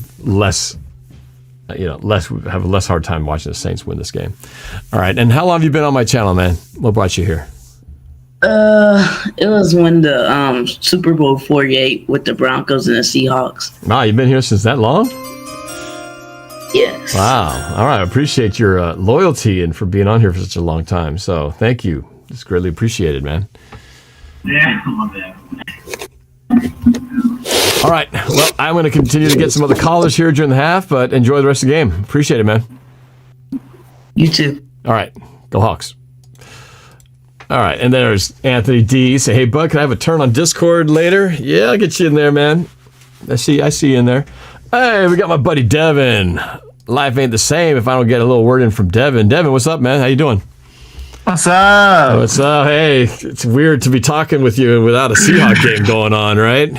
have a less hard time watching the Saints win this game. All right, and how long have you been on my channel, man? What brought you here? It was when the Super Bowl 48 with the Broncos and the Seahawks. Wow, you've been here since that long? Yes. Wow. All right, I appreciate your loyalty and for being on here for such a long time. So thank you. It's greatly appreciated, man. Yeah, I love that. All right. Well, I'm going to continue to get some other callers here during the half, but enjoy the rest of the game. Appreciate it, man. You too. All right. Go Hawks. All right. And there's Anthony D. Say, hey, bud, can I have a turn on Discord later? Yeah, I'll get you in there, man. I see you in there. Hey, we got my buddy Devin. Life ain't the same if I don't get a little word in from Devin. Devin, what's up, man? How you doing? What's up? What's up? Hey, it's weird to be talking with you without a Seahawks game going on, right?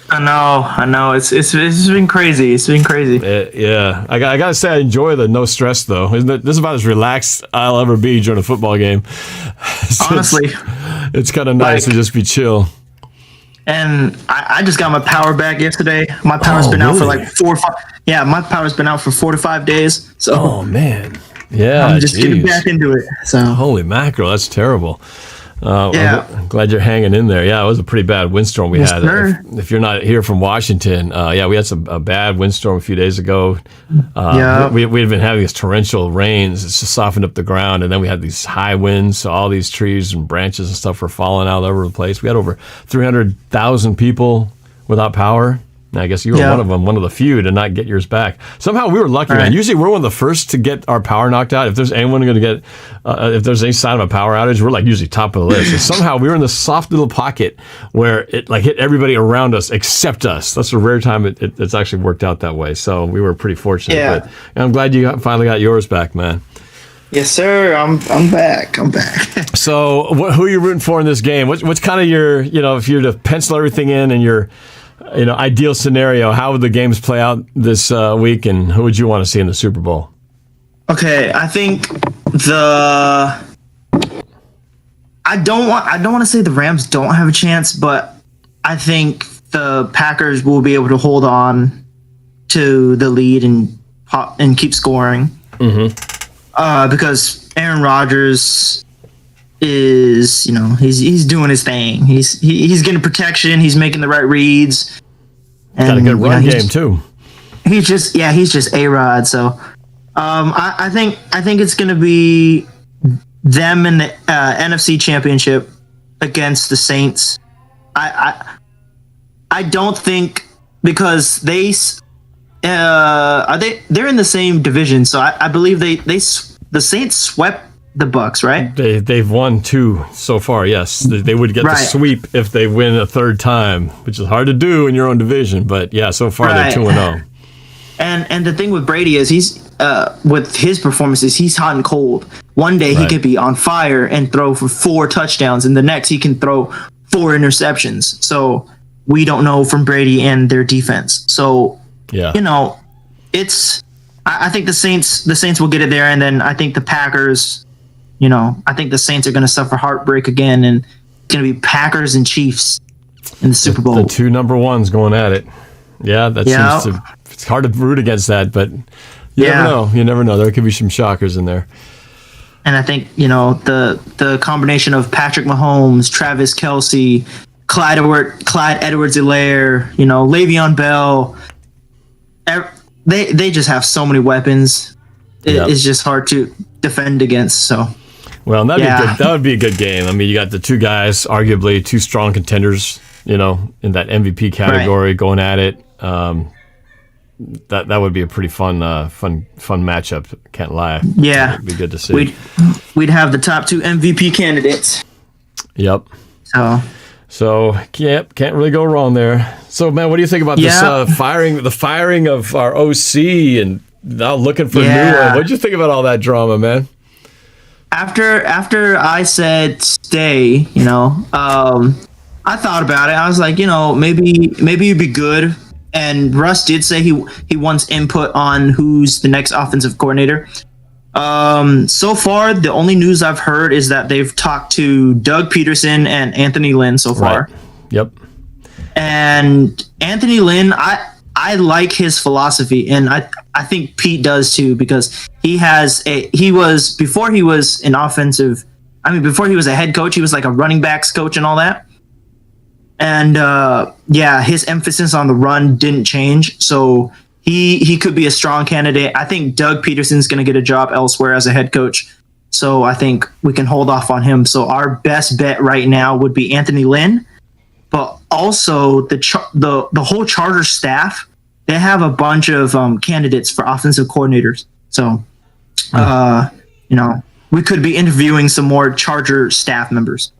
I know. It's been crazy. It's been crazy. Yeah. I gotta say, I enjoy the no stress though. Isn't it? This is about as relaxed I'll ever be during a football game. Honestly, it's kind of nice to just be chill. And I just got my power back yesterday. My power's been out for like 4 or 5. Yeah, my power's been out for 4 to 5 days. So. Oh man. Yeah. I'm just getting back into it. So. Holy mackerel, that's terrible. Yeah. I'm glad you're hanging in there. Yeah, it was a pretty bad windstorm we had. If you're not here from Washington, we had a bad windstorm a few days ago. We had been having these torrential rains. It's just softened up the ground, and then we had these high winds. So all these trees and branches and stuff were falling out all over the place. We had over 300,000 people without power. And I guess you were one of them, one of the few to not get yours back. Somehow we were lucky, man. Usually we're one of the first to get our power knocked out. If there's anyone going to get, if there's any sign of a power outage, we're like usually top of the list. And somehow we were in this soft little pocket where it like hit everybody around us except us. That's a rare time it's actually worked out that way. So we were pretty fortunate. Yeah. But I'm glad you finally got yours back, man. Yes, sir. I'm back. So who are you rooting for in this game? What's kind of your, if you're to pencil everything in and your ideal scenario, how would the games play out this week, and who would you want to see in the Super Bowl? Okay, I think I don't want to say the Rams don't have a chance, but I think the Packers will be able to hold on to the lead and keep scoring. Mm-hmm. Because Aaron Rodgers is, he's doing his thing. He's getting protection. He's making the right reads. And, got a good run game too. He's just A-Rod. So I think it's going to be them in the NFC Championship against the Saints. I don't think, because they're in the same division, so I believe the Saints swept the Bucks, right? They've won 2 so far. Yes, they would get the sweep if they win a third time, which is hard to do in your own division. But yeah, so far they're 2-0. And the thing with Brady is he's with his performances, he's hot and cold. One day he could be on fire and throw for 4 touchdowns, and the next he can throw 4 interceptions. So we don't know from Brady and their defense. So it's I think the Saints will get it there, and then I think the Packers. I think the Saints are going to suffer heartbreak again, and it's going to be Packers and Chiefs in the Super Bowl. The 2 number ones going at it. Yeah, that seems to. It's hard to root against that, but you never know. You never know. There could be some shockers in there. And I think the combination of Patrick Mahomes, Travis Kelce, Clyde Edwards-Helaire, Le'Veon Bell, they just have so many weapons. It's just hard to defend against. So. Well, that would be a good game. I mean, you got the 2 guys, arguably 2 strong contenders, in that MVP category going at it. That would be a pretty fun matchup. Can't lie. Yeah, it'd be good to see. We'd have the top 2 MVP candidates. Yep. So can't really go wrong there. So man, what do you think about this the firing of our OC and now looking for a new one? What'd you think about all that drama, man? After I said stay, I thought about it. I was like, maybe it'd be good. And Russ did say he wants input on who's the next offensive coordinator. So far, the only news I've heard is that they've talked to Doug Peterson and Anthony Lynn so far. Yep. And Anthony Lynn, I like his philosophy, and I think Pete does too, because before he was a head coach, he was like a running backs coach and all that. And his emphasis on the run didn't change, so he could be a strong candidate. I think Doug Peterson's going to get a job elsewhere as a head coach, so I think we can hold off on him. So our best bet right now would be Anthony Lynn, but also the whole Charger staff. They have a bunch of candidates for offensive coordinators, so we could be interviewing some more Charger staff members.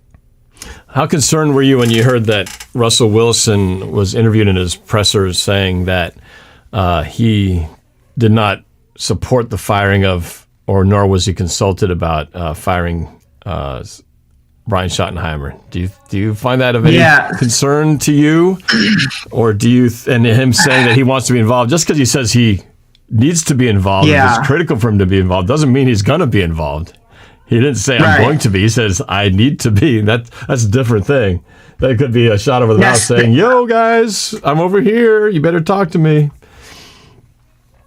How concerned were you when you heard that Russell Wilson was interviewed in his presser saying that he did not support the firing of, or nor was he consulted about firing Brian Schottenheimer? Do you find that of any concern to you, or do you and him saying that he wants to be involved just because he says he needs to be involved? It's critical for him to be involved. Doesn't mean he's going to be involved. He didn't say I'm going to be. He says I need to be. That's a different thing. That could be a shot over the mouth saying, "Yo, guys, I'm over here. You better talk to me."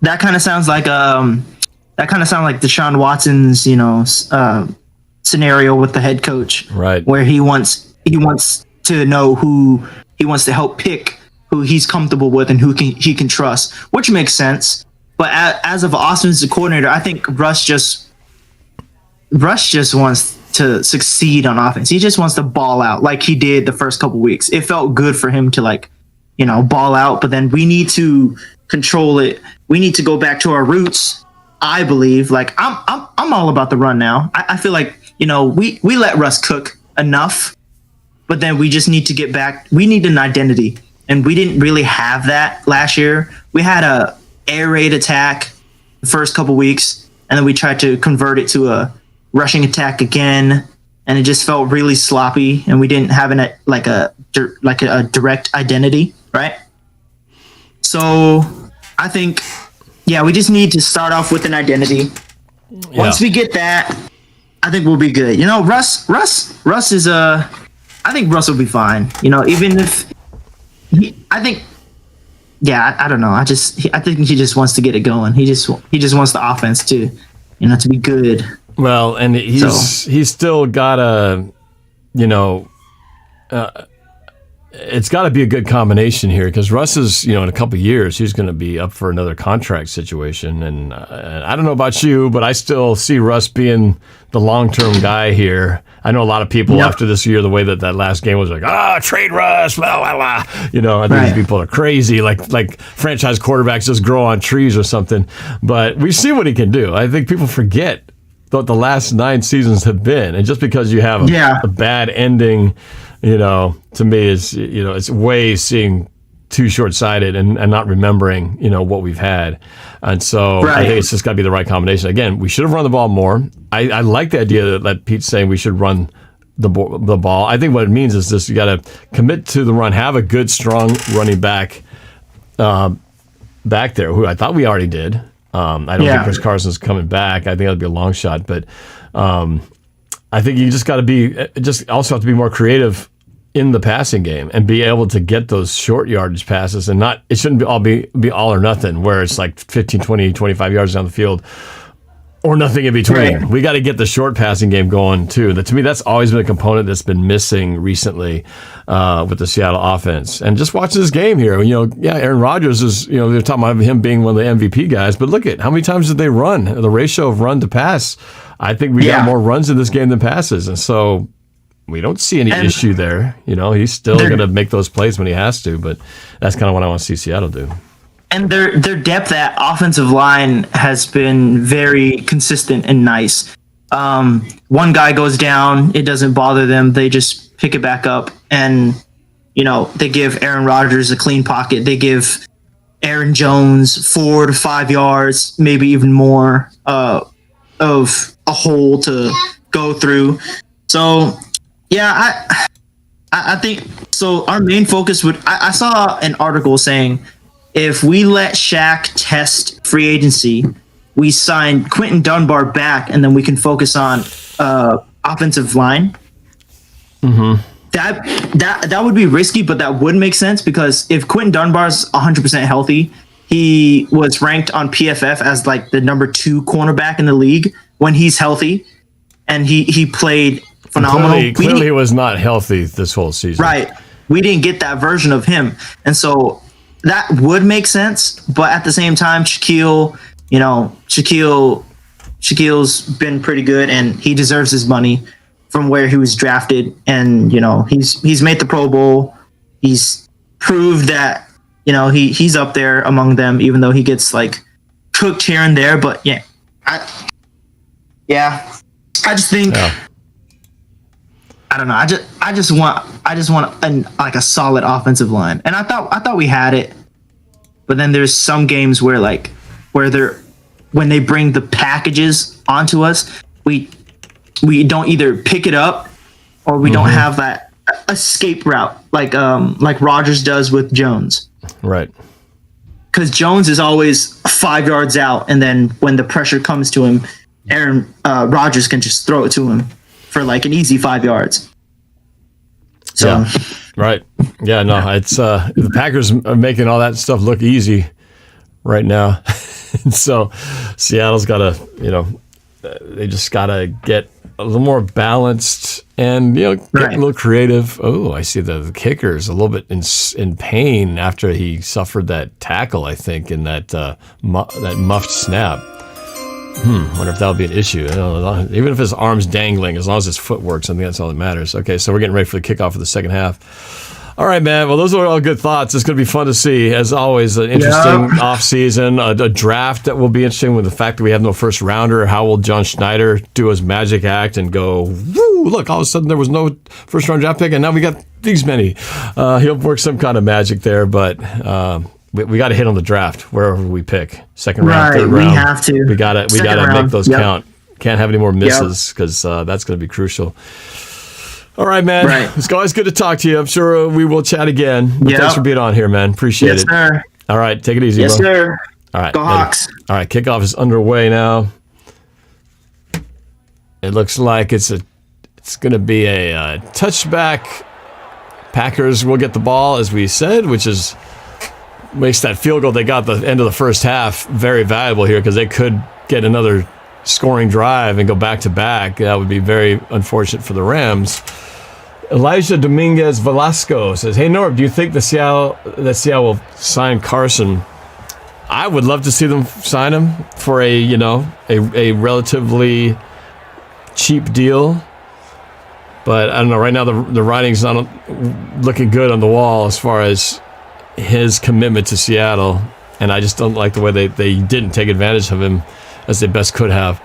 That kind of sounds like Deshaun Watson's scenario with the head coach, right? Where he wants to know who he wants to help pick, who he's comfortable with, and who he can trust, which makes sense. But as of Austin's the coordinator, I think Russ just wants to succeed on offense. He just wants to ball out like he did the first couple weeks. It felt good for him to ball out, but then we need to control it. We need to go back to our roots. I believe I'm all about the run now. I feel like, we let Russ cook enough, but then we just need to get back. We need an identity, and we didn't really have that last year. We had a air raid attack the first couple weeks, and then we tried to convert it to a rushing attack again, and it just felt really sloppy, and we didn't have a direct identity, right? So I think, we just need to start off with an identity. Once we get that, I think we'll be good. Russ is I think Russ will be fine. Even if I don't know. I think he just wants to get it going. He just wants the offense to be good. Well, and he's still got a, it's got to be a good combination here because Russ is, in a couple of years, he's going to be up for another contract situation. And I don't know about you, but I still see Russ being the long-term guy here. I know a lot of people after this year, the way that last game was like, trade Russ, blah, blah, blah. I think these people are crazy, like franchise quarterbacks just grow on trees or something. But we see what he can do. I think people forget what the last 9 seasons have been. And just because you have a bad ending, to me is, it's way seeing too short-sighted and not remembering, what we've had. And so I think it's just got to be the right combination. Again, we should have run the ball more. I like the idea that Pete's saying we should run the ball. I think what it means is this: you got to commit to the run, have a good, strong running back back there, who I thought we already did. I don't think Chris Carson's coming back. I think that'd be a long shot, but I think you just got to also have to be more creative in the passing game and be able to get those short yardage passes and it shouldn't be all or nothing where it's like 15, 20, 25 yards down the field or nothing in between. Right. We got to get the short passing game going too. To me, that's always been a component that's been missing recently with the Seattle offense. And just watch this game here. Aaron Rodgers is, they're talking about him being one of the MVP guys, but look at how many times did they run? The ratio of run to pass. I think we got more runs in this game than passes. And so we don't see any issue there. He's still going to make those plays when he has to, but that's kind of what I want to see Seattle do. And their depth at offensive line has been very consistent and nice. One guy goes down, it doesn't bother them. They just pick it back up, and they give Aaron Rodgers a clean pocket. They give Aaron Jones 4 to 5 yards, maybe even more of a hole to go through. So I think so. Our main focus would. I saw an article saying, if we let Shaq test free agency, we sign Quentin Dunbar back, and then we can focus on offensive line. Mm-hmm. That would be risky, but that would make sense because if Quentin Dunbar's 100% healthy, he was ranked on PFF as like the number 2 cornerback in the league when he's healthy, and he played phenomenal. Clearly he was not healthy this whole season. Right. We didn't get that version of him, and so that would make sense, but at the same time, Shaquille's been pretty good, and he deserves his money from where he was drafted. And he's made the Pro Bowl. He's proved that he's up there among them, even though he gets like cooked here and there. But I just think. I don't know. I just want a solid offensive line, and I thought we had it, but then there's some games where when they bring the packages onto us, we don't either pick it up or we don't have that escape route like Rodgers does with Jones. Right. Because Jones is always 5 yards out, and then when the pressure comes to him, Aaron Rodgers can just throw it to him for like an easy 5 yards. So, yeah, right. Yeah, no, it's the Packers are making all that stuff look easy right now. So Seattle's got to, they just got to get a little more balanced and, get a little creative. Oh, I see the kicker's a little bit in pain after he suffered that tackle, I think, in that muffed snap. Wonder if that would be an issue. Even if his arm's dangling, as long as his foot works, I think that's all that matters. Okay, so we're getting ready for the kickoff of the second half. All right, man. Well, those are all good thoughts. It's going to be fun to see. As always, an interesting offseason, a draft that will be interesting with the fact that we have no first rounder. How will John Schneider do his magic act and go, woo, look, all of a sudden there was no first round draft pick, and now we got these many. He'll work some kind of magic there, but we got to hit on the draft wherever we pick. Second round, third round. We have to. We got to make those count. Can't have any more misses because that's going to be crucial. All right, man. Right. It's always good to talk to you. I'm sure we will chat again. But thanks for being on here, man. Appreciate it. Yes, sir. All right, take it easy, bro. Yes, sir. All right. Go Hawks. All right, kickoff is underway now. It looks like it's going to be a touchback. Packers will get the ball, as we said, which makes that field goal they got at the end of the first half very valuable here because they could get another scoring drive and go back to back. That would be very unfortunate for the Rams. Elijah Dominguez Velasco says, "Hey Norb, do you think that Seattle will sign Carson?" I would love to see them sign him for a relatively cheap deal. But I don't know. Right now, the writing's not looking good on the wall as far as his commitment to Seattle. And I just don't like the way they didn't take advantage of him as they best could have.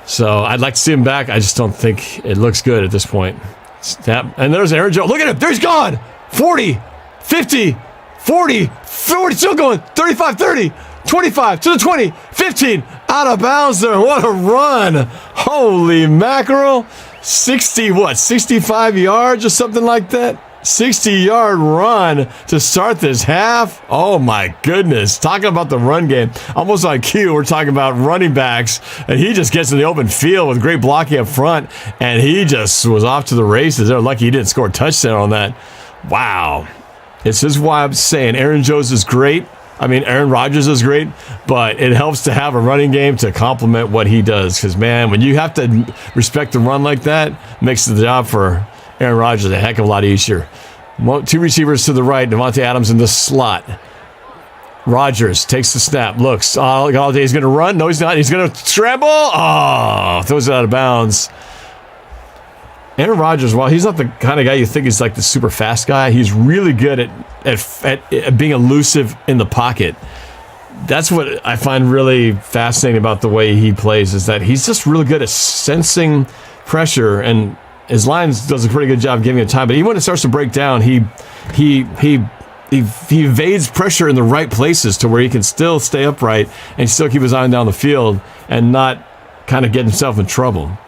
So I'd like to see him back. I just don't think it looks good at this point. Snap. And there's Aaron Jones. Look at him. There he's gone. 40, 50, 40, 40. Still going. 35, 30, 25 to the 20, 15. Out of bounds there. What a run. Holy mackerel. 65 yards or something like that? 60-yard run to start this half. Oh, my goodness. Talking about the run game. Almost on cue, we're talking about running backs, and he just gets in the open field with great blocking up front, and he just was off to the races. They're lucky he didn't score a touchdown on that. Wow. This is why I'm saying Aaron Jones is great. Aaron Rodgers is great, but it helps to have a running game to complement what he does. Because, man, when you have to respect the run like that, it makes the job for Aaron Rodgers a heck of a lot easier. Two receivers to the right, Devontae Adams in the slot. Rodgers takes the snap, looks. Galladay's going to run. No, he's not. He's going to scramble. Oh, throws it out of bounds. Aaron Rodgers, while he's not the kind of guy you think is like the super fast guy, he's really good at being elusive in the pocket. That's what I find really fascinating about the way he plays, is that he's just really good at sensing pressure, and his lines does a pretty good job giving him time. But even when it starts to break down, he evades pressure in the right places to where he can still stay upright and still keep his eye down the field and not kind of get himself in trouble.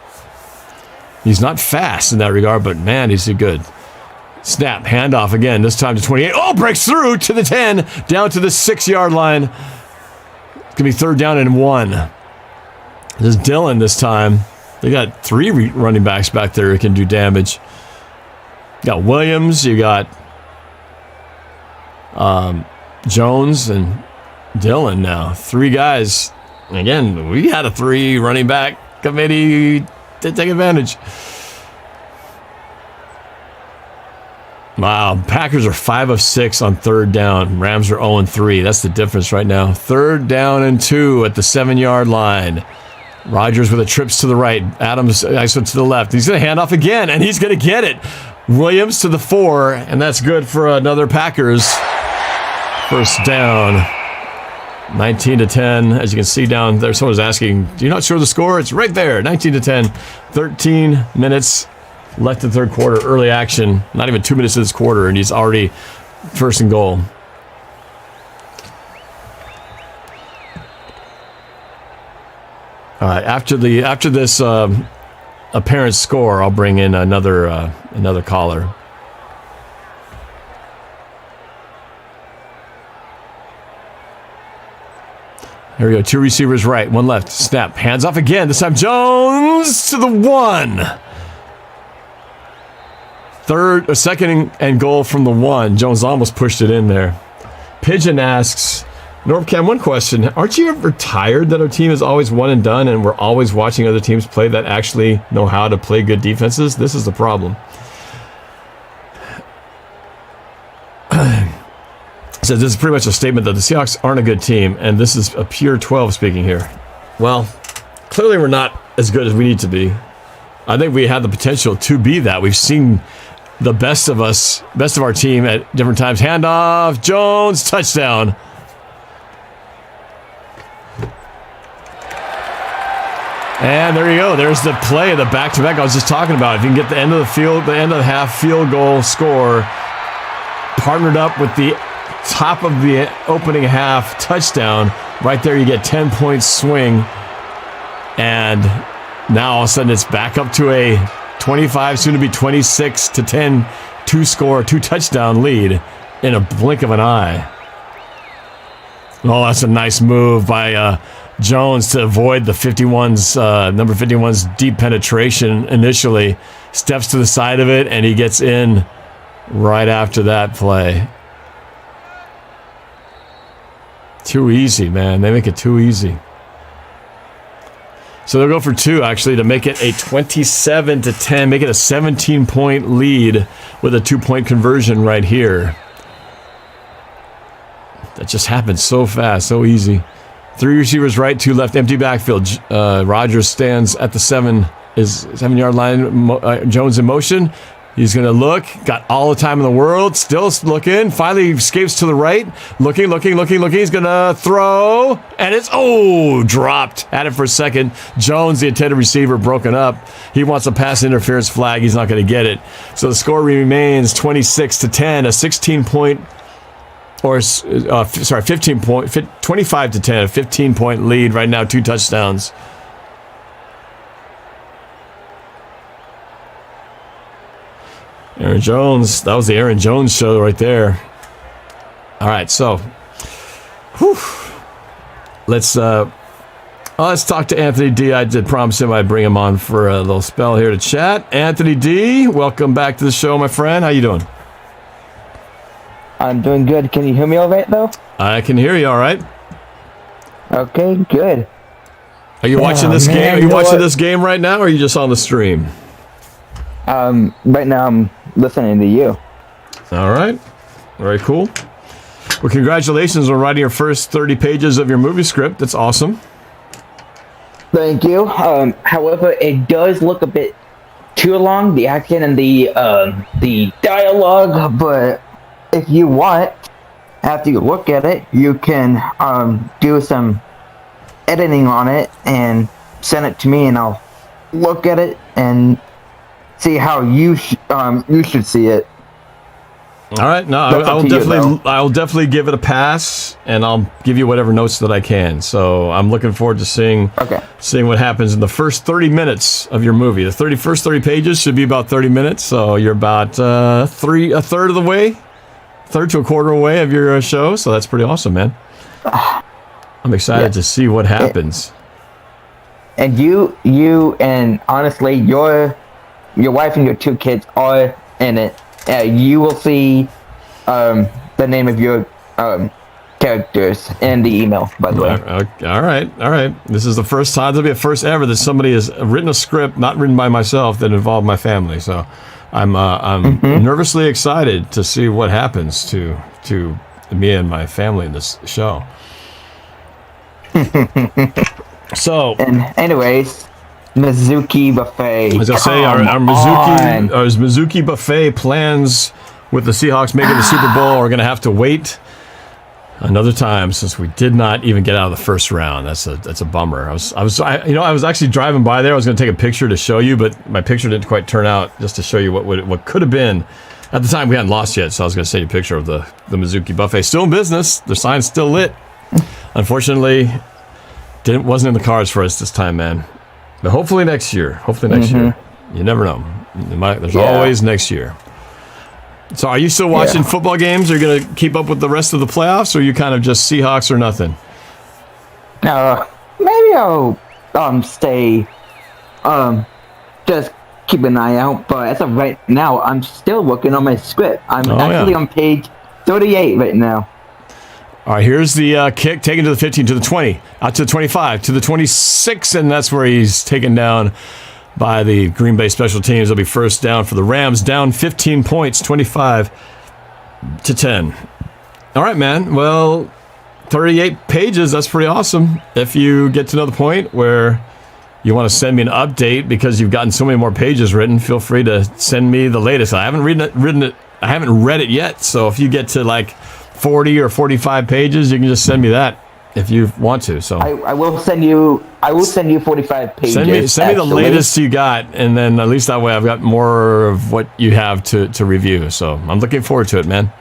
He's not fast in that regard, but man, he's good. Snap, handoff again, this time to 28. Oh, breaks through to the 10, down to the 6-yard line. It's going to be 3rd down and 1. This is Dylan this time. They got 3 running backs back there who can do damage. You got Williams, you got Jones, and Dylan now. 3 guys. Again, we had a 3 running back committee to take advantage. Wow, Packers are 5 of 6 on 3rd down. Rams are 0-3. That's the difference right now. 3rd down and 2 at the 7-yard line. Rodgers with a trips to the right. Adams to the left. He's going to hand off again, and he's going to get it. Williams to the 4, and that's good for another Packers first down. 19-10, as you can see down there. Someone's asking, do you not show the score? It's right there, 19-10. 13 minutes left in the 3rd quarter. Early action. Not even 2 minutes of this quarter, and he's already 1st and goal. All right, after this apparent score, I'll bring in another caller. Here we go. 2 receivers right, 1 left. Snap. Hands off again. This time Jones to the 1. 2nd and goal from the 1. Jones almost pushed it in there. Pigeon asks, NorbCam, one question. Aren't you ever tired that our team is always one and done and we're always watching other teams play that actually know how to play good defenses? This is the problem. So this is pretty much a statement that the Seahawks aren't a good team, and this is a pure 12 speaking here. Well, clearly we're not as good as we need to be. I think we have the potential to be that. We've seen the best of our team at different times. Handoff, Jones, touchdown. And there you go. There's the play, the back-to-back I was just talking about. If you can get the end of the half field goal score, partnered up with the top of the opening half touchdown, right there you get 10-point swing. And now all of a sudden it's back up to a 25, soon to be 26-10, 2-touchdown lead in a blink of an eye. Oh, that's a nice move by Jones to avoid the number 51's deep penetration initially. Steps to the side of it, and he gets in right after that play. Too easy, man. They make it too easy. So they'll go for 2, actually, to make it a 27-10, make it a 17-point lead with a 2-point conversion right here. That just happened so fast, so easy. 3 receivers right, 2 left, empty backfield. Rodgers stands at the 7-yard line. Jones in motion. He's going to look. Got all the time in the world. Still looking. Finally escapes to the right. Looking. He's going to throw. And it's, dropped. Had it for a second. Jones, the intended receiver, broken up. He wants a pass interference flag. He's not going to get it. So the score remains 26-10, a 16-point, 15-point, 25-10, a 15-point lead right now, 2 touchdowns. Aaron Jones, that was the Aaron Jones show right there. All right, so let's talk to Anthony D. I did promise him I'd bring him on for a little spell here to chat. Anthony D, welcome back to the show, my friend. How you doing? I'm doing good. Can you hear me all right, though? I can hear you all right. Okay, good. Are you watching this game? Are you watching this game right now, or are you just on the stream? Right now I'm listening to you. All right. Very cool. Well, congratulations on writing your first 30 pages of your movie script. That's awesome. Thank you. However, it does look a bit too long, the action and the dialogue, but if you want, after you look at it, you can do some editing on it and send it to me, and I'll look at it and see how you should see it. All right, no, I'll definitely give it a pass, and I'll give you whatever notes that I can. So I'm looking forward to seeing what happens in the first 30 minutes of your movie. The first 30 pages should be about 30 minutes, so you're about a third of the way, third to a quarter away of your show. So that's pretty awesome, man. I'm excited to see what happens. And you, and honestly, your wife and your 2 kids are in it. You will see the name of your characters in the email, by the way. All right. This is the first time. There'll be a first ever that somebody has written a script, not written by myself, that involved my family. So I'm nervously excited to see what happens to me and my family in this show. So, and anyways, Mizuki Buffet. As I say, our Mizuki Buffet plans with the Seahawks making the Super Bowl are going to have to wait another time since we did not even get out of the first round. That's a bummer. I was actually driving by there. I was going to take a picture to show you, but my picture didn't quite turn out, just to show you what could have been. At the time, we hadn't lost yet, so I was going to send you a picture of the Mizuki Buffet. Still in business. Their sign's still lit. Unfortunately, wasn't in the cards for us this time, man. But hopefully next year. You never know. There's always next year. So are you still watching football games? Are you going to keep up with the rest of the playoffs, or are you kind of just Seahawks or nothing? Maybe I'll stay, just keep an eye out. But as of right now, I'm still working on my script. I'm actually on page 38 right now. All right, here's the kick, taken to the 15, to the 20, out to the 25, to the 26, and that's where he's taken down by the Green Bay special teams. It'll be first down for the Rams, down 15 points, 25-10. All right, man. Well, 38 pages, that's pretty awesome. If you get to another point where you want to send me an update because you've gotten so many more pages written, feel free to send me the latest. I haven't read it yet, so if you get to like 40 or 45 pages, you can just send me that if you want to. So I will send you 45 pages. Send me the latest you got, and then at least that way I've got more of what you have to review. So I'm looking forward to it, man.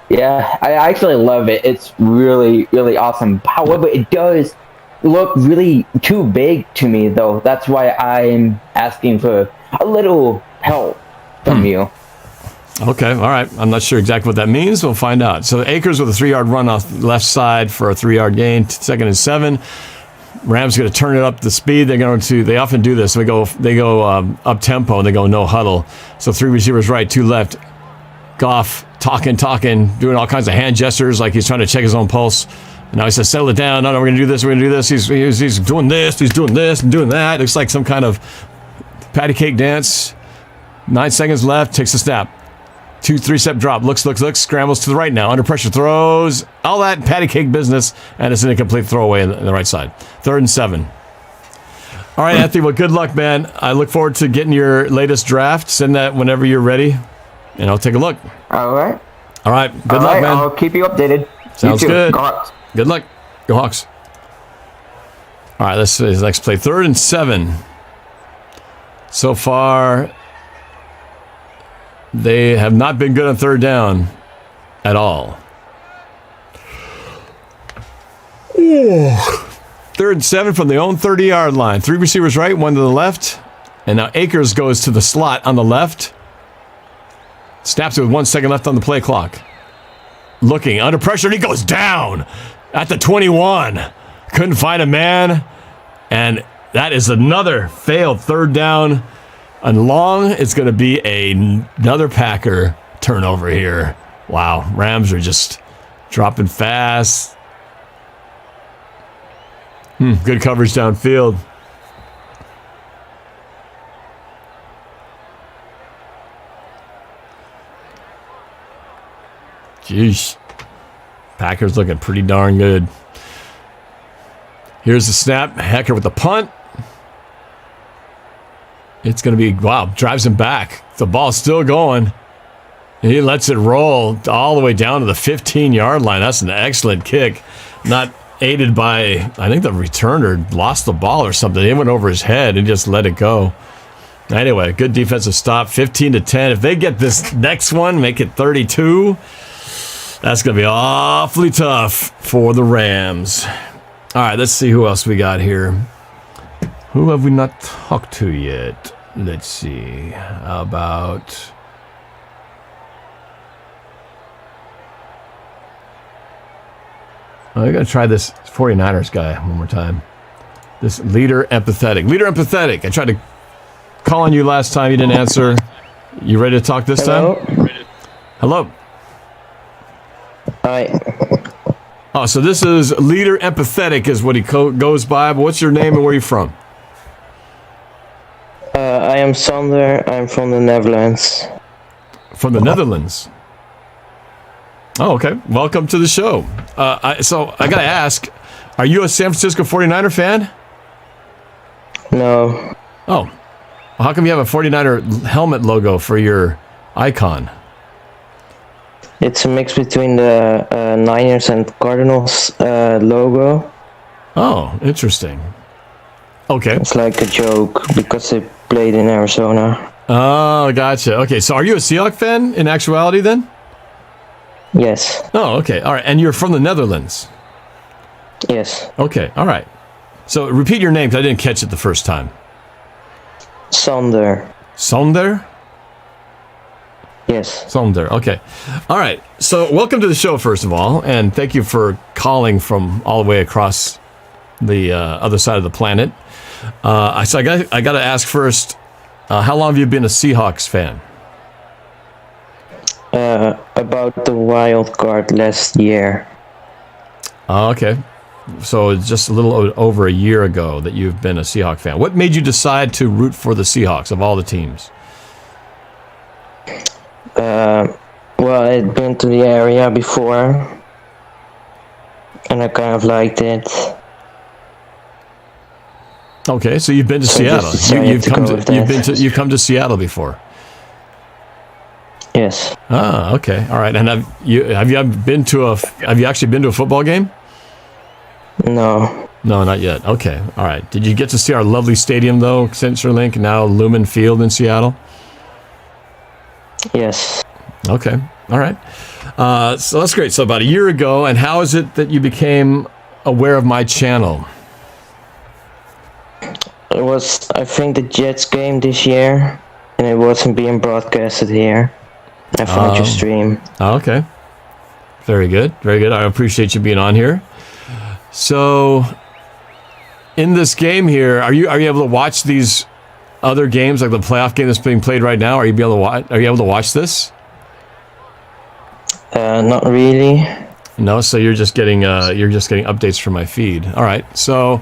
Yeah, I actually love it. It's really, really awesome. However, it does look really too big to me, though. That's why I'm asking for a little help from you. Okay, all right. I'm not sure exactly what that means. We'll find out. So Akers with a 3-yard run off the left side for a 3-yard gain, 2nd and 7. Rams going to turn it up the speed. They often do this. They go up tempo and they go no huddle. So 3 receivers right, 2 left. Goff talking, doing all kinds of hand gestures like he's trying to check his own pulse. Now he says, settle it down. No, we're going to do this. We're going to do this. He's doing this. He's doing this and doing that. Looks like some kind of patty cake dance. 9 seconds left. Takes a snap. 2-3-step drop. Looks. Scrambles to the right now. Under pressure. Throws. All that patty cake business. And it's an incomplete throwaway in the right side. 3rd and 7. All right, Anthony. Well, good luck, man. I look forward to getting your latest draft. Send that whenever you're ready. And I'll take a look. All right. All right. Good luck, man. I'll keep you updated. Sounds you good. Go Hawks. Good luck. Go Hawks. All right, let's see his next play. 3rd and 7. So far, they have not been good on 3rd down at all. Ooh. 3rd and 7 from the own 30-yard line. 3 receivers right, 1 to the left. And now Akers goes to the slot on the left. Snaps it with 1 second left on the play clock. Looking under pressure, and he goes down at the 21. Couldn't find a man. And that is another failed 3rd down. And long, it's going to be another Packer turnover here. Wow, Rams are just dropping fast. Good coverage downfield. Jeez. Packers looking pretty darn good. Here's the snap. Hecker with the punt. It's going to be, wow, drives him back. The ball's still going. He lets it roll all the way down to the 15-yard line. That's an excellent kick. Not aided by, I think the returner lost the ball or something. It went over his head and just let it go. Anyway, good defensive stop. 15-10. If they get this next one, make it 32, that's going to be awfully tough for the Rams. All right, let's see who else we got here. Who have we not talked to yet? Let's see. How about... I got to try this 49ers guy one more time. This Leader Empathetic. Leader Empathetic. I tried to call on you last time. You didn't answer. You ready to talk this time? Hello. Hi. Oh, so this is Leader Empathetic is what he goes by. But what's your name and where are you from? I am Sander. I'm from the Netherlands. From the Netherlands? Oh, okay. Welcome to the show. So I got to ask, are you a San Francisco 49er fan? No. Oh. Well, how come you have a 49er helmet logo for your icon? It's a mix between the Niners and Cardinals logo. Oh, interesting. Okay. It's like a joke because they played in Arizona. Oh, gotcha. Okay, so are you a Seahawks fan in actuality then? Yes. Oh, okay. All right. And you're from the Netherlands? Yes. Okay. All right. So repeat your name because I didn't catch it the first time. Sander. Sander? Yes. Sander. Okay. All right. So welcome to the show, first of all, and thank you for calling from all the way across the other side of the planet. So I got to ask first, how long have you been a Seahawks fan? About the wild card last year. Okay. So it's just a little over a year ago that you've been a Seahawks fan. What made you decide to root for the Seahawks of all the teams? Well, I'd been to the area before, and I kind of liked it. Okay, so you've been to Seattle. You've come to Seattle before. Yes. Ah, okay, all right. And have you actually been to a football game? No. No, not yet. Okay, all right. Did you get to see our lovely stadium though, CenturyLink, now Lumen Field in Seattle? Yes. Okay, all right. So that's great. So about a year ago, and how is it that you became aware of my channel? It was, I think, the Jets game this year, and it wasn't being broadcasted here. I found your stream. Okay. Very good. Very good. I appreciate you being on here. So, in this game here, are you able to watch these other games, like the playoff game that's being played right now? Are you able to watch this? Not really. No, so you're just getting updates from my feed. All right. So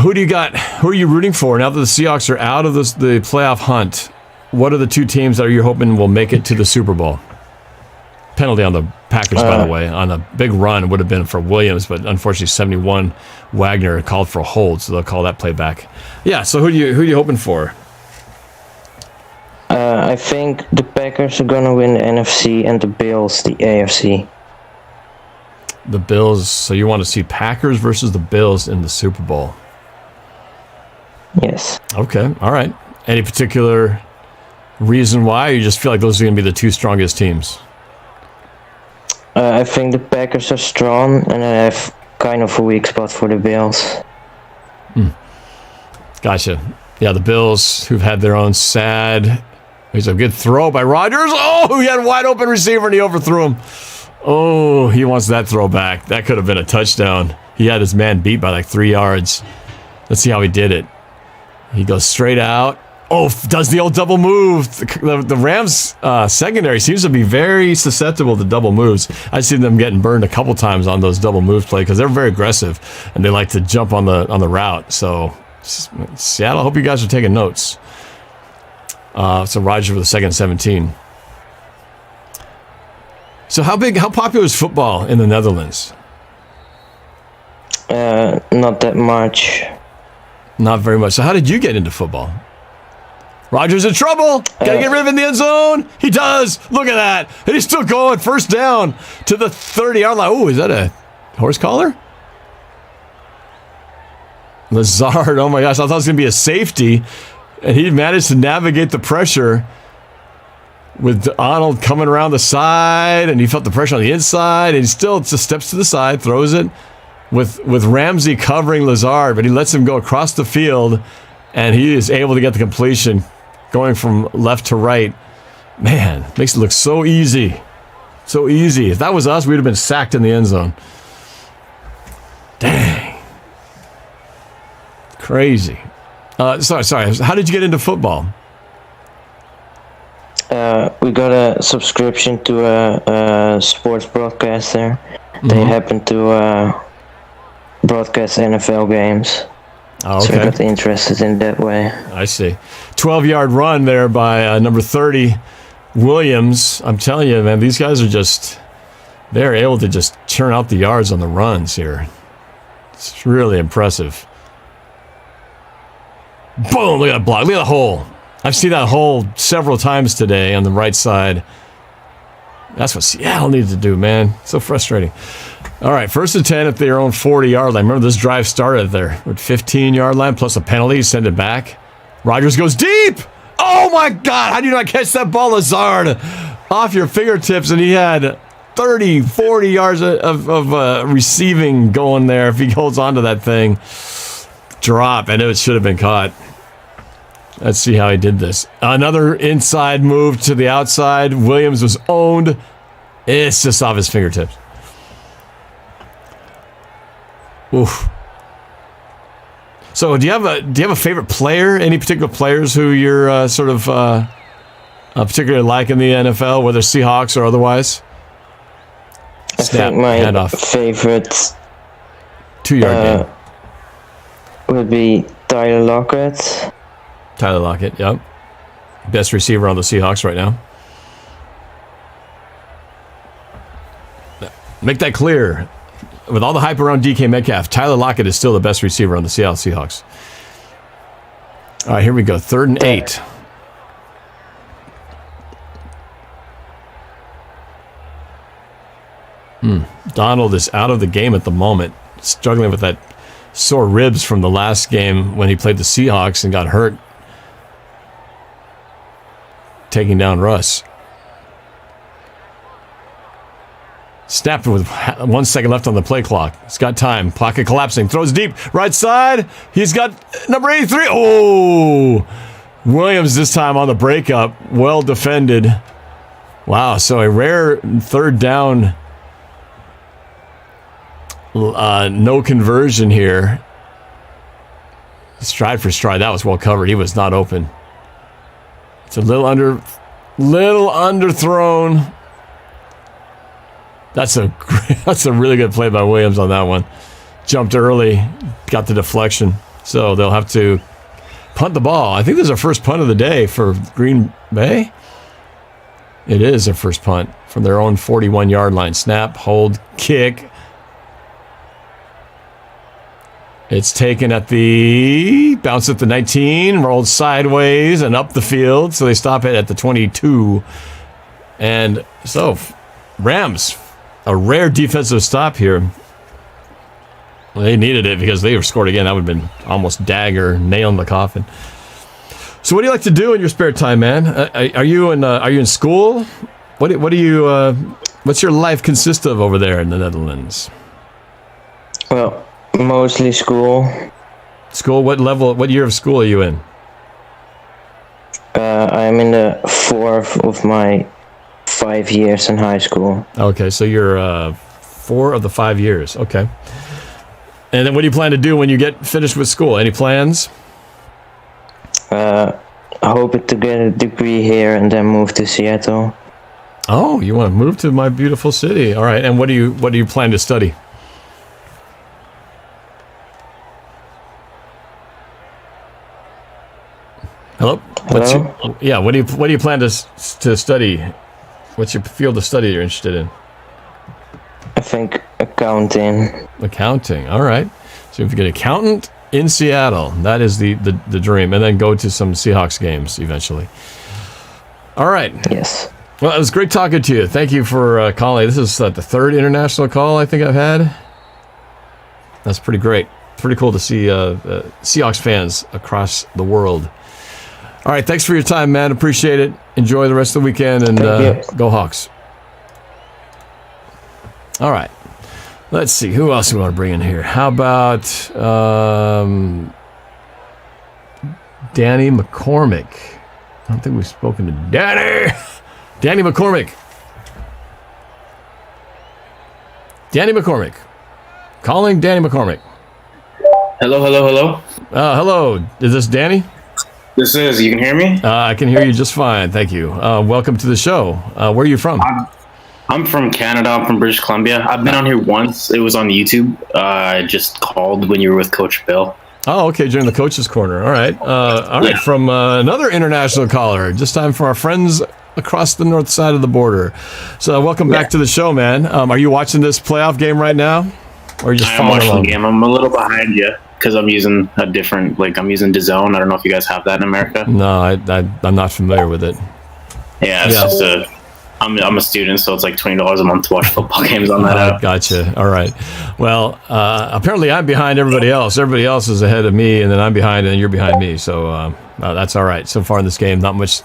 who do you got? Who are you rooting for now that the Seahawks are out of the playoff hunt? What are the two teams that you're hoping will make it to the Super Bowl? Penalty on the Packers, by the way, on a big run would have been for Williams, but unfortunately 71 Wagner called for a hold, so they'll call that play back. Yeah, so who are you hoping for? I think the Packers are gonna win the NFC and the Bills the AFC. The Bills, so you want to see Packers versus the Bills in the Super Bowl? Yes. Okay, all right. Any particular reason why, or you just feel like those are going to be the two strongest teams? I think the Packers are strong, and I have kind of a weak spot for the Bills. Gotcha. Yeah, the Bills, who've had their own sad... Here's a good throw by Rodgers. Oh, he had a wide open receiver, and he overthrew him. Oh, he wants that throw back. That could have been a touchdown. He had his man beat by like 3 yards. Let's see how he did it. He goes straight out. Oh, does the old double move. The Rams secondary seems to be very susceptible to double moves. I've seen them getting burned a couple times on those double moves play because they're very aggressive and they like to jump on the route. So Seattle, I hope you guys are taking notes. So Roger for the second 17. So how popular is football in the Netherlands? Not that much. Not very much. So how did you get into football? Rogers in trouble. Gotta get rid of it in the end zone. He does. Look at that. And he's still going. First down to the 30-yard line. Oh, is that a horse collar? Lazard. Oh my gosh. I thought it was going to be a safety. And he managed to navigate the pressure with Arnold coming around the side. And he felt the pressure on the inside. And he still just steps to the side, throws it with Ramsey covering Lazard. But he lets him go across the field. And he is able to get the completion going from left to right. Man, makes it look so easy. So easy. If that was us, we'd have been sacked in the end zone. Dang. Crazy. Sorry. How did you get into football? We got a subscription to a sports broadcaster. They happen to broadcast NFL games. Oh, okay. So I got interested in that way. I see. 12-yard run there by number 30, Williams. I'm telling you, man, these guys are they're able to just churn out the yards on the runs here. It's really impressive. Boom, look at that block. Look at that hole. I've seen that hole several times today on the right side. That's what Seattle needs to do, man. So frustrating. All right, 1st and 10 at their own 40-yard line. Remember, this drive started there with 15-yard line plus a penalty. Send it back. Rodgers goes deep. Oh, my God. How do you not catch that ball, Lazard? Off your fingertips, and he had 30, 40 yards of receiving going there if he holds on to that thing. Drop. I know it should have been caught. Let's see how he did this. Another inside move to the outside. Williams was owned. It's just off his fingertips. Oof. So, do you have a favorite player? Any particular players who you're particularly like in the NFL, whether Seahawks or otherwise? I think my favorite 2-yard game would be Tyler Lockett. Tyler Lockett, yep. Best receiver on the Seahawks right now. Make that clear. With all the hype around DK Metcalf, Tyler Lockett is still the best receiver on the Seattle Seahawks. All right, here we go. 3rd and 8. Donald is out of the game at the moment, struggling with that sore ribs from the last game when he played the Seahawks and got hurt taking down Russ. Snapped with 1 second left on the play clock. He's got time. Pocket collapsing. Throws deep. Right side. He's got number 83. Oh! Williams this time on the breakup. Well defended. Wow. So a rare 3rd down. No conversion here. Stride for stride. That was well covered. He was not open. It's a little underthrown. That's a really good play by Williams on that one. Jumped early, got the deflection. So they'll have to punt the ball. I think this is our first punt of the day for Green Bay. It is their first punt from their own 41-yard line. Snap, hold, kick. It's taken at the bounce at the 19, rolled sideways and up the field. So they stop it at the 22. And so Rams, a rare defensive stop here. Well, they needed it because they scored again. That would have been almost dagger, nail in the coffin. So what do you like to do in your spare time, man? Are you in school? What's your life consist of over there in the Netherlands? Well, mostly school. School? What year of school are you in? I'm in the 4th of my 5 years in high school. Okay, so you're 4 of the 5 years. Okay. And then what do you plan to do when you get finished with school? Any plans? Hoping to get a degree here and then move to Seattle. Oh, you want to move to my beautiful city. All right. And what do you plan to study? Hello? Hello? What do you plan to study? What's your field of study you're interested in? I think accounting. Accounting. All right. So if you get accountant in Seattle, that is the dream, and then go to some Seahawks games eventually. All right. Yes. Well, it was great talking to you. Thank you for calling. This is the 3rd international call I think I've had. That's pretty great. Pretty cool to see Seahawks fans across the world. All right. Thanks for your time, man. Appreciate it. Enjoy the rest of the weekend, and go Hawks. All right. Let's see. Who else do we want to bring in here? How about Danny McCormick? I don't think we've spoken to Danny. Danny McCormick. Danny McCormick. Calling Danny McCormick. Hello. Hello. Is this Danny? This is. You can hear me? I can hear you just fine. Thank you. Welcome to the show. Where are you from? I'm from Canada. I'm from British Columbia. I've been on here once. It was on YouTube. I just called when you were with Coach Bill. Oh, okay. During the Coach's Corner. All right. All right. From another international caller. Just time for our friends across the north side of the border. So welcome back to the show, man. Are you watching this playoff game right now? Or are you just I'm following watching along? the game. I'm a little behind you because I'm using a different, I'm using DAZN. I don't know if you guys have that in America. No, I'm not familiar with it. Yeah, it's just I'm a student, so it's like $20 a month to watch football games on that app. Gotcha. All right. Well, apparently I'm behind everybody else. Everybody else is ahead of me, and then I'm behind, and you're behind me. So that's all right. So far in this game, not much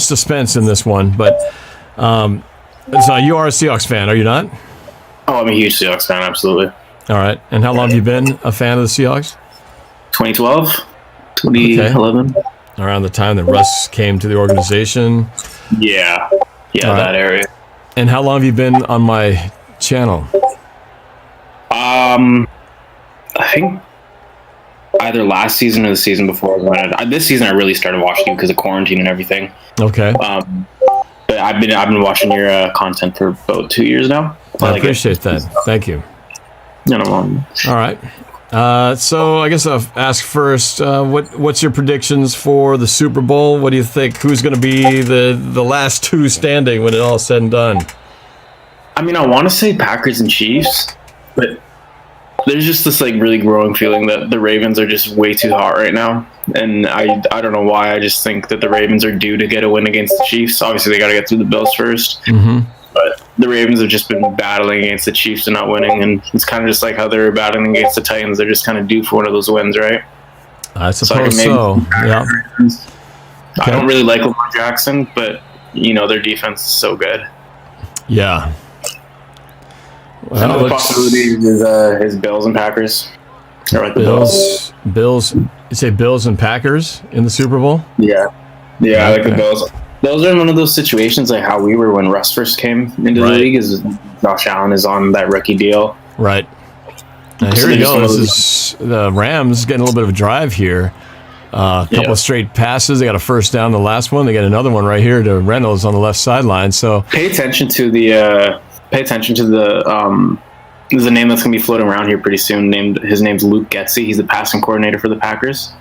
suspense in this one. But so you are a Seahawks fan, are you not? Oh, I'm a huge Seahawks fan, absolutely. All right. And how long have you been a fan of the Seahawks? 2012, 2011. Okay. Around the time that Russ came to the organization. Yeah, All right. that area. And how long have you been on my channel? I think either last season or the season before. This season I really started watching you because of quarantine and everything. Okay. But I've been watching your content for about 2 years now. I appreciate that. Thank you. No problem. All right. So I guess I'll ask first, what's your predictions for the Super Bowl? What do you think? Who's going to be the last two standing when it all said and done? I mean, I want to say Packers and Chiefs, but there's just this really growing feeling that the Ravens are just way too hot right now. And I don't know why. I just think that the Ravens are due to get a win against the Chiefs. Obviously, they got to get through the Bills first. Mm-hmm. But the Ravens have just been battling against the Chiefs and not winning. And it's kind of just like how they're battling against the Titans. They're just kind of due for one of those wins, right? I suppose so. Yeah. I don't really like Lamar Jackson, but, their defense is so good. Yeah. Well, Another possibility is Bills and Packers. I like the Bills. You say Bills and Packers in the Super Bowl? Yeah. I like the Bills. Those are one of those situations like how we were when Russ first came into the league. Is Josh Allen is on that rookie deal. Right. Now, here we go. This is the Rams getting a little bit of a drive here. A couple of straight passes. They got a first down the last one. They got another one right here to Reynolds on the left sideline. So pay attention to the pay attention to the there's a name that's gonna be floating around here pretty soon. His name's Luke Getsy. He's the passing coordinator for the Packers.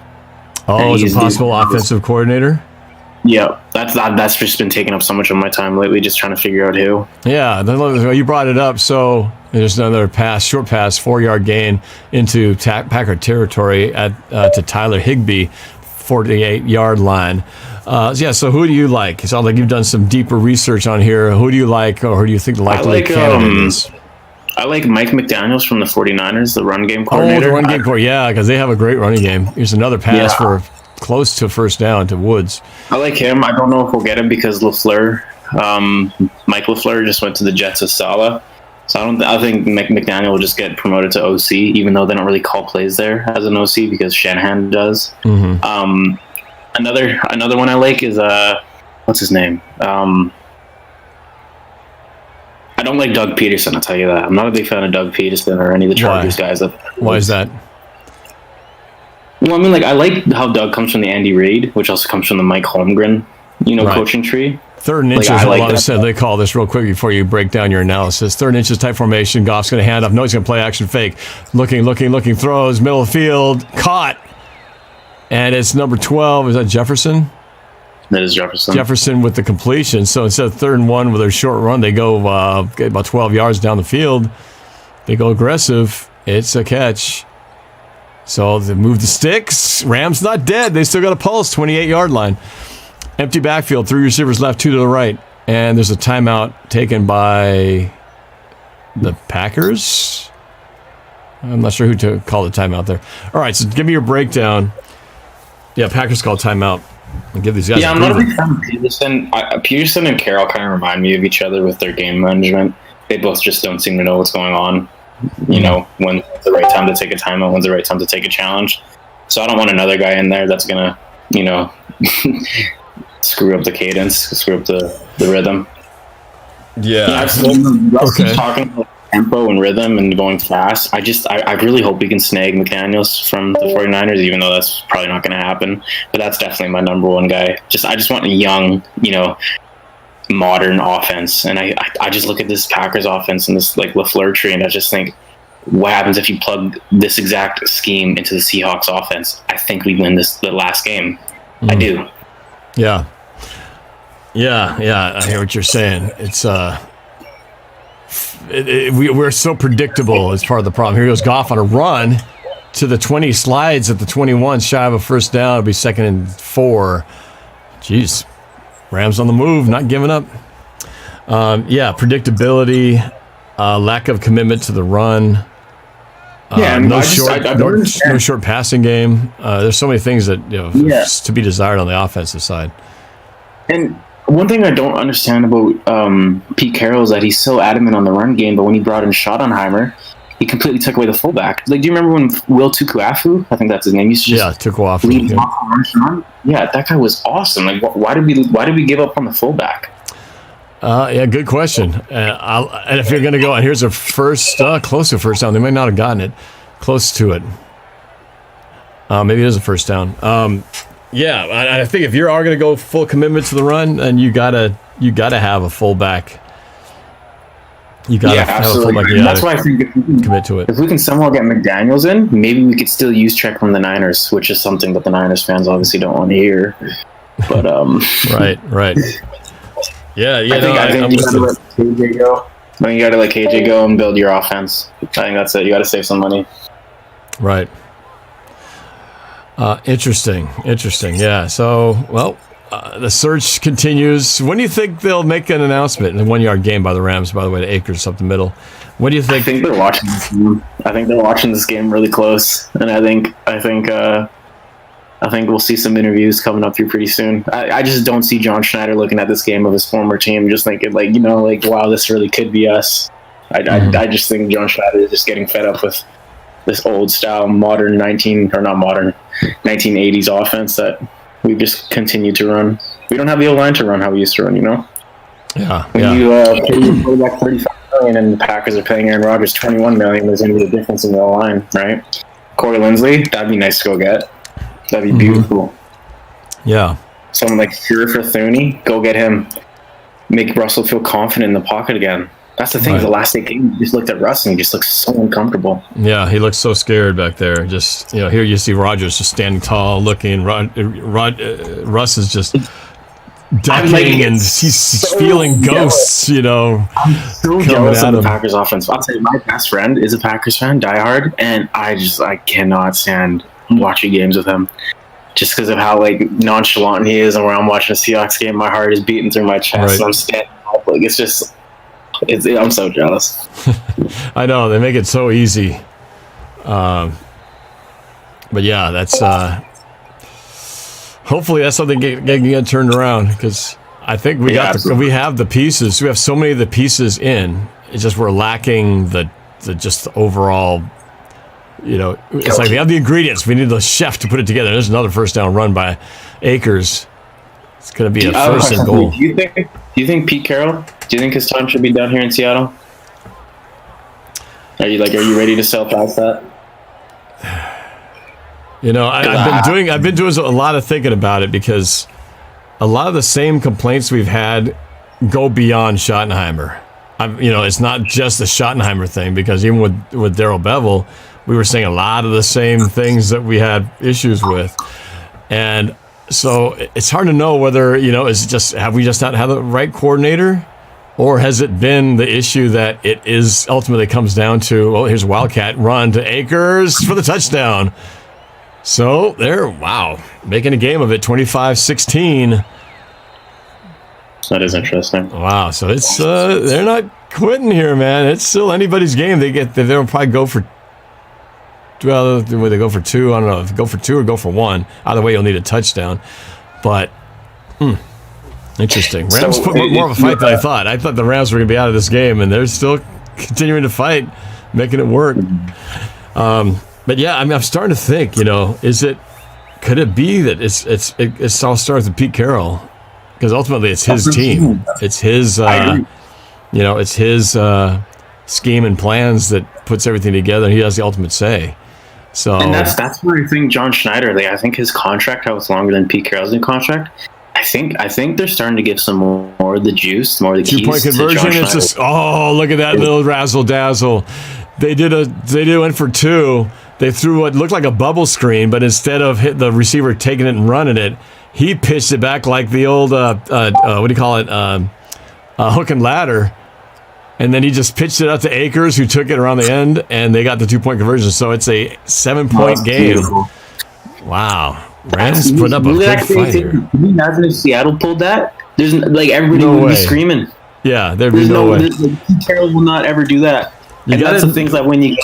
Oh, he's a possible offensive coordinator. Yeah, that's just been taking up so much of my time lately, just trying to figure out who. Yeah, you brought it up. So there's another short pass, 4-yard gain into Packer territory to Tyler Higbee, 48-yard line. So who do you like? It sounds like you've done some deeper research on here. Who do you like, or who do you think the likely candidate is? I like Mike McDaniels from the 49ers, the run game coordinator. Oh, the run game coordinator, yeah, because they have a great running game. Here's another pass for close to first down to Woods. I like him. I don't know if we'll get him because LaFleur, Mike LaFleur just went to the Jets of Salah. So I think McDaniel will just get promoted to OC, even though they don't really call plays there as an OC because Shanahan does. Mm-hmm. Another one I like is what's his name? I don't like Doug Peterson, I'll tell you that. I'm not a big fan of Doug Peterson or any of the Chargers guys. Why is that? Well, I mean, I like how Doug comes from the Andy Reid, which also comes from the Mike Holmgren, coaching tree. Third and inches, they call this real quick before you break down your analysis. Third and inches type formation. Goff's going to hand off. No, he's going to play action fake. Looking, throws, middle of the field, caught. And it's number 12. Is that Jefferson? That is Jefferson. Jefferson with the completion. So instead of 3rd and 1 with their short run, they go get about 12 yards down the field. They go aggressive. It's a catch. So they move the sticks. Rams not dead. They still got a pulse. 28-yard line. Empty backfield. 3 receivers left, 2 to the right. And there's a timeout taken by the Packers. I'm not sure who to call the timeout there. All right, so give me your breakdown. Yeah, Packers call timeout. And give these guys I'm not a big fan of Peterson. Peterson and Carroll kind of remind me of each other with their game management. They both just don't seem to know what's going on. When's the right time to take a timeout, when's the right time to take a challenge. So I don't want another guy in there that's going to, screw up the cadence, screw up the rhythm. Yeah. Okay. Talking about tempo and rhythm and going fast. I really hope we can snag McDaniels from the 49ers, even though that's probably not going to happen. But that's definitely my number one guy. I just want a young, modern offense. And I just look at this Packers offense and this LaFleur tree, and I just think, what happens if you plug this exact scheme into the Seahawks offense? I think we win the last game. I do. Yeah. I hear what you're saying. It's we're so predictable as part of the problem. Here goes Goff on a run to the 20, slides at the 21, shy of a first down. It'll be 2nd and 4. Jeez. Rams on the move, not giving up. Predictability, lack of commitment to the run. No short passing game. There's so many things that to be desired on the offensive side. And one thing I don't understand about Pete Carroll is that he's so adamant on the run game, but when he brought in Schottenheimer, he completely took away the fullback. Do you remember when Will Tukuafu, I think that's his name, used to just Tukuafu. Yeah, that guy was awesome. Why did we give up on the fullback? Good question. And if you're going to go, and here's a first, close to a first down. They might not have gotten it. Close to it. Maybe it is a first down. I think if you are going to go full commitment to the run, then you gotta have a fullback. You gotta have a fullback. That's why I think if we can commit to it. If we can somehow get McDaniels in, maybe we could still use Trek from the Niners, which is something that the Niners fans obviously don't want to hear. But right. Yeah. I think you gotta let KJ go. You gotta let KJ go and build your offense. I think that's it. You gotta save some money. Right. Interesting. Yeah. So, the search continues. When do you think they'll make an announcement? In a 1-yard game by the Rams, by the way, to Akers up the middle. What do you think? I think they're watching this game. I think they're watching this game really close, and I think we'll see some interviews coming up here pretty soon. I just don't see John Schneider looking at this game of his former team, just thinking wow, this really could be us. I just think John Schneider is just getting fed up with this old style, modern 1980s offense that we just continue to run. We don't have the O-line to run how we used to run, Yeah. When you pay your quarterback $35 million and the Packers are paying Aaron Rodgers $21 million, there's going to be a difference in the O-line, right? Corey Linsley, that'd be nice to go get. That'd be beautiful. Yeah. Someone like Sheriff or Thuney, go get him. Make Russell feel confident in the pocket again. That's the thing. Right. The last 8 games, you just looked at Russ and he just looks so uncomfortable. Yeah, he looks so scared back there. Just, here you see Rodgers just standing tall, looking. Russ is just ducking, and he's feeling ghosts, I'm so jealous of the him. Packers offense. I'll tell you, my best friend is a Packers fan, diehard, and I cannot stand watching games with him. Just because of how nonchalant he is, and when I'm watching a Seahawks game, my heart is beating through my chest, Right. and I'm standing up. I'm so jealous. I know, they make it so easy. But yeah, that's hopefully that's something getting turned around, because I think we have the pieces. We have so many of the pieces in. It's just we're lacking the overall. It's like we have the ingredients. We need the chef to put it together. There's another first down run by Akers. It's going to be a first and goal. Do you think Pete Carroll? Do you think his time should be done here in Seattle? Are you ready to sell past that? I've been doing a lot of thinking about it, because a lot of the same complaints we've had go beyond Schottenheimer. It's not just the Schottenheimer thing, because even with Darrell Bevell, we were saying a lot of the same things that we had issues with. And so it's hard to know whether, have we just not had the right coordinator, or has it been the issue that it is ultimately comes down to, well, here's a Wildcat run to Akers for the touchdown. So making a game of it, 25-16. That is interesting. Wow, so it's they're not quitting here, man. It's still anybody's game. They'll probably go for. Well, will they go for 2? I don't know. If they go for 2 or go for 1. Either way, you'll need a touchdown. But interesting. Rams put more of a fight than I thought. I thought the Rams were going to be out of this game, and they're still continuing to fight, making it work. But yeah, I'm starting to think. Could it be that it's all starts with Pete Carroll? Because ultimately, it's his team. It's his. It's his scheme and plans that puts everything together, and he has the ultimate say. So, and that's where I think John Schneider. I think his contract was longer than Pete Carroll's new contract. I think they're starting to give some more of the juice, more of the keys. 2-point conversion. It's just look at that little razzle dazzle. They went for 2. They threw what looked like a bubble screen, but instead of the receiver taking it and running it, he pitched it back like the old what do you call it, hook and ladder. And then he just pitched it out to Akers, who took it around the end, and they got the 2-point conversion. So it's a 7-point game. Beautiful. Wow. Rams put up a big fight here. Can you imagine if Seattle pulled that? There's everybody would be screaming. Yeah, there'd be no way. Pete Carroll will not ever do that. And that's some things when you.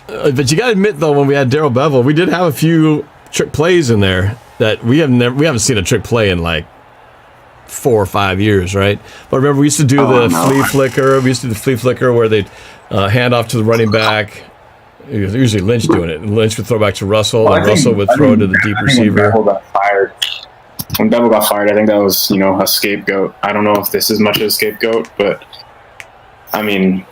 But you got to admit, though, when we had Darrell Bevell, we did have a few trick plays in there that we haven't seen a trick play in 4 or 5 years, right? But remember, we used to do the flea flicker. We used to do the flea flicker where they'd hand off to the running back. It was usually Lynch doing it. And Lynch would throw back to Russell, and Russell would throw to the deep receiver. When Bevell got fired, I think that was, a scapegoat. I don't know if this is much of a scapegoat, but I mean,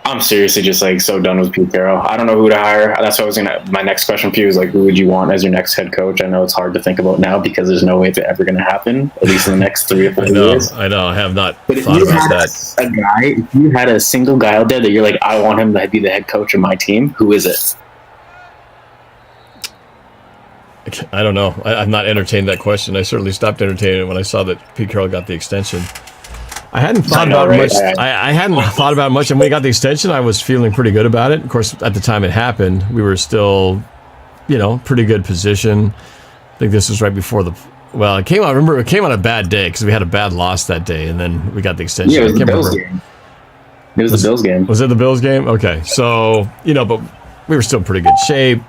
I'm seriously just so done with Pete Carroll. I don't know who to hire. That's what my next question for you is who would you want as your next head coach? I know it's hard to think about now because there's no way it's ever going to happen, at least in the next 3 or 4 years. I know. I have not thought about that. If you had a single guy out there that you're I want him to be the head coach of my team, who is it? I don't know. I've not entertained that question. I certainly stopped entertaining it when I saw that Pete Carroll got the extension. I hadn't thought about it much. I hadn't thought about it much, and when we got the extension, I was feeling pretty good about it. Of course, at the time it happened, we were still, pretty good position. I think this was right before it came out. Remember, it came on a bad day because we had a bad loss that day, and then we got the extension. Yeah, it was the Bills game. It was the Bills game. Was it the Bills game? Okay, so but we were still in pretty good shape.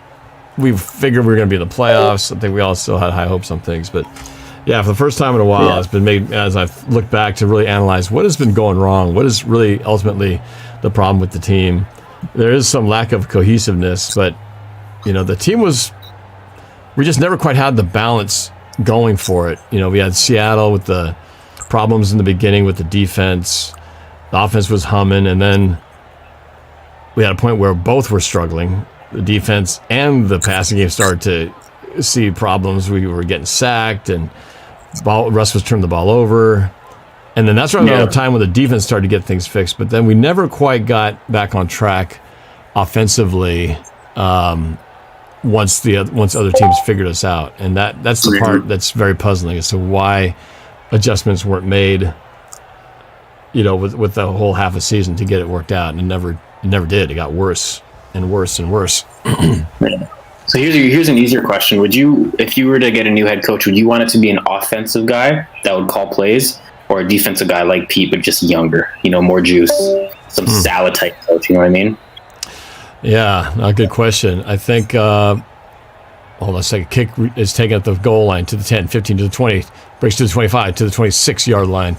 We figured we were going to be in the playoffs. I think we all still had high hopes on things, but. Yeah, for the first time in a while, it's been made as I've looked back to really analyze what has been going wrong. What is really ultimately the problem with the team? There is some lack of cohesiveness, but the team we just never quite had the balance going for it. We had Seattle with the problems in the beginning with the defense. The offense was humming, and then we had a point where both were struggling. The defense and the passing game started to see problems. We were getting sacked, and Russ was turning the ball over. And then that's around the time when the defense started to get things fixed. But then we never quite got back on track offensively once other teams figured us out. And that's the part that's very puzzling as to why adjustments weren't made, with the whole half a season to get it worked out. And it never did. It got worse and worse and worse. So here's an easier question. Would you, if you were to get a new head coach, would you want it to be an offensive guy that would call plays, or a defensive guy like Pete, but just younger, more juice, some salad type coach, you know what I mean? Yeah, a good question. I think, hold on a second, kick is taken at the goal line to the 10, 15 to the 20, breaks to the 25, to the 26-yard line.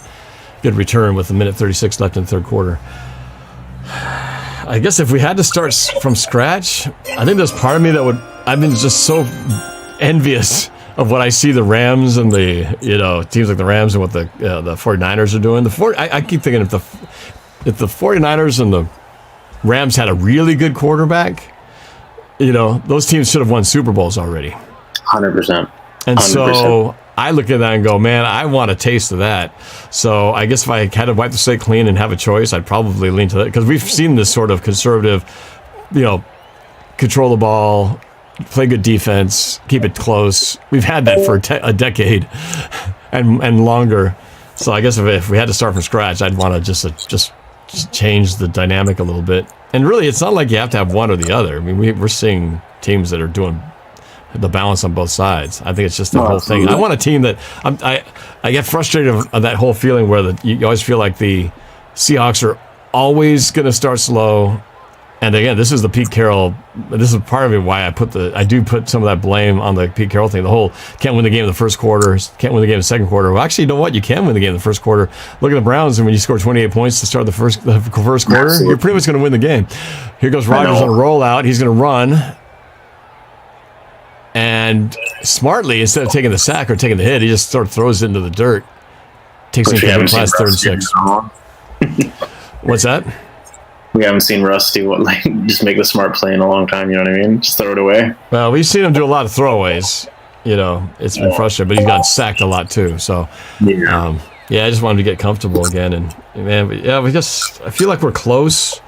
Good return with 1:36 left in the third quarter. I guess if we had to start from scratch, I think there's part of me that I've been just so envious of what I see the Rams and the, teams like the Rams and what the 49ers are doing. I keep thinking if the 49ers and the Rams had a really good quarterback, those teams should have won Super Bowls already. 100%. And so I look at that and go, man, I want a taste of that. So I guess if I had to wipe the slate clean and have a choice, I'd probably lean to that, because we've seen this sort of conservative, control the ball, play good defense, keep it close. We've had that for a decade and longer. So I guess if we had to start from scratch, I'd want to just change the dynamic a little bit. And really, it's not like you have to have one or the other. I mean, we're seeing teams that are doing the balance on both sides. I think it's just the whole thing. I want a team that I get frustrated of that whole feeling where you always feel like the Seahawks are always going to start slow. And again, this is the Pete Carroll. This is part of it why I do put some of that blame on the Pete Carroll thing. The whole can't win the game in the first quarter, can't win the game in the second quarter. Well, actually, you know what? You can win the game in the first quarter. Look at the Browns, and when you score 28 points to start the first quarter, you're pretty much going to win the game. Here goes Rodgers on a rollout. He's going to run. And smartly, instead of taking the sack or taking the hit, he just sort of throws it into the dirt. Takes him to the class 36. What's that? We haven't seen Russ do just make the smart play in a long time, you know what I mean? Just throw it away. Well, we've seen him do a lot of throwaways. It's been frustrating, but he's gotten sacked a lot too. So, I just wanted to get comfortable again. And man, I feel like we're close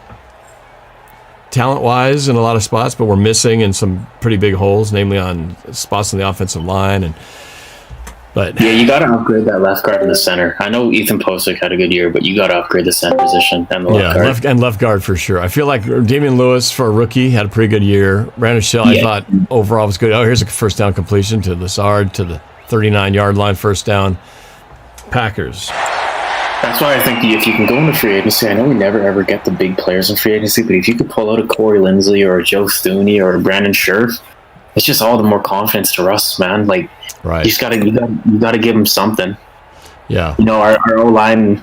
talent-wise in a lot of spots, but we're missing in some pretty big holes, namely on spots on the offensive line. But you got to upgrade that left guard in the center. I know Ethan Posick had a good year, but you got to upgrade the center position and the left guard. Left guard for sure. I feel like Damian Lewis, for a rookie, had a pretty good year. Brandon Shell, I thought overall was good. Oh, here's a first down completion to Lazard to the 39-yard line, first down. Packers. That's why I think if you can go into free agency, I know we never ever get the big players in free agency, but if you could pull out a Corey Linsley or a Joe Thuney or a Brandon Scherf, it's just all the more confidence to Russ, man. Like, you just gotta give him something. Yeah. Our O-line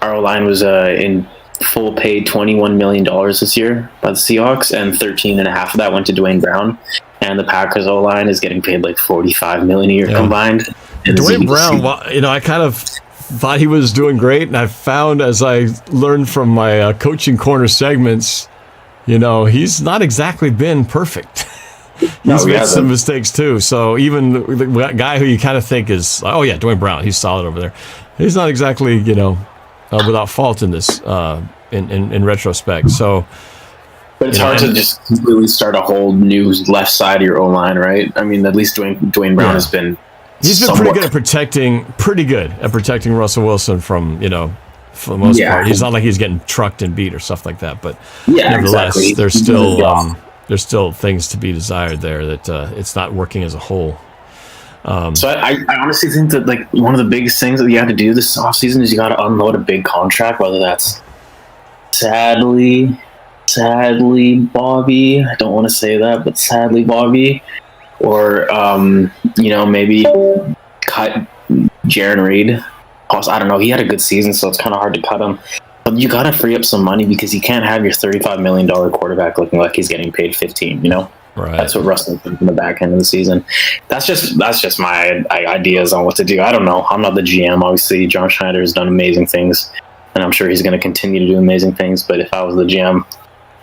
was in full paid $21 million this year by the Seahawks, and 13.5 of that went to Dwayne Brown. And the Packers O-line is getting paid like $45 million a year combined. And Dwayne Brown, I kind of thought he was doing great, and I found as I learned from my coaching corner segments, he's not exactly been perfect. He's made some mistakes too. So even the guy who you kind of think is, Dwayne Brown, he's solid over there. He's not exactly, without fault in this, in retrospect. So, but it's hard to just completely start a whole new left side of your O-line, right? I mean, at least Dwayne Brown has been. He's been pretty good at protecting Russell Wilson from, for the most part. He's not like he's getting trucked and beat or stuff like that. But nevertheless, exactly. There's still things to be desired there that it's not working as a whole. So I honestly think that one of the biggest things that you have to do this offseason is you got to unload a big contract, whether that's sadly Bobby. I don't want to say that, but sadly Bobby. Or, maybe cut Jarran Reed. Also, I don't know. He had a good season, so it's kind of hard to cut him. But you got to free up some money because you can't have your $35 million quarterback looking like he's getting paid $15, Right. That's what Russell's thinking in the back end of the season. That's just my ideas on what to do. I don't know. I'm not the GM. Obviously, John Schneider has done amazing things, and I'm sure he's going to continue to do amazing things. But if I was the GM,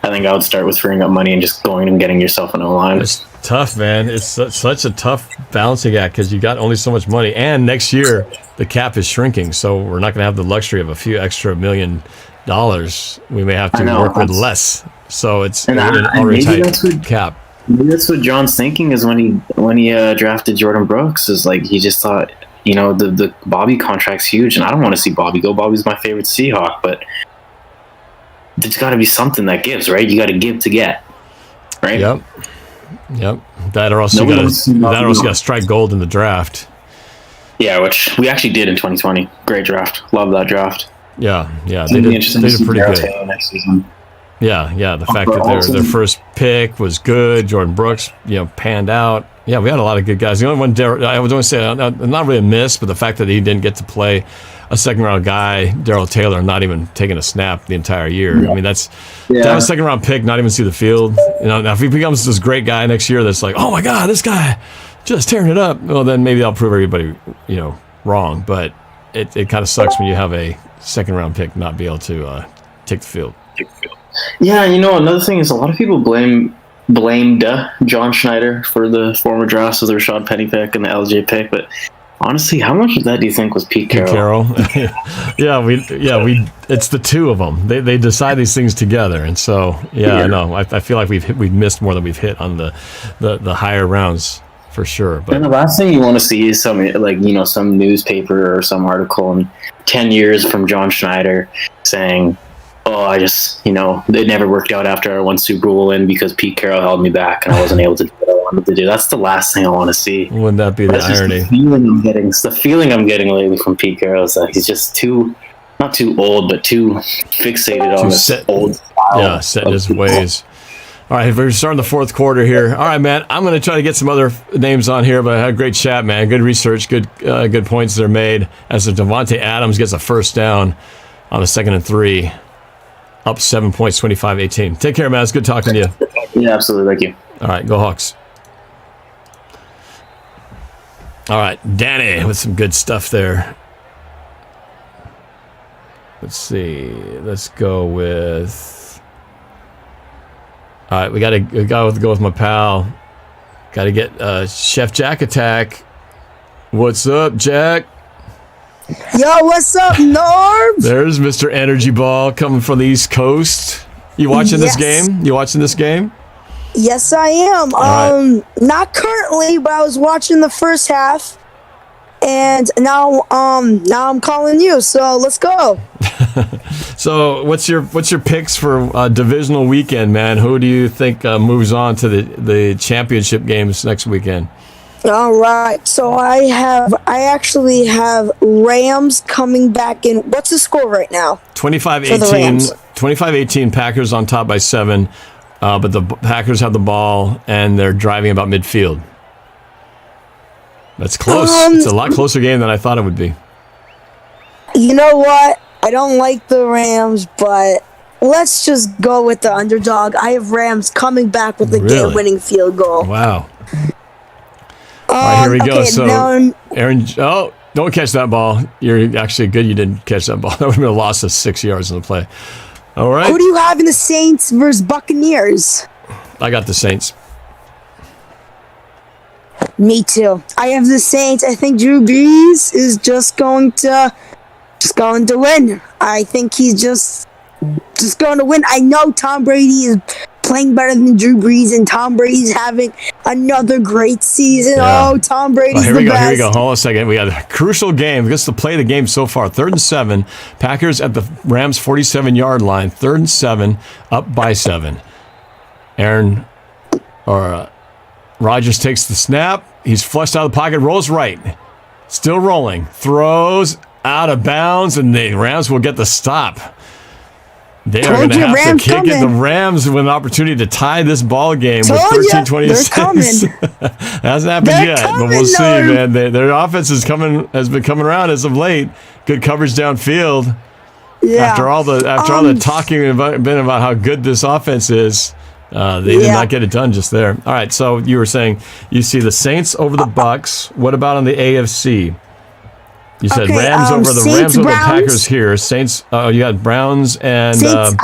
I think I would start with freeing up money and just going and getting yourself an O-line. tough, man. It's such a tough balancing act because you got only so much money, and next year the cap is shrinking, so we're not going to have the luxury of a few extra $1 million. We may have to work with less. So it's an already tight cap. Maybe that's what John's thinking is when he drafted Jordan Brooks is like he just thought, you know, the Bobby contract's huge, and I don't want to see Bobby go. Bobby's my favorite Seahawk, but there's got to be something that gives, right? You got to give to get, right? Yep. That or else you got to strike gold in the draft. Yeah, which we actually did in 2020. Great draft. Love that draft. Yeah. They did pretty good. Next season. Yeah. The fact that their first pick was good. Jordan Brooks, panned out. Yeah, we had a lot of good guys. The only one, I would only say, not really a miss, but the fact that he didn't get to play a second-round guy, Darrell Taylor, not even taking a snap the entire year. Yeah. I mean, to have a second-round pick, not even see the field. Now if he becomes this great guy next year that's like, oh, my God, this guy just tearing it up, well, then maybe I'll prove everybody, wrong. But it kind of sucks when you have a second-round pick not be able to take the field. Yeah, another thing is a lot of people blamed John Schneider for the former drafts of the Rashad Penny pick and the LJ pick, but honestly, how much of that do you think was Pete Carroll? we it's the two of them. They decide these things together, and so I know. I feel like we've missed more than we've hit on the higher rounds for sure. But and the last thing you want to see is some newspaper or some article in 10 years from John Schneider saying, oh, I just, it never worked out after I won Super Bowl win because Pete Carroll held me back and I wasn't able to do what I wanted to do. That's the last thing I want to see. Wouldn't that be the irony? The feeling I'm getting lately from Pete Carroll is that he's just not too old, but too fixated on this old style. Yeah, set in his ways. All right, we're starting the fourth quarter here. All right, man, I'm going to try to get some other names on here, but I had a great chat, man. Good research, good points that are made as the Davante Adams gets a first down on a 2nd and 3. Up 7 points, 25-18. Take care, man. It's good talking to you. Yeah, absolutely. Thank you. All right, go Hawks. All right, Danny with some good stuff there. Let's see. Let's go with... All right, we got to go with my pal. Got to get Chef Jack Attack. What's up, Jack? Yo, what's up, Norb? There's Mr. Energy Ball coming from the East Coast. You watching this game? Yes, I am. Right. Not currently, but I was watching the first half, and now I'm calling you. So let's go. So what's your picks for divisional weekend, man? Who do you think moves on to the championship games next weekend? All right, so I actually have Rams coming back in. What's the score right now? 25-18. 25-18. Packers on top by 7, but the Packers have the ball and they're driving about midfield. That's close. It's a lot closer game than I thought it would be. You know what? I don't like the Rams, but let's just go with the underdog. I have Rams coming back with the game-winning field goal. Wow. All right, here we go. So, Aaron, don't catch that ball. You're actually good you didn't catch that ball. That would have been a loss of 6 yards in the play. All right. Who do you have in the Saints versus Buccaneers? I got the Saints. Me too. I have the Saints. I think Drew Brees is just going to win. I think he's just going to win. I know Tom Brady is playing better than Drew Brees, and Tom Brady's having another great season. Yeah. Oh, Tom Brady's the best. Here we go. Hold on a second. We got a crucial game. Just to play the game so far. 3rd and 7. Packers at the Rams' 47-yard line. 3rd and 7. Up by 7. Rodgers takes the snap. He's flushed out of the pocket. Rolls right. Still rolling. Throws out of bounds, and the Rams will get the stop. They are going to have to kick it. The Rams with an opportunity to tie this ball game with 13-26. Hasn't happened yet, but we'll see, man. Their offense has been coming around as of late. Good coverage downfield. Yeah. After all the talking about how good this offense is, they did not get it done just there. All right, so you were saying you see the Saints over the Bucks. What about on the AFC? You said Rams over the Packers here. Saints. You got Browns and Saints.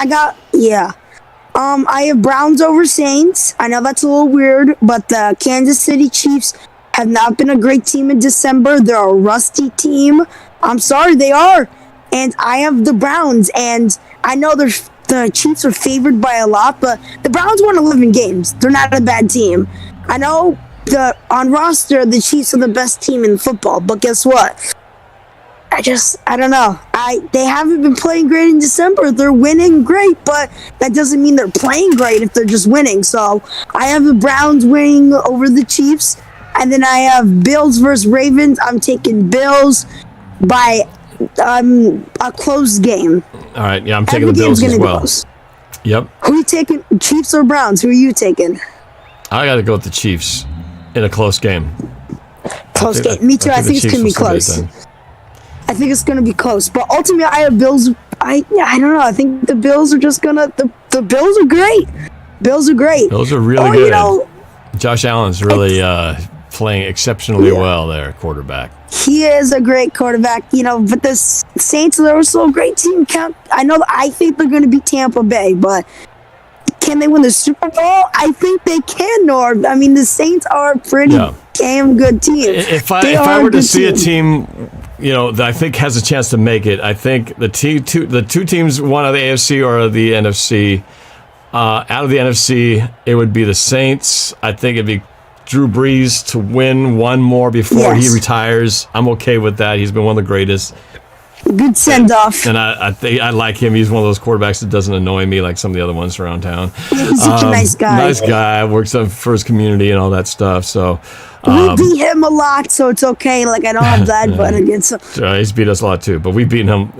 I have Browns over Saints. I know that's a little weird, but the Kansas City Chiefs have not been a great team in December. They're a rusty team. I'm sorry, they are. And I have the Browns, and I know the Chiefs are favored by a lot, but the Browns won 11 games. They're not a bad team. I know on roster, the Chiefs are the best team in football, but guess what? I don't know. They haven't been playing great in December. They're winning great, but that doesn't mean they're playing great if they're just winning. So I have the Browns winning over the Chiefs, and then I have Bills versus Ravens. I'm taking Bills by a close game. All right, yeah, I'm taking the Bills as well. Yep. Who are you taking, Chiefs or Browns? Who are you taking? I got to go with the Chiefs in a close game. Close game. Me too. I think it's going to be close. I think it's going to be close. But ultimately, I have Bills. I don't know. I think the Bills are just going to... The Bills are great. Bills are great. Bills are really good. You know, Josh Allen's really playing exceptionally well there, quarterback. He is a great quarterback, but the Saints are also a great team. I think they're going to beat Tampa Bay, but can they win the Super Bowl? I think they can, Norb. I mean, the Saints are a pretty damn good team. If I were to see a team, that I think has a chance to make it, I think the two teams, one of the AFC or the NFC, out of the NFC, it would be the Saints. I think it'd be Drew Brees to win one more before he retires. I'm okay with that. He's been one of the greatest. Good send-off. And I like him. He's one of those quarterbacks that doesn't annoy me like some of the other ones around town. He's such a nice guy. Nice guy. Works for his community and all that stuff. So we beat him a lot, so it's okay. Like, I don't have that, but against him. He's beat us a lot too. But we've beaten him.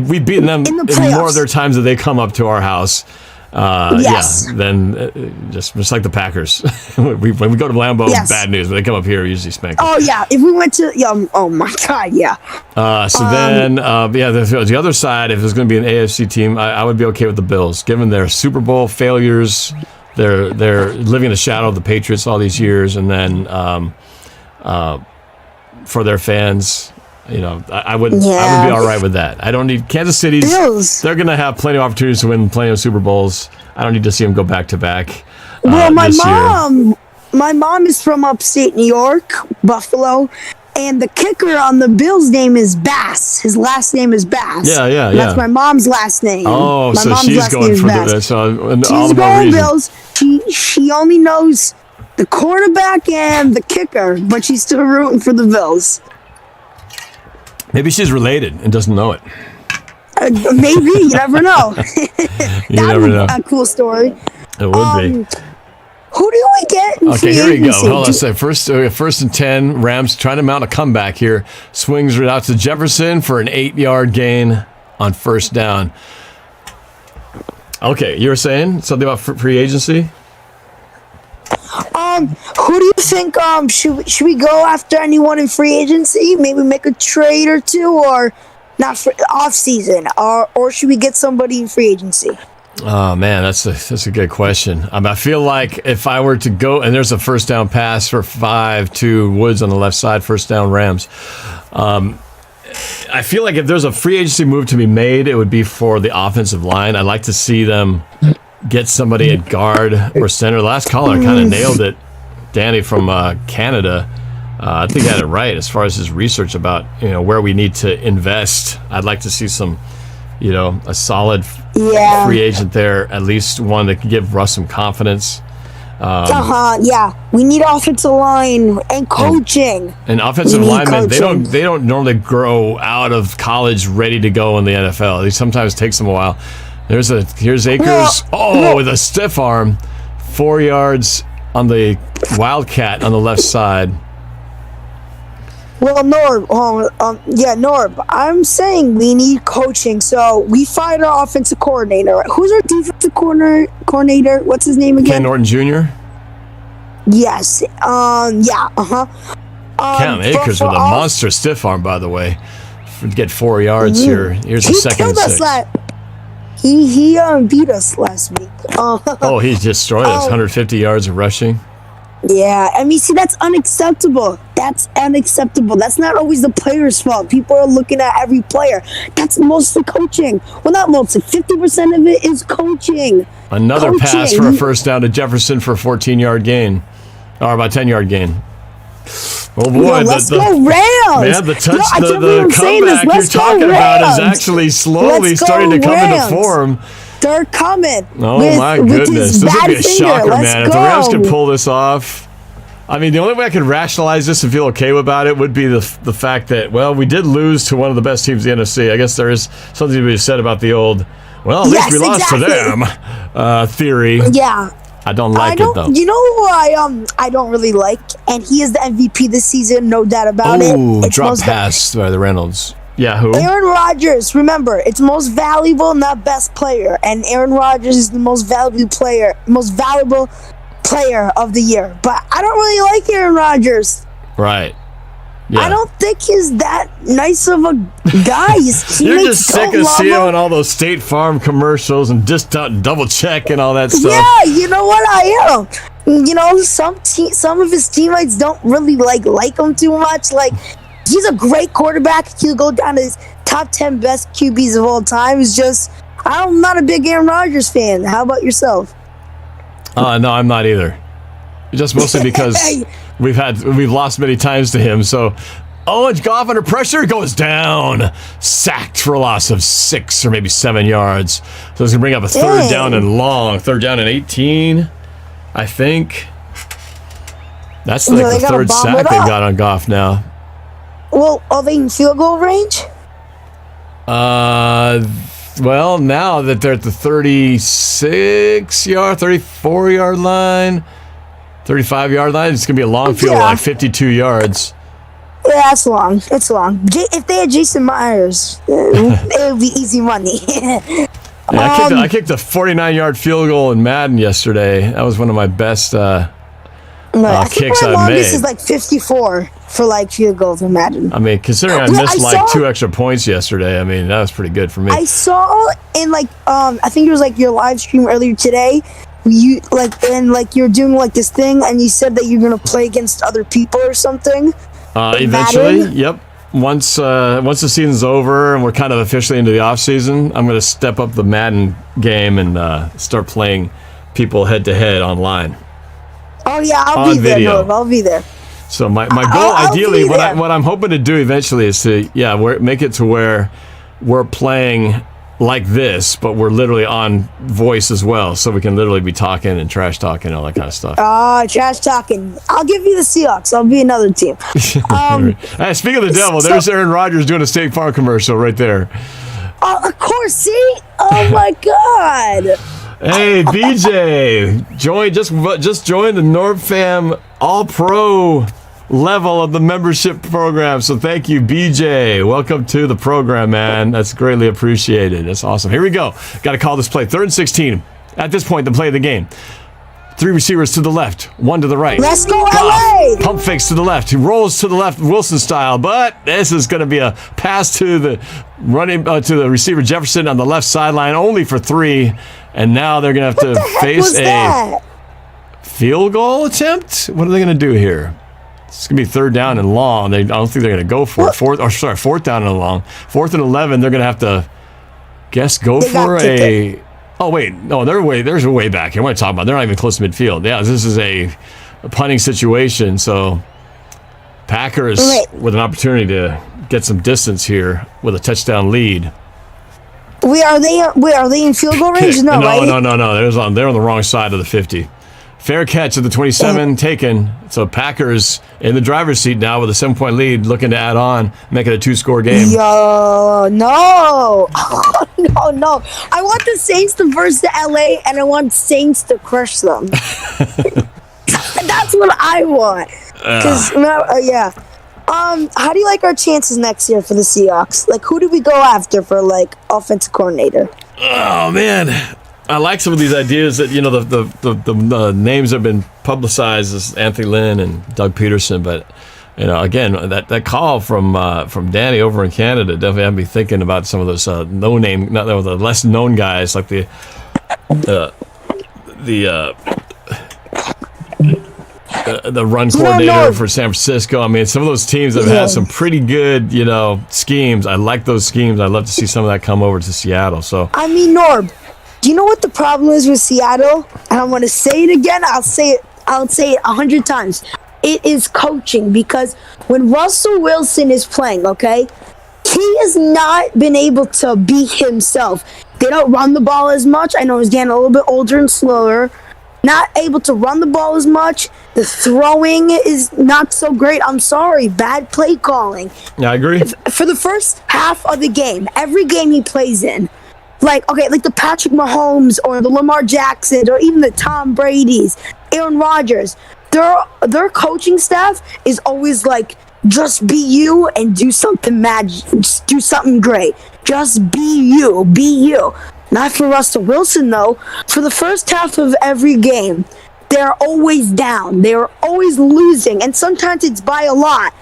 We've beaten them in more of their times that they come up to our house. Then just like the Packers. when we go to Lambeau, bad news. When they come up here, we usually spank them. Oh yeah, if we went to oh my god, yeah. The other side, if there's going to be an AFC team, I would be okay with the Bills, given their Super Bowl failures. They're living in the shadow of the Patriots all these years, and then for their fans. I would be all right with that. I don't need Kansas City's. Bills. They're going to have plenty of opportunities to win plenty of Super Bowls. I don't need to see them go back to back. Well, my mom is from upstate New York, Buffalo, and the kicker on the Bills' name is Bass. His last name is Bass. Yeah. That's my mom's last name. Oh, my mom's she's last going name for Bass. She's going Bills. She only knows the quarterback and the kicker, but she's still rooting for the Bills. Maybe she's related and doesn't know it. Maybe. You never know. You never know. A cool story. It would be. Who do we get in free here we go. agency? Hold on a second. First and 10. Rams trying to mount a comeback here. Swings it out to Jefferson for an 8-yard gain on first down. Okay, you were saying something about free agency? Who do you think should we go after anyone in free agency? Maybe make a trade or two, or not for off season, or should we get somebody in free agency? Oh man, that's a good question. I feel like if I were to go, and there's a first down pass for 5 to Woods on the left side, first down Rams. I feel like if there's a free agency move to be made, it would be for the offensive line. I'd like to see them get somebody at guard or center. Last caller kind of nailed it. Danny from Canada, I think had it right as far as his research about where we need to invest. I'd like to see some, a solid free agent there, at least one that can give Russ some confidence. We need offensive line and coaching. And offensive linemen, they don't normally grow out of college ready to go in the NFL. It sometimes takes them a while. Here's Akers. With a stiff arm, 4 yards on the Wildcat on the left side. Well, Norb, I'm saying we need coaching. So we fired our offensive coordinator. Who's our defensive coordinator? What's his name again? Ken Norton Jr.? Yes. Cam Akers with a monster stiff arm, by the way. To get 4 yards here. Here's the second and 6. He beat us last week. He destroyed us. 150 yards of rushing. Yeah, I mean, see, that's unacceptable. That's unacceptable. That's not always the player's fault. People are looking at every player. That's mostly coaching. Well, not mostly. 50% of it is coaching. Another pass for a first down to Jefferson for a 14-yard gain. Or about 10-yard gain. Oh, boy. Let's go Rams. Man, the comeback you're talking about is actually slowly starting to come into form. They're coming. Oh, my goodness. This would be a shocker, man. If the Rams could pull this off. I mean, the only way I could rationalize this and feel okay about it would be the fact that, well, we did lose to one of the best teams in the NFC. I guess there is something to be said about the old, well, at least we lost to them theory. Yeah. I don't like it, though. You know who I don't really like? And he is the MVP this season, no doubt about it. Oh, drop pass by the Reynolds. Yahoo. Aaron Rodgers, remember, it's most valuable, not best player. And Aaron Rodgers is the most valuable player of the year. But I don't really like Aaron Rodgers. Right. Yeah. I don't think he's that nice of a guy. You're just sick of seeing him on all those State Farm commercials and just double check and all that stuff. Yeah, you know what? I am. You know, some of his teammates don't really like him too much. Like, he's a great quarterback. He'll go down to his top 10 best QBs of all time. It's just, I'm not a big Aaron Rodgers fan. How about yourself? No, I'm not either. Just mostly because we've lost many times to him. So, and Goff under pressure goes down, sacked for a loss of 6 or maybe 7 yards. So it's gonna bring up a third down and long, 18, I think. That's like the third sack they've got on Goff now. Well, are they in field goal range? Well, now that they're at the 34-yard line, 35-yard line, it's going to be a long field, like 52 yards. Yeah, it's long. It's long. If they had Jason Myers, it would be easy money. I kicked a 49-yard field goal in Madden yesterday. That was one of my best I think kicks my I've longest made. is like 54 for like field goals. Imagine. I mean, considering I missed 2 extra points yesterday, I mean, that was pretty good for me. I saw in I think it was like your live stream earlier today. You you're doing like this thing, and you said that you're gonna play against other people or something. Eventually, yep. Once the season's over and we're kind of officially into the off season, I'm gonna step up the Madden game and start playing people head to head online. Oh yeah, I'll be there. Norb. I'll be there. So my goal, ideally, what I'm hoping to do eventually is to make it to where we're playing like this, but we're literally on voice as well, so we can literally be talking and trash talking and all that kind of stuff. Trash talking. I'll give you the Seahawks. I'll be another team. Hey, speaking of the devil, there's Aaron Rodgers doing a State Farm commercial right there. Of course, see? Oh my God. Hey, BJ, just joined the NORBFAM All-Pro level of the membership program. So thank you, BJ. Welcome to the program, man. That's greatly appreciated. That's awesome. Here we go. Got to call this play. 3rd and 16. At this point, the play of the game. 3 receivers to the left, 1 to the right. Let's go, LA! Pump fakes to the left. He rolls to the left, Wilson style. But this is going to be a pass to the receiver Jefferson on the left sideline, only for 3. And now they're going to have to face a field goal attempt. What are they going to do here? It's going to be 3rd down and long. I don't think they're going to go for it. 4th down and long. 4th and 11, they're going to have to go for a... Oh, wait. No, there's a way back here. What am I talking about? They're not even close to midfield. Yeah, this is a punting situation. So Packers with an opportunity to get some distance here with a touchdown lead. Are they in field goal range? No, right? No. They're on the wrong side of the 50. Fair catch at the 27 taken. So Packers in the driver's seat now with a 7-point lead, looking to add on, make it a 2-score game. Yo, no. No. I want the Saints to verse the LA, and I want Saints to crush them. That's what I want. How do you like our chances next year for the Seahawks? Like, who do we go after for like offensive coordinator? Oh man, I like some of these ideas that the names have been publicized as Anthony Lynn and Doug Peterson, but again that call from Danny over in Canada definitely had me thinking about some of those the less known guys like the run coordinator for San Francisco. I mean, some of those teams have had some pretty good, schemes. I like those schemes. I'd love to see some of that come over to Seattle. So I mean, Norb, do you know what the problem is with Seattle? And I'm going to say it again. I'll say it 100 times. It is coaching, because when Russell Wilson is playing, okay, he has not been able to be himself. They don't run the ball as much. I know he's getting a little bit older and slower. Not able to run the ball as much. The throwing is not so great. I'm sorry. Bad play calling. Yeah, I agree. For the first half of the game, every game he plays in, like the Patrick Mahomes or the Lamar Jackson or even the Tom Brady's, Aaron Rodgers, their coaching staff is always like, just be you and do something magic, just do something great. Just be you, be you. Not for Russell Wilson, though. For the first half of every game, they're always down. They're always losing, and sometimes it's by a lot.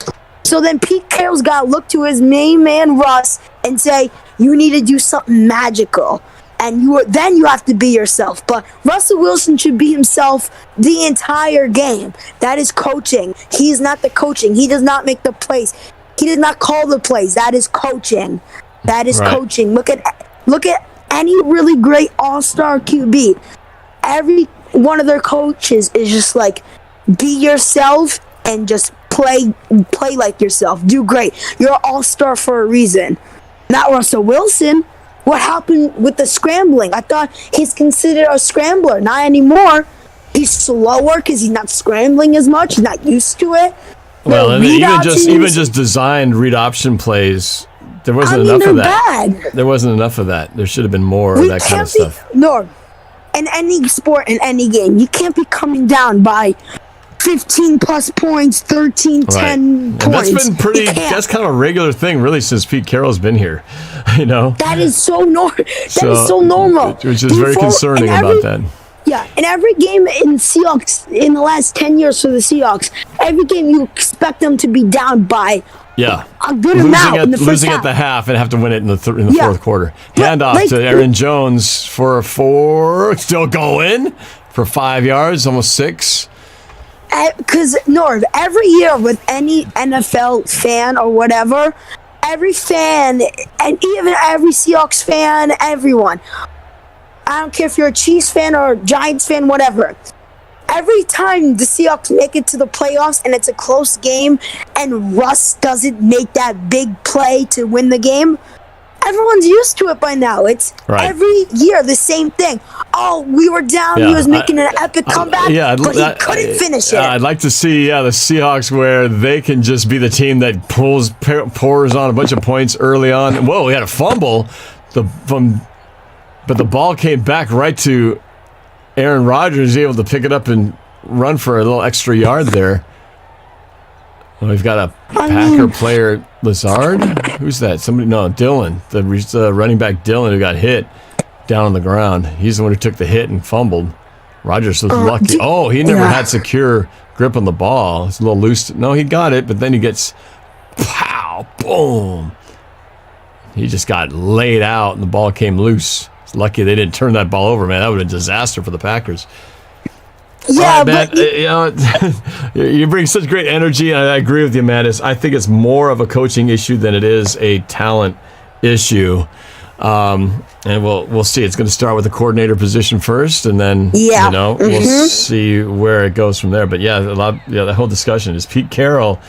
So then Pete Carroll's got to look to his main man, Russ, and say, you need to do something magical. And then you have to be yourself. But Russell Wilson should be himself the entire game. That is coaching. He is not the coaching. He does not make the plays. He did not call the plays. That is coaching. That is coaching. Look at any really great all-star QB. Every one of their coaches is just like, be yourself and just play like yourself. Do great. You're an all-star for a reason. Not Russell Wilson. What happened with the scrambling? I thought he's considered a scrambler. Not anymore. He's slower because he's not scrambling as much. He's not used to it. Well, and even just designed read option plays, there wasn't enough of that. Bad. There wasn't enough of that. There should have been more of that kind of stuff. No, in any sport, in any game, you can't be coming down by 15 plus points, 13, 10 points. And that's kind of a regular thing, really, since Pete Carroll's been here. That is so normal. Which is very concerning about that. Yeah, in every game in Seahawks in the last 10 years for the Seahawks, every game you expect them to be down by a good amount in the first losing half. At the half and have to win it in the fourth quarter. Handoff to Aaron Jones for a 4, still going for 5 yards, almost 6. Because, Norb, every year with any NFL fan or whatever, every fan, and even every Seahawks fan, everyone, I don't care if you're a Chiefs fan or a Giants fan, whatever, every time the Seahawks make it to the playoffs and it's a close game and Russ doesn't make that big play to win the game, everyone's used to it by now. It's every year the same thing. Oh, we were down. He was making an epic comeback, but he couldn't finish it. I'd like to see the Seahawks where they can just be the team that pours on a bunch of points early on. Whoa, we had a fumble, but the ball came back right to Aaron Rodgers. Able to pick it up and run for a little extra yard there. We've got a Packer player, Lazard. Who's that? Dylan, the running back Dylan, who got hit down on the ground. He's the one who took the hit and fumbled. Rodgers was lucky. He never had secure grip on the ball. It's a little loose. No, he got it, but then he gets, pow, boom. He just got laid out, and the ball came loose. It's lucky they didn't turn that ball over, man. That would have been a disaster for the Packers. Yeah, man, you bring such great energy, and I agree with you, man. I think it's more of a coaching issue than it is a talent issue. And we'll see. It's going to start with the coordinator position first, and then we'll see where it goes from there. But the whole discussion is Pete Carroll.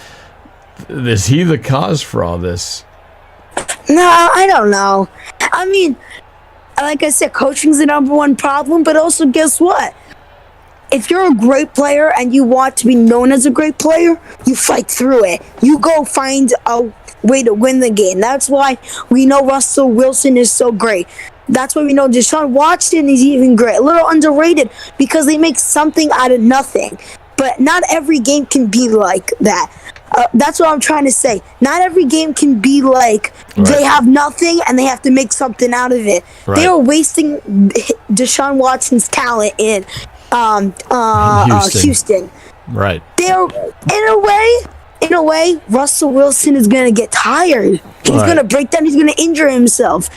Is he the cause for all this? No, I don't know. I mean, like I said, coaching's the number one problem. But also, guess what? If you're a great player and you want to be known as a great player, you fight through it. You go find a way to win the game. That's why we know Russell Wilson is so great. That's why we know Deshaun Watson is even great. A little underrated because they make something out of nothing. But not every game can be like that. That's what I'm trying to say. Not every game can be like they have nothing and they have to make something out of it. They are wasting Deshaun Watson's talent in Houston. Right. They're in a way, Russell Wilson is gonna get tired. He's gonna break down. He's gonna injure himself.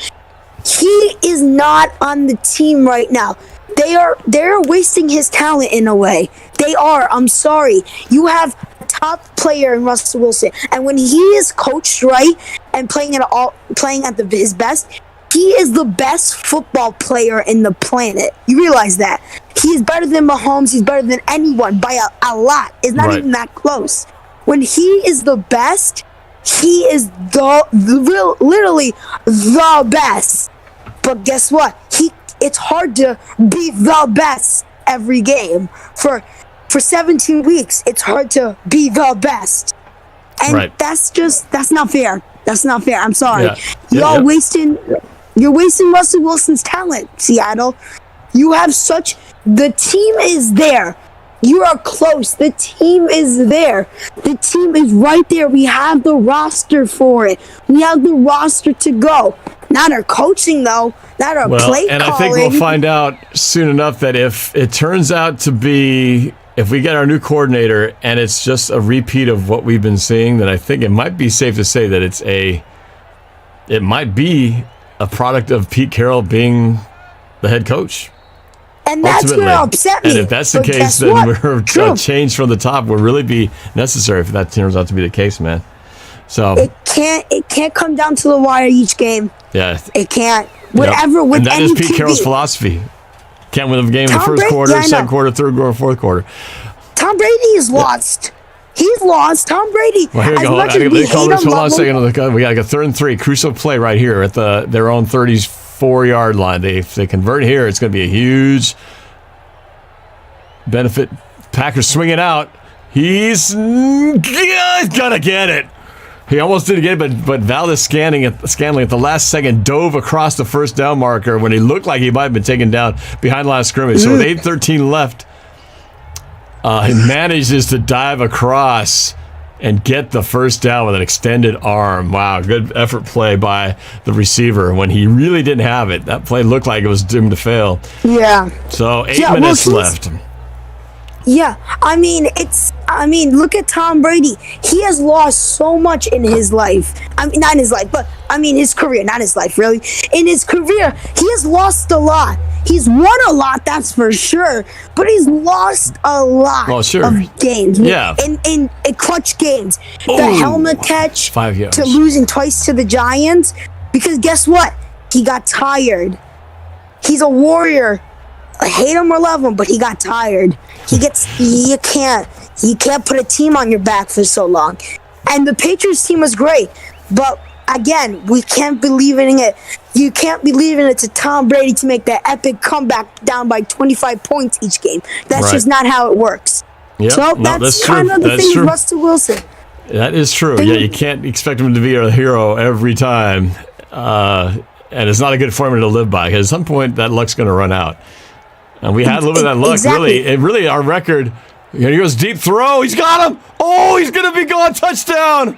He is not on the team right now. they're wasting his talent in a way. They are. I'm sorry. You have a top player in Russell Wilson, and when he is coached right and playing at his best, he is the best football player in the planet. You realize that? He is better than Mahomes. He's better than anyone by a lot. It's not even that close. When he is the best, he is literally the best. But guess what? It's hard to be the best every game. For 17 weeks, it's hard to be the best. And that's not fair. That's not fair. I'm sorry. You're wasting Russell Wilson's talent, Seattle. You have the team is there. You are close. The team is there. The team is right there. We have the roster for it. We have the roster to go. Not our coaching, though. Not our play and calling. I think we'll find out soon enough that if it turns out to be, if we get our new coordinator and it's just a repeat of what we've been seeing, then I think it might be safe to say that it might be a product of Pete Carroll being the head coach. And that's going to upset me. And if that's the case, then we're change from the top will really be necessary if that turns out to be the case, man. So it can't come down to the wire each game. Yeah, it can't. Whatever with and that is Pete Carroll's philosophy. Can't win the game in the first quarter, second quarter, third quarter, fourth quarter. Tom Brady is lost. He's lost. Tom Brady. Well, here we go. Hold on a second. We got a 3rd and 3 crucial play right here at their own 34-yard line. If they convert here, it's going to be a huge benefit. Packers swing it out. He's gonna get it. He almost didn't get it, but Valdez Scantling at the last second dove across the first down marker when he looked like he might have been taken down behind the line of scrimmage. So with 8:13 left, he manages to dive across and get the first down with an extended arm. Wow, good effort play by the receiver when he really didn't have it. That play looked like it was doomed to fail. Yeah. So 8 minutes left. Yeah, I mean, look at Tom Brady. He has lost so much in his life. I mean, not in his life, but I mean his career, not his life, really. In his career, he has lost a lot. He's won a lot, that's for sure, but he's lost a lot of games. Yeah. In clutch games. The helmet catch 5 yards. to losing twice to the Giants, because guess what? He got tired. He's a warrior. I hate him or love him, but he got tired. You can't put a team on your back for so long. And the Patriots team was great, but again, we can't believe in it. You can't believe in it to Tom Brady to make that epic comeback down by 25 points each game. That's just not how it works. Yep. So that's kind of the thing with Russell Wilson. That is true. Yeah, you can't expect him to be a hero every time. And it's not a good formula to live by, because at some point that luck's going to run out. And we had a little bit of that luck, really. Our record, here he goes, deep throw. He's got him. Oh, he's going to be gone. Touchdown.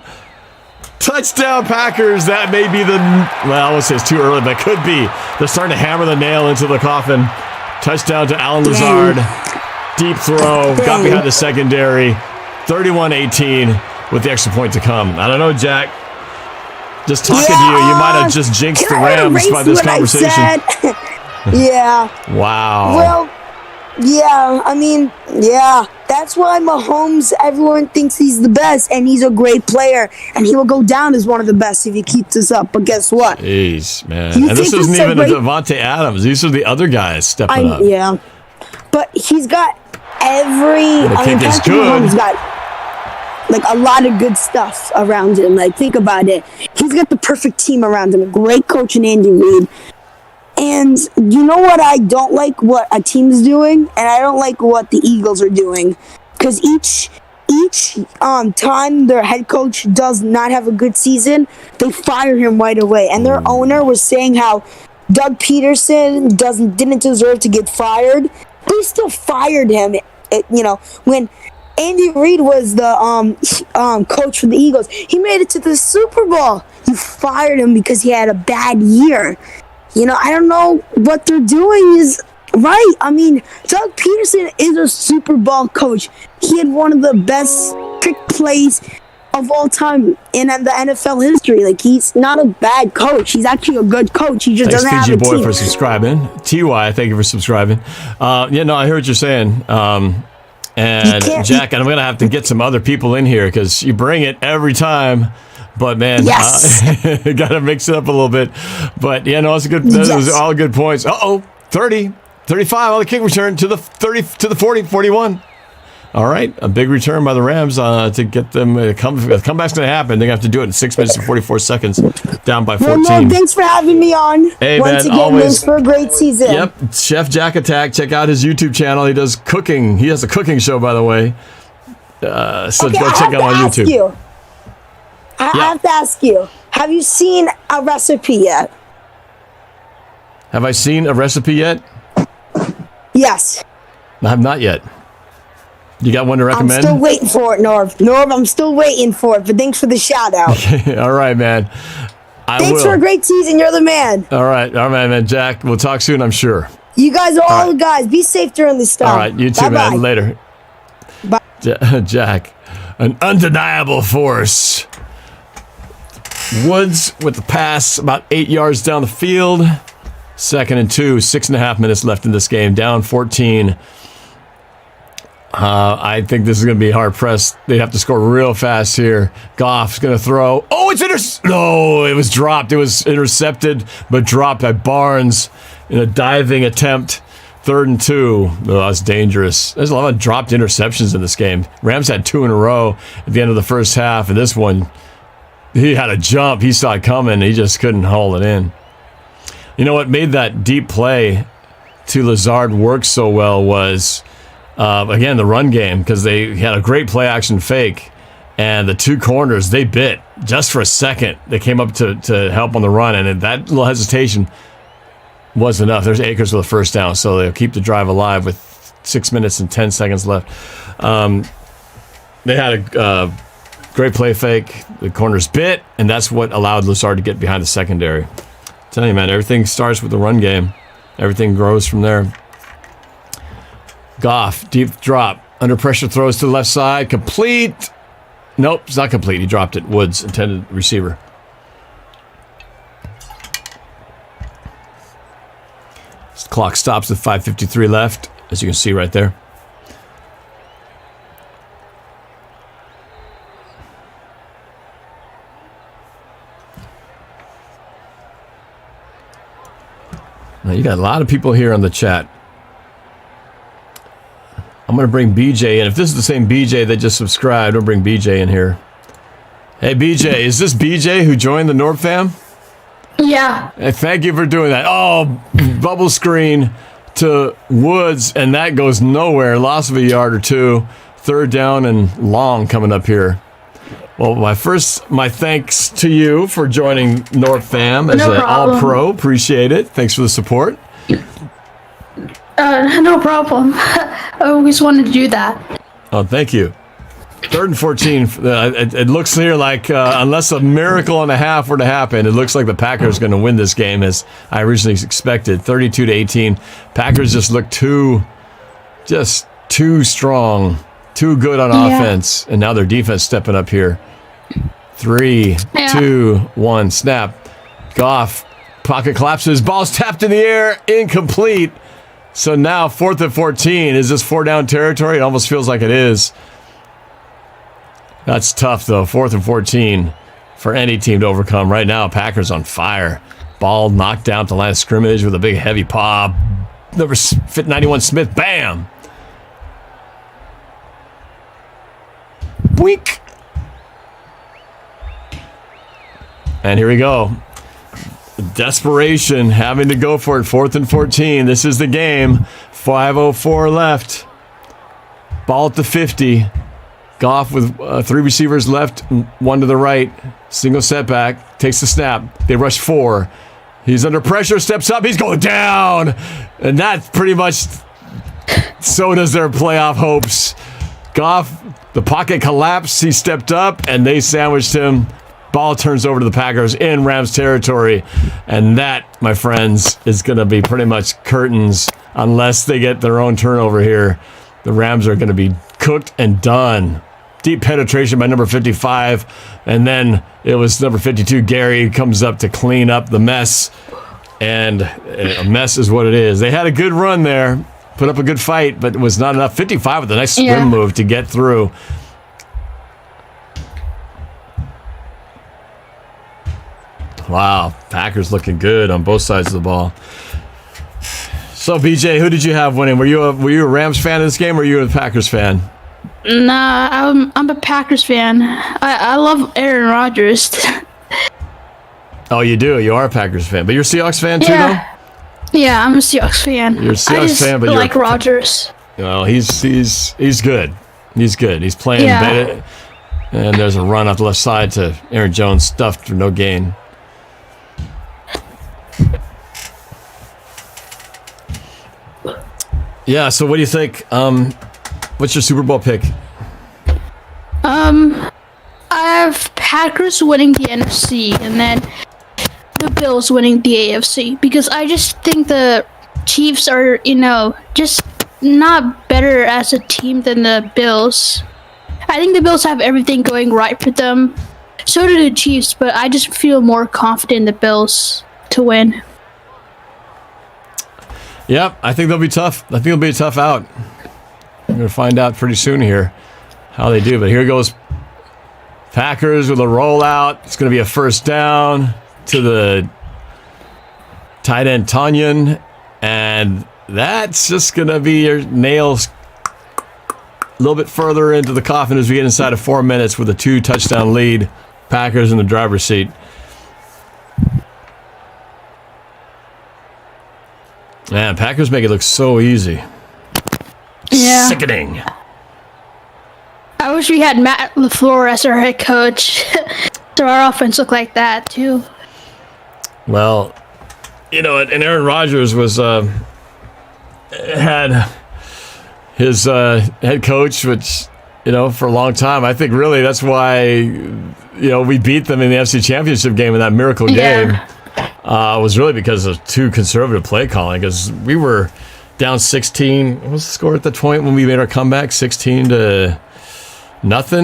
Touchdown, Packers. That may be I won't say it's too early, but it could be. They're starting to hammer the nail into the coffin. Touchdown to Alan Lazard. Deep throw. Got behind the secondary. 31-18 with the extra point to come. I don't know, Jack. Just talking to you might have just jinxed the Rams by this conversation. Yeah. Wow. Well, yeah, I mean, yeah. That's why Mahomes, everyone thinks he's the best, and he's a great player, and he will go down as one of the best if he keeps this up. But guess what? Jeez, man. And this isn't even Devontae Adams. These are the other guys stepping up. Yeah. But he's got Patrick Mahomes got like a lot of good stuff around him. Like, think about it. He's got the perfect team around him. A great coach in Andy Reid. And you know what I don't like what a team's doing? And I don't like what the Eagles are doing. Because each time their head coach does not have a good season, they fire him right away. And their owner was saying how Doug Peterson didn't deserve to get fired. But he still fired him, when Andy Reid was the coach for the Eagles. He made it to the Super Bowl. You fired him because he had a bad year. I don't know what they're doing is right. I mean, Doug Peterson is a Super Bowl coach. He had one of the best trick plays of all time in the NFL history. Like, he's not a bad coach. He's actually a good coach. He just Thanks, doesn't have PG a Boy, team. for subscribing. TY, thank you for subscribing. Yeah, no, I hear what you're saying. And Jack, and I'm going to have to get some other people in here because you bring it every time. But, man, got to mix it up a little bit. But, yeah, no, it's a good. Those are all good points. 30, 35 on the kick return to the 30, to the 40, 41. All right, a big return by the Rams to get them. The comeback's going to happen. They're going to have to do it in 6 minutes and 44 seconds, down by 14. Well, thanks for having me on. Hey, Once man, again, always. thanks for a great season. Yep, Chef Jack Attack. Check out his YouTube channel. He does cooking. He has a cooking show, by the way. So go check out on YouTube. I have to ask you, have you seen a recipe yet? Have I seen a recipe yet? Yes. I have not yet. You got one to recommend? I'm still waiting for it, Norb. Norb, I'm still waiting for it, but thanks for the shout out. All right, man. Thanks for a great season. You're the man. All right, man. Jack, we'll talk soon, I'm sure. You guys are all the guys. Be safe during this time. All right, you too, Bye-bye. man. Later. Bye. Jack, an undeniable force. Woods with the pass about 8 yards down the field. 2nd and 2, 6.5 minutes left in this game. Down 14. I think this is going to be hard pressed. They have to score real fast here. Goff's going to throw. Oh, no, it was dropped. It was intercepted, but dropped by Barnes in a diving attempt. 3rd and 2. Oh, that's dangerous. There's a lot of dropped interceptions in this game. Rams had 2 in a row at the end of the first half, and this one, he had a jump. He saw it coming. He just couldn't hold it in. You know what made that deep play to Lazard work so well was, again, the run game, because they had a great play-action fake, and the 2 corners, they bit just for a second. They came up to help on the run, and that little hesitation was enough. There's Akers with a first down, so they'll keep the drive alive with 6 minutes and 10 seconds left. They had a great play fake. The corners bit, and that's what allowed Lazard to get behind the secondary. I'm telling you, man, everything starts with the run game. Everything grows from there. Goff, deep drop. Under pressure, throws to the left side. Complete. Nope, it's not complete. He dropped it. Woods, intended receiver. The clock stops with 5:53 left, as you can see right there. Now, you got a lot of people here on the chat. I'm going to bring BJ in. If this is the same BJ that just subscribed, I'll bring BJ in here. Hey, BJ, is this BJ who joined the NORBFAM? Yeah. Hey, thank you for doing that. Oh, bubble screen to Woods, and that goes nowhere. Loss of a yard or 2. 3rd down and long coming up here. Well, my thanks to you for joining NORBFAM as an all-pro. Appreciate it. Thanks for the support. No problem. I always wanted to do that. Oh, thank you. 3rd and 14. It looks here like unless a miracle and a half were to happen, it looks like the Packers are going to win this game as I originally expected. 32-18. Packers just look too strong, too good on offense, and now their defense stepping up here. 3, 2, 1, snap. Goff, pocket collapses, ball's tapped in the air, incomplete. So now 4th and 14. Is this 4-down territory? It almost feels like it is. That's tough, though. 4th and 14 for any team to overcome. Right now, Packers on fire. Ball knocked down to the line of scrimmage with a big heavy paw. Number 91 Smith, bam! Boink! And here we go. Desperation, having to go for it. 4th and 14. This is the game. 5:04 left. Ball at the 50. Goff with 3 receivers left, 1 to the right. Single setback. Takes the snap. They rush 4. He's under pressure, steps up. He's going down. And that pretty much so does their playoff hopes. Goff, the pocket collapsed. He stepped up, and they sandwiched him. Ball turns over to the Packers in Rams territory. And that, my friends, is going to be pretty much curtains unless they get their own turnover here. The Rams are going to be cooked and done. deep penetration by number 55, and then it was number 52, Gary, comes up to clean up the mess, and a mess is what it is. They had a good run there, put up a good fight, but it was not enough. 55 with a nice swim move to get through. Wow, Packers looking good on both sides of the ball. So, BJ, who did you have winning? Were you a Rams fan in this game, or were you a Packers fan? Nah, I'm a Packers fan. I love Aaron Rodgers. Oh, you do? You are a Packers fan, but you're a Seahawks fan too, though? Yeah, I'm a Seahawks fan. You're a Seahawks fan, but I like Rodgers. Well, he's good. He's good. He's playing better. And there's a run off the left side to Aaron Jones, stuffed for no gain. Yeah, so what do you think? What's your Super Bowl pick? I have Packers winning the NFC and then the Bills winning the AFC, because I just think the Chiefs are, just not better as a team than the Bills. I think the Bills have everything going right for them. So do the Chiefs, but I just feel more confident in the Bills to win. Yep, I think they'll be tough. I think it'll be a tough out. We're going to find out pretty soon here how they do. But here goes Packers with a rollout. It's going to be a first down to the tight end Tanyan. And that's just going to be your nails a little bit further into the coffin as we get inside of 4 minutes with a 2-touchdown lead. Packers in the driver's seat. Man, Packers make it look so easy. Yeah. Sickening. I wish we had Matt LaFleur as our head coach. So our offense looked like that, too. Well, and Aaron Rodgers was had his head coach, which, for a long time, I think really that's why, we beat them in the NFC Championship game in that miracle game. Was really because of too conservative play calling, because we were down 16. What was the score at the point when we made our comeback? 16-0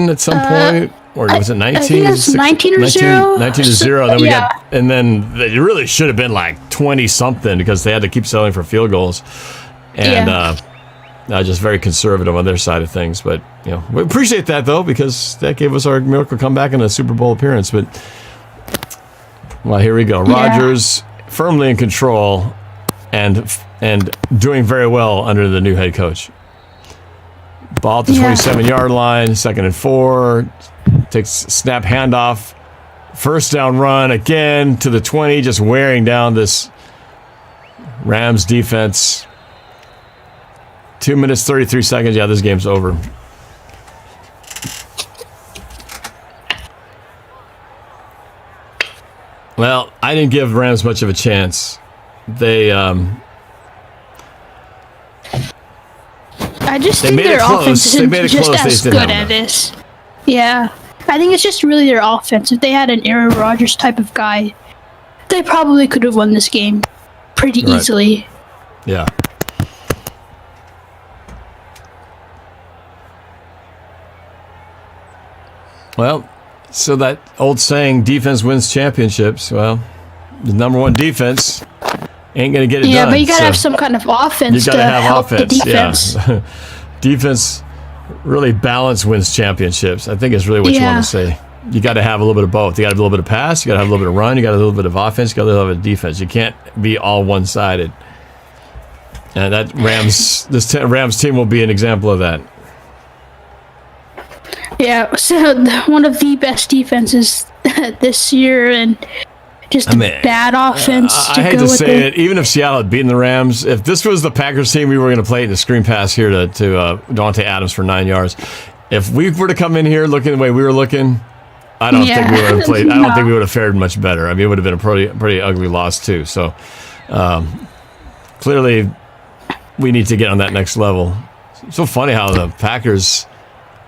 at some point? Or was it 19? I think it was 19 or 0. 19-0. And then it really should have been like 20-something because they had to keep selling for field goals. And just very conservative on their side of things. But, we appreciate that, though, because that gave us our miracle comeback and a Super Bowl appearance. But, well, here we go. Rodgers firmly in control and doing very well under the new head coach. Ball at the 27-yard line, 2nd and 4. Takes snap handoff. First down run again to the 20, just wearing down this Rams defense. 2 minutes, 33 seconds. Yeah, this game's over. Well, I didn't give Rams much of a chance. They I just think their offense isn't just as good at this. Yeah. I think it's just really their offense. If they had an Aaron Rodgers type of guy, they probably could have won this game pretty easily. Yeah. Well, so that old saying, defense wins championships. Well, the number one defense ain't going to get it done. Yeah, but you got to have some kind of offense to help the defense. Yeah. Defense really balance wins championships. I think is really what you want to say. You got to have a little bit of both. You got to have a little bit of pass. You got to have a little bit of run. You got to have a little bit of offense. You got to have a little bit of defense. You can't be all one-sided. And that Rams team will be an example of that. Yeah, so one of the best defenses this year, and just bad offense. I hate to say it, even if Seattle had beaten the Rams, if this was the Packers team, we were going to play it in a screen pass here to Davante Adams for 9 yards. If we were to come in here looking the way we were looking, I don't think we would have played. I don't think we would have fared much better. I mean, it would have been a pretty ugly loss too. So clearly, we need to get on that next level. It's so funny how the Packers,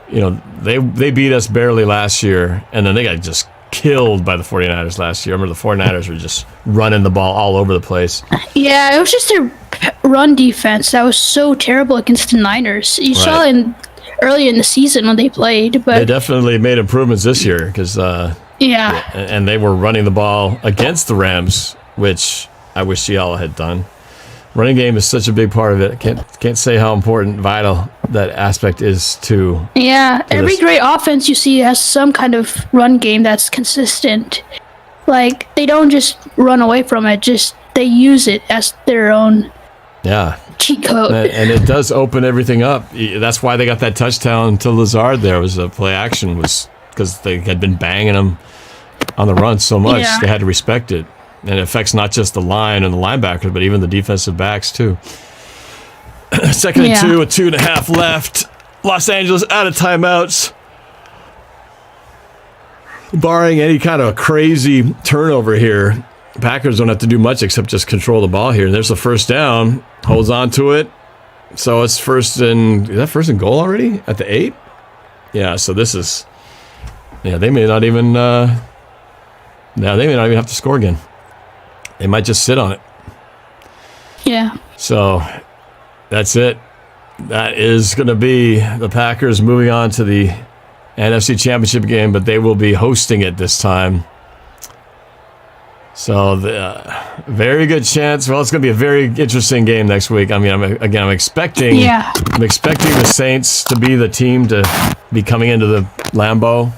they beat us barely last year, and then they got just killed by the 49ers last year. I remember the 49ers were just running the ball all over the place. Yeah, it was just their run defense that was so terrible against the Niners. You saw in early in the season when they played. They But definitely made improvements this year because yeah, and they were running the ball against the Rams, which I wish Seattle had done. Running game is such a big part of it. Can't say how important, vital that aspect is to. yeah. Every this. great offense you see has some kind of run game that's consistent. Like they don't just run away from it; just they use it as their own Yeah. cheat code. And it does open everything up. That's why they got that touchdown to Lazard. There was a play action was because they had been banging him on the run so much. Yeah. They had to respect it. And it affects not just the line and the linebackers, but even the defensive backs, too. Second and 2 with 2.5 left. Los Angeles out of timeouts. Barring any kind of crazy turnover here, Packers don't have to do much except just control the ball here. And there's the first down. Holds on to it. So it's is that first and goal already? At the 8? Yeah, so this is... Yeah, they may not even... they may not even have to score again. They might just sit on it. Yeah. So that's it. That is going to be the Packers moving on to the NFC Championship game, but they will be hosting it this time. So very good chance. Well, it's going to be a very interesting game next week. I mean, I'm expecting the Saints to be the team to be coming into the Lambeau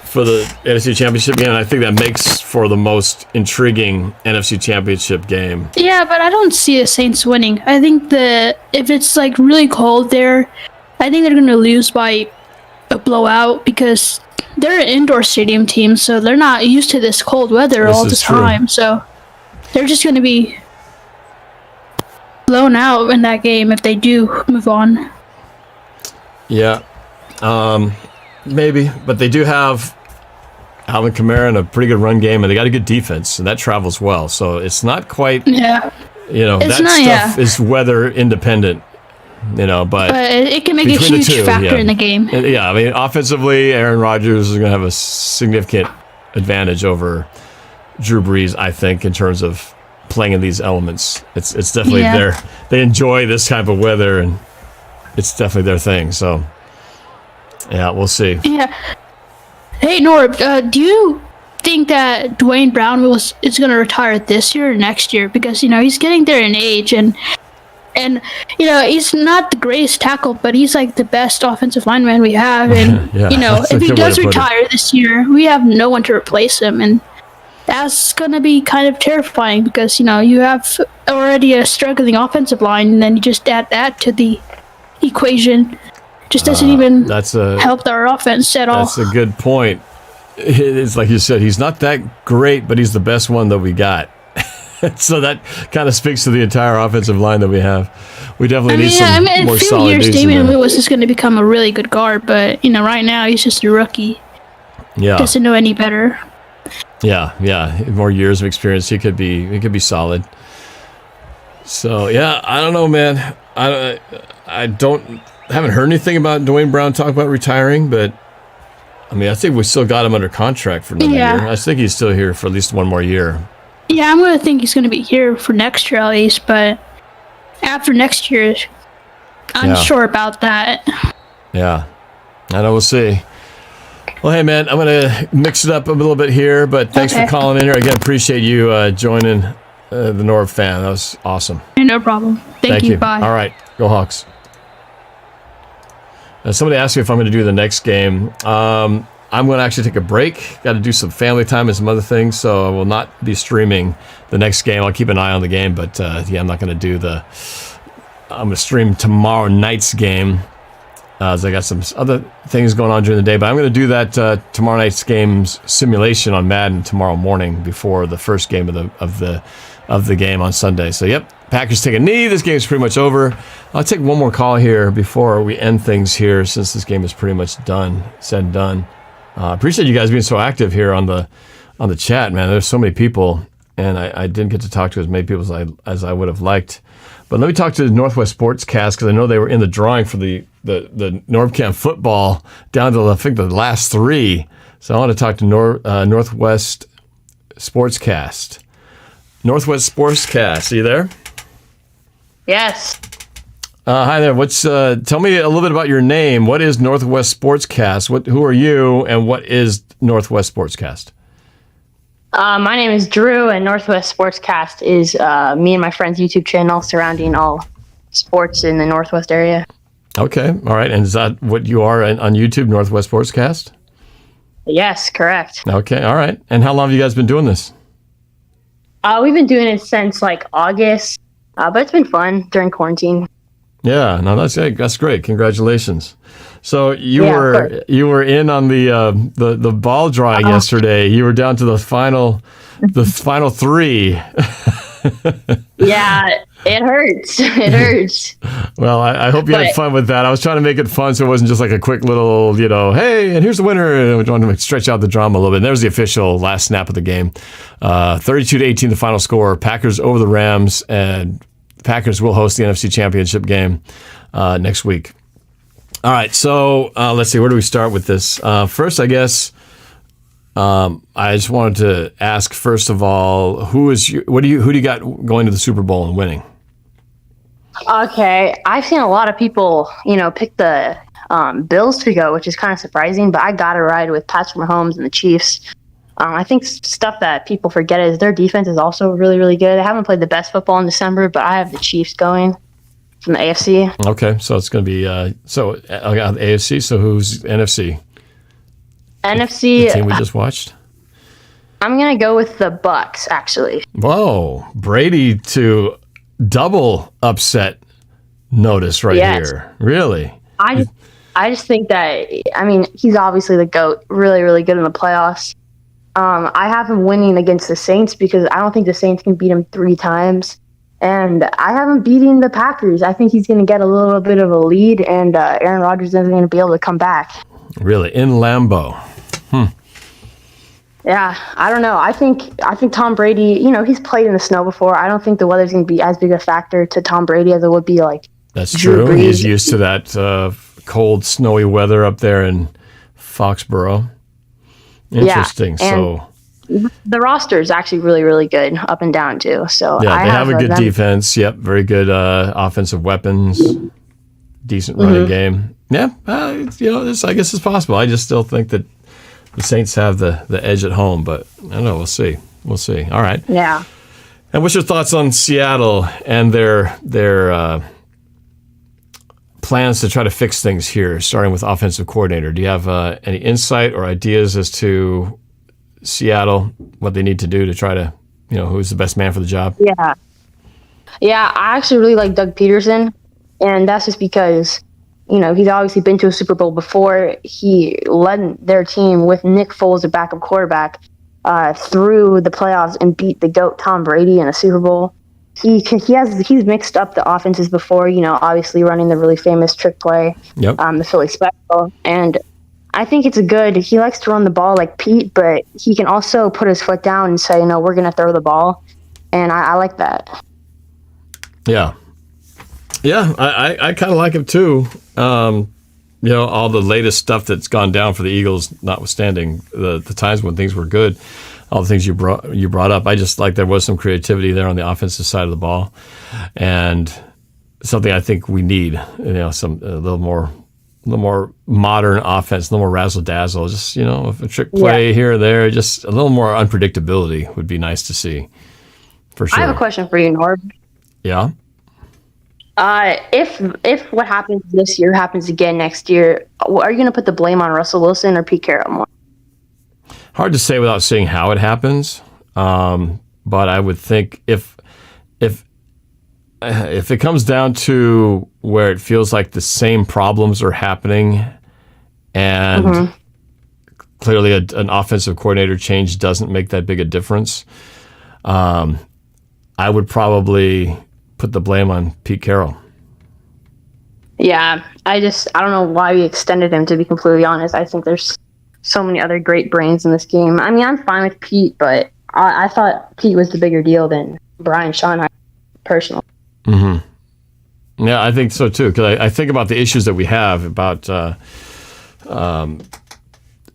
for the NFC Championship game, and I think that makes for the most intriguing NFC Championship game. Yeah, but I don't see the Saints winning. I think if it's like really cold there, I think they're going to lose by a blowout because they're an indoor stadium team, so they're not used to this cold weather all the time. So they're just going to be blown out in that game if they do move on. Yeah, maybe, but they do have Alvin Kamara and a pretty good run game, and they got a good defense, and that travels well. So it's not quite, that stuff is weather independent, but it can make a huge factor in the game. Yeah, I mean, offensively, Aaron Rodgers is going to have a significant advantage over Drew Brees, I think, in terms of playing in these elements. It's definitely they enjoy this type of weather, and it's definitely their thing. So, yeah, we'll see. Yeah. Hey, Norb, do you think that Dwayne Brown is going to retire this year or next year? Because, he's getting there in age, and he's not the greatest tackle, but he's like the best offensive lineman we have. And, if he does retire this year, we have no one to replace him. And that's going to be kind of terrifying because, you have already a struggling offensive line, and then you just add that to the equation. Just doesn't even help our offense at all. That's a good point. It's like you said, he's not that great, but he's the best one that we got. So that kind of speaks to the entire offensive line that we have. We definitely need some more solid in a few years, dudes Damian in there. Lewis is going to become a really good guard, but right now he's just a rookie. Yeah, doesn't know any better. Yeah. More years of experience, he could be solid. So yeah, I don't know, man. I haven't heard anything about Dwayne Brown talk about retiring, but I mean, I think we still got him under contract for another year. I think he's still here for at least one more year. Yeah, I'm going to think he's going to be here for next year at least, but after next year, I'm unsure about that. Yeah, I know, we'll see. Well, hey, man, I'm going to mix it up a little bit here, but thanks for calling in here. Again, appreciate you joining the NORB-FAM. That was awesome. No problem. Thank you. Bye. All right, go Hawks. Somebody asked me if I'm going to do the next game. I'm going to actually take a break. Got to do some family time and some other things, so I will not be streaming the next game. I'll keep an eye on the game, but I'm not going to do I'm going to stream tomorrow night's game. As I got some other things going on during the day, but I'm going to do that tomorrow night's game's simulation on Madden tomorrow morning before the first game of the game on Sunday. So yep, Packers take a knee. This game's pretty much over. I'll take one more call here before we end things here, since this game is pretty much said and done. Appreciate you guys being so active here on the chat, man. There's so many people, and I didn't get to talk to as many people as I would have liked. But let me talk to the Northwest Sportscast, because I know they were in the drawing for the NorbCam football down to, I think, the last 3. So I want to talk to Northwest Sportscast. Northwest Sportscast, are you there? Yes. Hi there. Tell me a little bit about your name. What is Northwest Sportscast? Who are you, and what is Northwest Sportscast? My name is Drew, and Northwest Sportscast is me and my friend's YouTube channel surrounding all sports in the Northwest area. Okay. All right. And is that what you are on YouTube, Northwest Sportscast? Yes, correct. Okay. All right. And how long have you guys been doing this? We've been doing it since like August, but it's been fun during quarantine. Yeah, no, that's great. Congratulations. So you were in on the ball drawing yesterday. You were down to the final three. Yeah, it hurts. It hurts. Well, I hope you had fun with that. I was trying to make it fun so it wasn't just like a quick little, hey, and here's the winner. And we wanted to stretch out the drama a little bit. And there's the official last snap of the game. 32-18, the final score. Packers over the Rams, and Packers will host the NFC Championship game next week. All right, so let's see. Where do we start with this? First, I guess I just wanted to ask, first of all, who do you got going to the Super Bowl and winning? Okay, I've seen a lot of people, pick the Bills to go, which is kind of surprising. But I got to ride with Patrick Mahomes and the Chiefs. I think stuff that people forget is their defense is also really, really good. They haven't played the best football in December, but I have the Chiefs going from the AFC. Okay, so it's going to be the AFC. So who's NFC? NFC. The team we just watched. I'm going to go with the Bucks, actually. Whoa, Brady to double upset notice here. Really? I just think that, he's obviously the GOAT, really, really good in the playoffs. I have him winning against the Saints because I don't think the Saints can beat him 3 times. And I have him beating the Packers. I think he's going to get a little bit of a lead, and Aaron Rodgers isn't going to be able to come back. Really? In Lambeau? Yeah, I don't know. I think Tom Brady, he's played in the snow before. I don't think the weather's going to be as big a factor to Tom Brady as it would be like That's true. He's used to that cold, snowy weather up there in Foxborough. Interesting. Yeah, so the roster is actually really, really good up and down too. So yeah, they have a good defense. Yep, very good offensive weapons. Decent running game. Yeah, I guess it's possible. I just still think that the Saints have the edge at home, but I don't know. We'll see. All right. Yeah. And what's your thoughts on Seattle and their plans to try to fix things here, starting with offensive coordinator? Do you have any insight or ideas as to Seattle, what they need to do to try to, who's the best man for the job? Yeah, I actually really like Doug Peterson, and that's just because, he's obviously been to a Super Bowl before. He led their team with Nick Foles, a backup quarterback, through the playoffs and beat the GOAT Tom Brady in a Super Bowl. He's mixed up the offenses before, obviously running the really famous trick play, the Philly special. And I think it's he likes to run the ball like Pete, but he can also put his foot down and say, no, we're going to throw the ball. And I like that. Yeah. Yeah, I kind of like him too. All the latest stuff that's gone down for the Eagles, notwithstanding the times when things were good. All the things you brought up, I just like there was some creativity there on the offensive side of the ball, and something I think we need. A little more modern offense, a little more razzle dazzle. Just a trick play here or there, just a little more unpredictability would be nice to see, for sure. I have a question for you, Norb. Yeah. If what happens this year happens again next year, are you going to put the blame on Russell Wilson or Pete Carroll more? Hard to say without seeing how it happens, but I would think if it comes down to where it feels like the same problems are happening, and clearly an offensive coordinator change doesn't make that big a difference, I would probably put the blame on Pete Carroll. Yeah, I don't know why we extended him, to be completely honest. I think there's so many other great brains in this game. I'm fine with Pete, but I thought Pete was the bigger deal than Brian Schottenheimer, personally. Mm-hmm. Yeah, I think so too, because I think about the issues that we have about the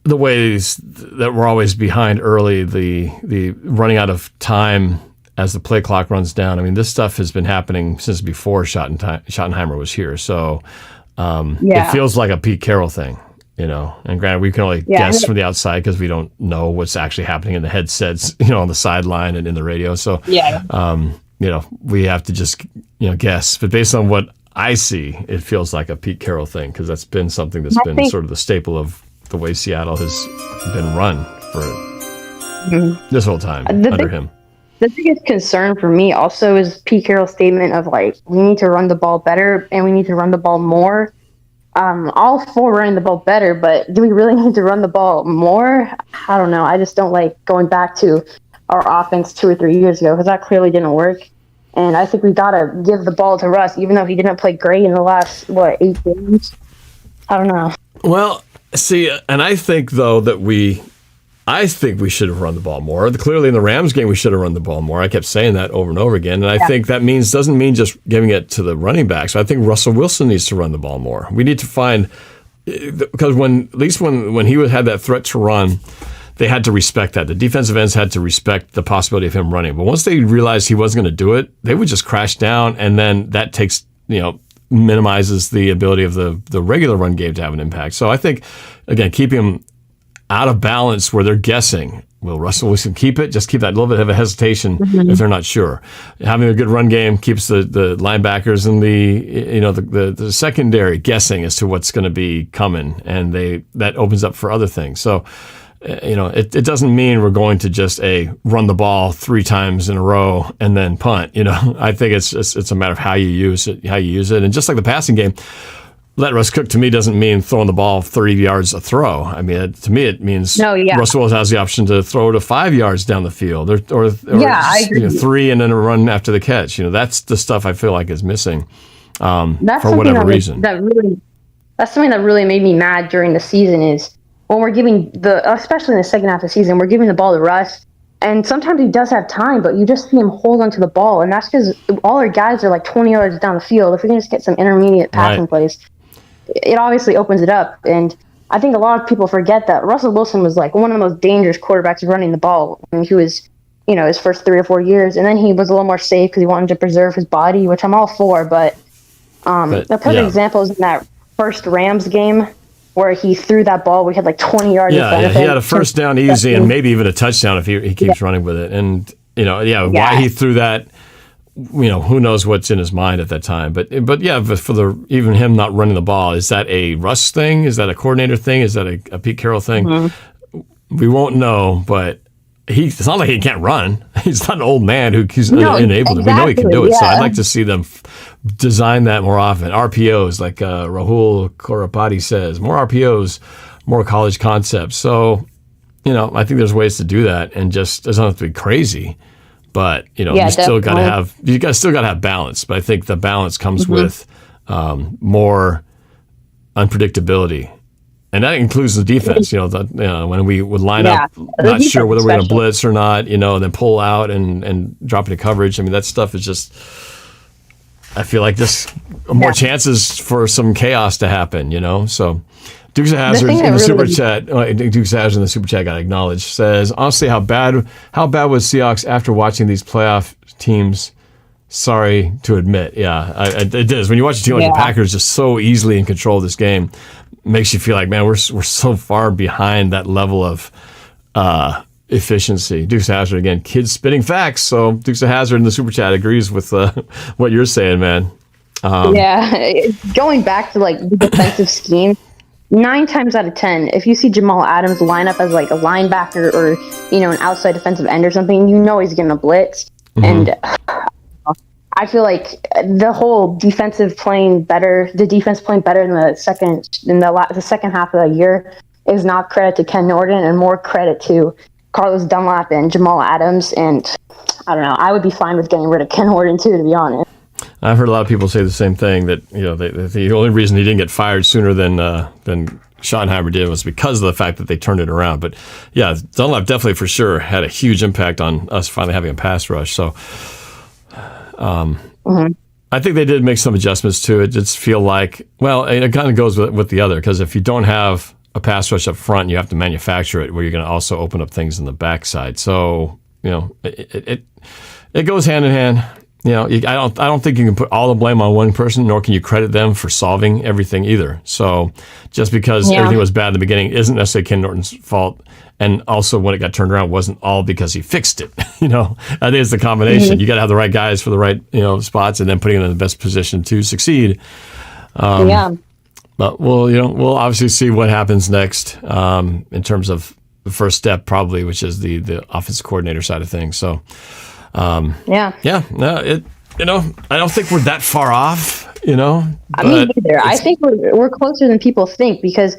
ways that we're always behind early, the running out of time as the play clock runs down. I mean, this stuff has been happening since before Schottenheimer was here. So it feels like a Pete Carroll thing, you know. And granted, we can only guess from the outside because we don't know what's actually happening in the headsets, you know, on the sideline and in the radio. So, you know, we have to just, you know, guess. But based on what I see, it feels like a Pete Carroll thing because that's been something that's been sort of the staple of the way Seattle has been run for this whole time under him. The biggest concern for me also is Pete Carroll's statement of like, we need to run the ball better and we need to run the ball more. All for running the ball better, but do we really need to run the ball more? I don't know. I just don't like going back to our offense 2 or 3 years ago because that clearly didn't work. And I think we got to give the ball to Russ, even though he didn't play great in the last, 8 games? I don't know. Well, see, and I think, though, that I think we should have run the ball more. Clearly, in the Rams game, we should have run the ball more. I kept saying that over and over again, and I think that doesn't mean just giving it to the running backs. I think Russell Wilson needs to run the ball more. We need to find because when he had that threat to run, they had to respect that. The defensive ends had to respect the possibility of him running. But once they realized he wasn't going to do it, they would just crash down, and then that takes minimizes the ability of the regular run game to have an impact. So I think again, keeping him out of balance where they're guessing. Will Russell Wilson keep it? Just keep that little bit of a hesitation if they're not sure. Having a good run game keeps the linebackers and the secondary guessing as to what's going to be coming, and that opens up for other things. So, it doesn't mean we're going to just run the ball 3 times in a row and then punt. I think it's a matter of how you use it, and just like the passing game. Let Russ cook, to me, doesn't mean throwing the ball 30 yards a throw. I mean, to me, it means Russell Wilson has the option to throw to 5 yards down the field or 3 and then a run after the catch. That's the stuff I feel like is missing for whatever reason. That's something that really made me mad during the season is when we're giving especially in the second half of the season, we're giving the ball to Russ. And sometimes he does have time, but you just see him hold onto the ball. And that's because all our guys are like 20 yards down the field. If we can just get some intermediate passing plays, it obviously opens it up. And I think a lot of people forget that Russell Wilson was like one of the most dangerous quarterbacks running the ball when he was, his first 3 or 4 years. And then he was a little more safe because he wanted to preserve his body, which I'm all for. But the perfect example is in that first Rams game where he threw that ball. We had like 20 yards. Yeah, he had a first down easy and maybe even a touchdown if he keeps running with it. And, why he threw that, who knows what's in his mind at that time. But for even him not running the ball, is that a Russ thing? Is that a coordinator thing? Is that a Pete Carroll thing? Mm-hmm. We won't know, but it's not like he can't run. He's not an old man who's enabled. Exactly, we know he can do it. Yeah. So I'd like to see them design that more often. RPOs, like Rahul Korapati says, more RPOs, more college concepts. So, I think there's ways to do that, and just doesn't have to be crazy. But you still got to have balance. But I think the balance comes with more unpredictability, and that includes the defense. When we would line up, not sure whether we're going to blitz or not. And then pull out and drop into coverage. I mean, that stuff is just. I feel like just more chances for some chaos to happen. So. Dukes of Hazzard in the super chat. Dukes of Hazzard in the super chat got acknowledged. Says, honestly, how bad was Seahawks after watching these playoff teams? Sorry to admit. Yeah, it is. When you watch a team like the Packers just so easily in control of this game, makes you feel like, man, we're so far behind that level of efficiency. Dukes of Hazzard again, kids spitting facts. So Dukes of Hazzard in the super chat agrees with what you're saying, man. Going back to like the defensive scheme. 9 times out of 10, if you see Jamal Adams line up as like a linebacker or an outside defensive end or something, he's getting a blitz. Mm-hmm. And I feel like the whole the defense playing better in the second half of the year is not credit to Ken Norton and more credit to Carlos Dunlap and Jamal Adams. And I don't know, I would be fine with getting rid of Ken Norton too, to be honest. I've heard a lot of people say the same thing, that the only reason he didn't get fired sooner than Schottenheimer did was because of the fact that they turned it around. But yeah, Dunlap definitely for sure had a huge impact on us finally having a pass rush. So I think they did make some adjustments to it. Just feel like, well, it kind of goes with the other, because if you don't have a pass rush up front, you have to manufacture it where you're going to also open up things in the backside. So it goes hand in hand. You know, I don't think you can put all the blame on one person, nor can you credit them for solving everything either. So just because everything was bad in the beginning isn't necessarily Ken Norton's fault. And also when it got turned around wasn't all because he fixed it. You know, that is the combination. You got to have the right guys for the right, spots and then putting them in the best position to succeed. But we'll obviously see what happens next in terms of the first step probably, which is the offensive coordinator side of things. So, I don't think we're that far off, I mean, neither. I think we're closer than people think because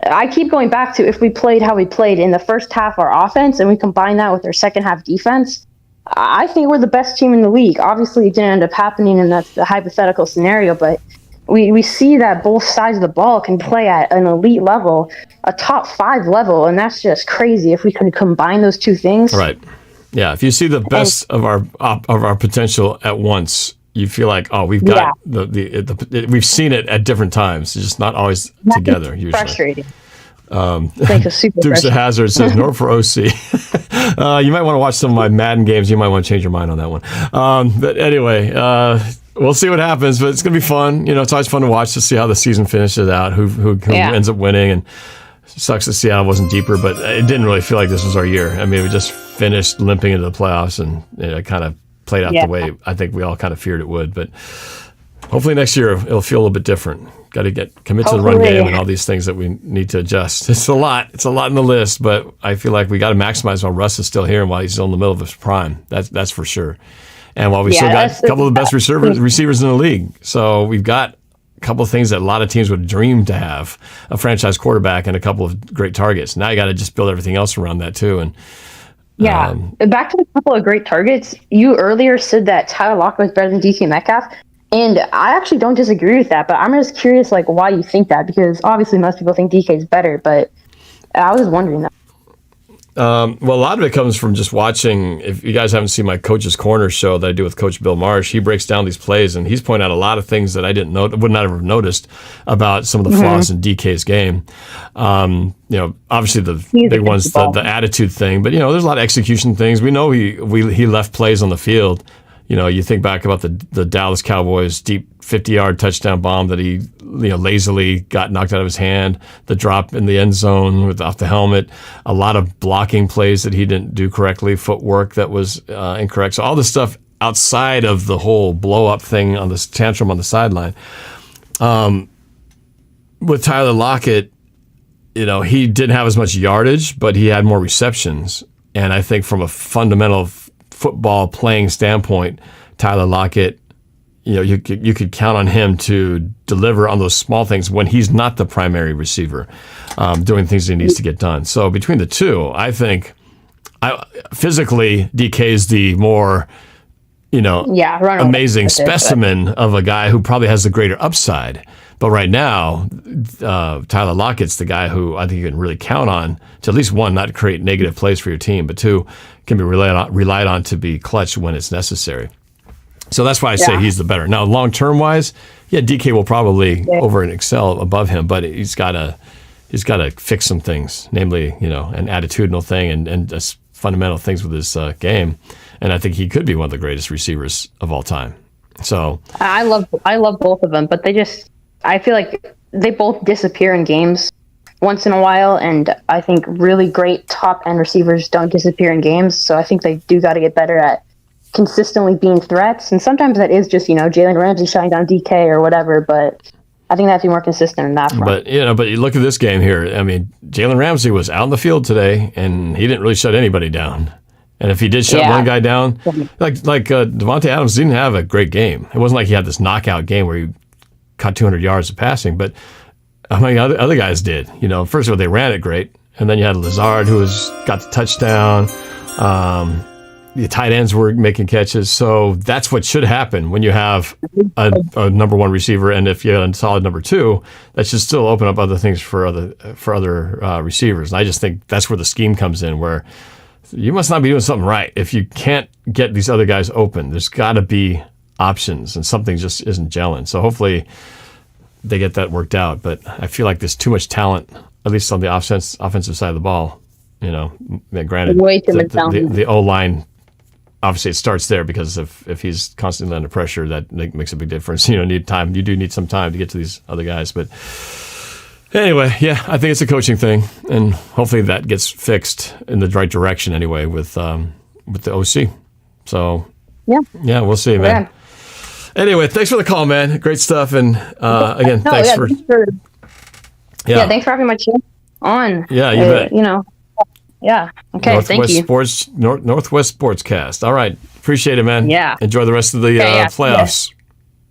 I keep going back to if we played how we played in the first half, our offense, and we combine that with our second half defense, I think we're the best team in the league. Obviously, it didn't end up happening, and that's the hypothetical scenario, but we see that both sides of the ball can play at an elite level, a top 5 level, and that's just crazy if we could combine those two things. Right. Yeah, if you see the best of our potential at once, you feel like, oh, we've got we've seen it at different times. It's just not always together. Usually frustrating. Dukes of Hazzard says Norb for OC. You might want to watch some of my Madden games. You might want to change your mind on that one. But anyway, we'll see what happens. But it's going to be fun. It's always fun to watch to see how the season finishes out. Who ends up winning and. Sucks that Seattle wasn't deeper, but it didn't really feel like this was our year. I mean, we just finished limping into the playoffs, and it kind of played out the way I think we all kind of feared it would. But hopefully next year it'll feel a little bit different. Got to commit to the run game and all these things that we need to adjust. It's a lot. It's a lot in the list, but I feel like we got to maximize while Russ is still here and while he's still in the middle of his prime. That's for sure. And while we still got a couple of the best receivers in the league, so we've got couple of things that a lot of teams would dream to have: a franchise quarterback and a couple of great targets. Now you got to just build everything else around that too. And back to the couple of great targets. You earlier said that Tyler Lockett was better than DK Metcalf, and I actually don't disagree with that. But I'm just curious, why you think that? Because obviously most people think DK is better, but I was wondering that. Well, a lot of it comes from just watching. If you guys haven't seen my Coach's Corner show that I do with Coach Bill Maraj, he breaks down these plays, and he's pointed out a lot of things that I would not have noticed about some of the flaws in DK's game. Obviously the big one's the attitude thing, but there's a lot of execution things. We know he left plays on the field. You think back about the Dallas Cowboys deep 50-yard touchdown bomb that he lazily got knocked out of his hand, the drop in the end zone off the helmet, a lot of blocking plays that he didn't do correctly, footwork that was incorrect. So all this stuff outside of the whole blow-up thing on this tantrum on the sideline. With Tyler Lockett, he didn't have as much yardage, but he had more receptions. And I think from a fundamental football playing standpoint, Tyler Lockett, you could count on him to deliver on those small things when he's not the primary receiver, doing things he needs to get done. So between the two, I think physically DK is the more amazing specimen of a guy who probably has the greater upside. But right now, Tyler Lockett's the guy who I think you can really count on to at least one, not create negative plays for your team, but two, can be relied on to be clutch when it's necessary. So that's why I say he's the better. Now, long-term wise, DK will probably over and excel above him, but he's got to fix some things, namely, an attitudinal thing and just fundamental things with his game. And I think he could be one of the greatest receivers of all time. So I love both of them, but I feel like they both disappear in games once in a while, and I think really great top-end receivers don't disappear in games, so I think they do got to get better at consistently being threats, and sometimes that is just, Jalen Ramsey shutting down DK or whatever, but I think they have to be more consistent in that front. But you look at this game here, I mean, Jalen Ramsey was out in the field today, and he didn't really shut anybody down. And if he did shut one guy down, like Devontae Adams didn't have a great game. It wasn't like he had this knockout game where he caught 200 yards of passing, but how many other guys did? First of all, they ran it great, and then you had Lazard who got the touchdown. The tight ends were making catches, so that's what should happen when you have a number one receiver, and if you have a solid number two, that should still open up other things for other receivers. And I just think that's where the scheme comes in, where you must not be doing something right if you can't get these other guys open. There's got to be options, and something just isn't gelling. So hopefully they get that worked out. But I feel like there's too much talent, at least on the offensive side of the ball. Granted, way too much talent. The O-line obviously it starts there because if he's constantly under pressure, that makes a big difference. Need time. You do need some time to get to these other guys. But anyway, yeah, I think it's a coaching thing, and hopefully that gets fixed in the right direction anyway with the OC. So yeah, we'll see, man. Yeah. Anyway, thanks for the call, man. Great stuff, and again, thanks for thanks for having my channel on. Yeah, you bet. Yeah. Okay. Thank you. Northwest Sportscast. All right. Appreciate it, man. Yeah. Enjoy the rest of the playoffs.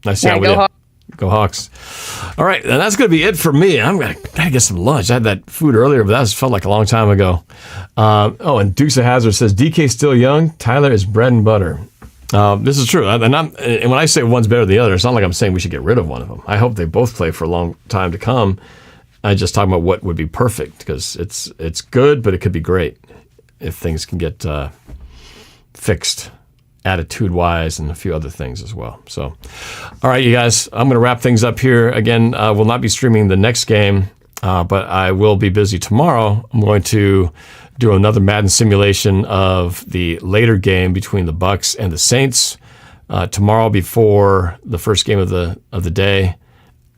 Nice chatting with you. Go Hawks. All right. And that's going to be it for me. I'm going to get some lunch. I had that food earlier, but that felt like a long time ago. And Dukes of Hazzard says, DK's still young. Tyler is bread and butter. This is true. And when I say one's better than the other, it's not like I'm saying we should get rid of one of them. I hope they both play for a long time to come. I just talking about what would be perfect because it's good, but it could be great if things can get fixed attitude-wise and a few other things as well. So, all right, you guys, I'm going to wrap things up here. Again, we'll not be streaming the next game, but I will be busy tomorrow. I'm going to do another Madden simulation of the later game between the Bucs and the Saints tomorrow before the first game of the day.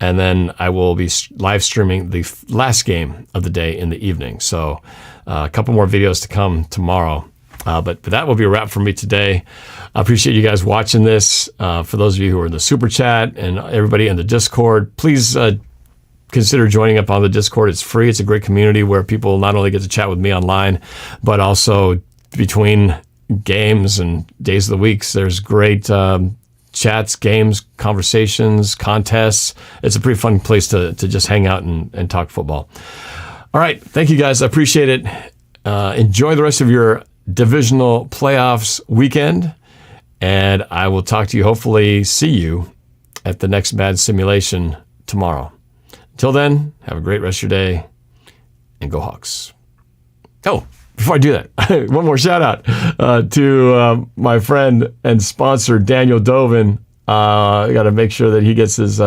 And then I will be live streaming the last game of the day in the evening. So a couple more videos to come tomorrow. But that will be a wrap for me today. I appreciate you guys watching this. For those of you who are in the Super Chat and everybody in the Discord, please consider joining up on the Discord. It's free. It's a great community where people not only get to chat with me online, but also between games and days of the weeks. There's great chats, games, conversations, contests. It's a pretty fun place to just hang out and talk football. All right. Thank you, guys. I appreciate it. Enjoy the rest of your divisional playoffs weekend. And I will talk to you, hopefully see you at the next Mad Simulation tomorrow. Until then, have a great rest of your day and go Hawks. Oh, before I do that, one more shout out to my friend and sponsor, Daniel Dovin. I got to make sure that he gets his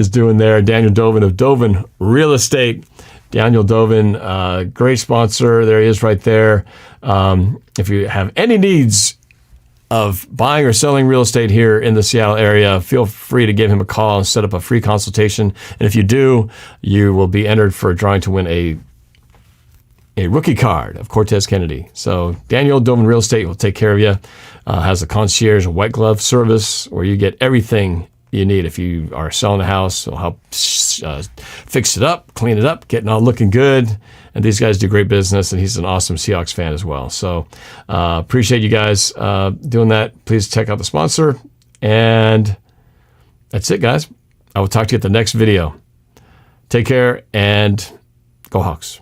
doing there. Daniel Dovin of Dovin Real Estate. Daniel Dovin, great sponsor. There he is right there. If you have any needs of buying or selling real estate here in the Seattle area, feel free to give him a call and set up a free consultation. And if you do, you will be entered for a drawing to win a rookie card of Cortez Kennedy. So Daniel Dovin Real Estate will take care of you. Has a concierge and white glove service where you get everything you need. If you are selling a house, it'll help fix it up, clean it up, getting all looking good. And these guys do great business, and he's an awesome Seahawks fan as well. So appreciate you guys doing that. Please check out the sponsor. And that's it, guys. I will talk to you at the next video. Take care and go Hawks.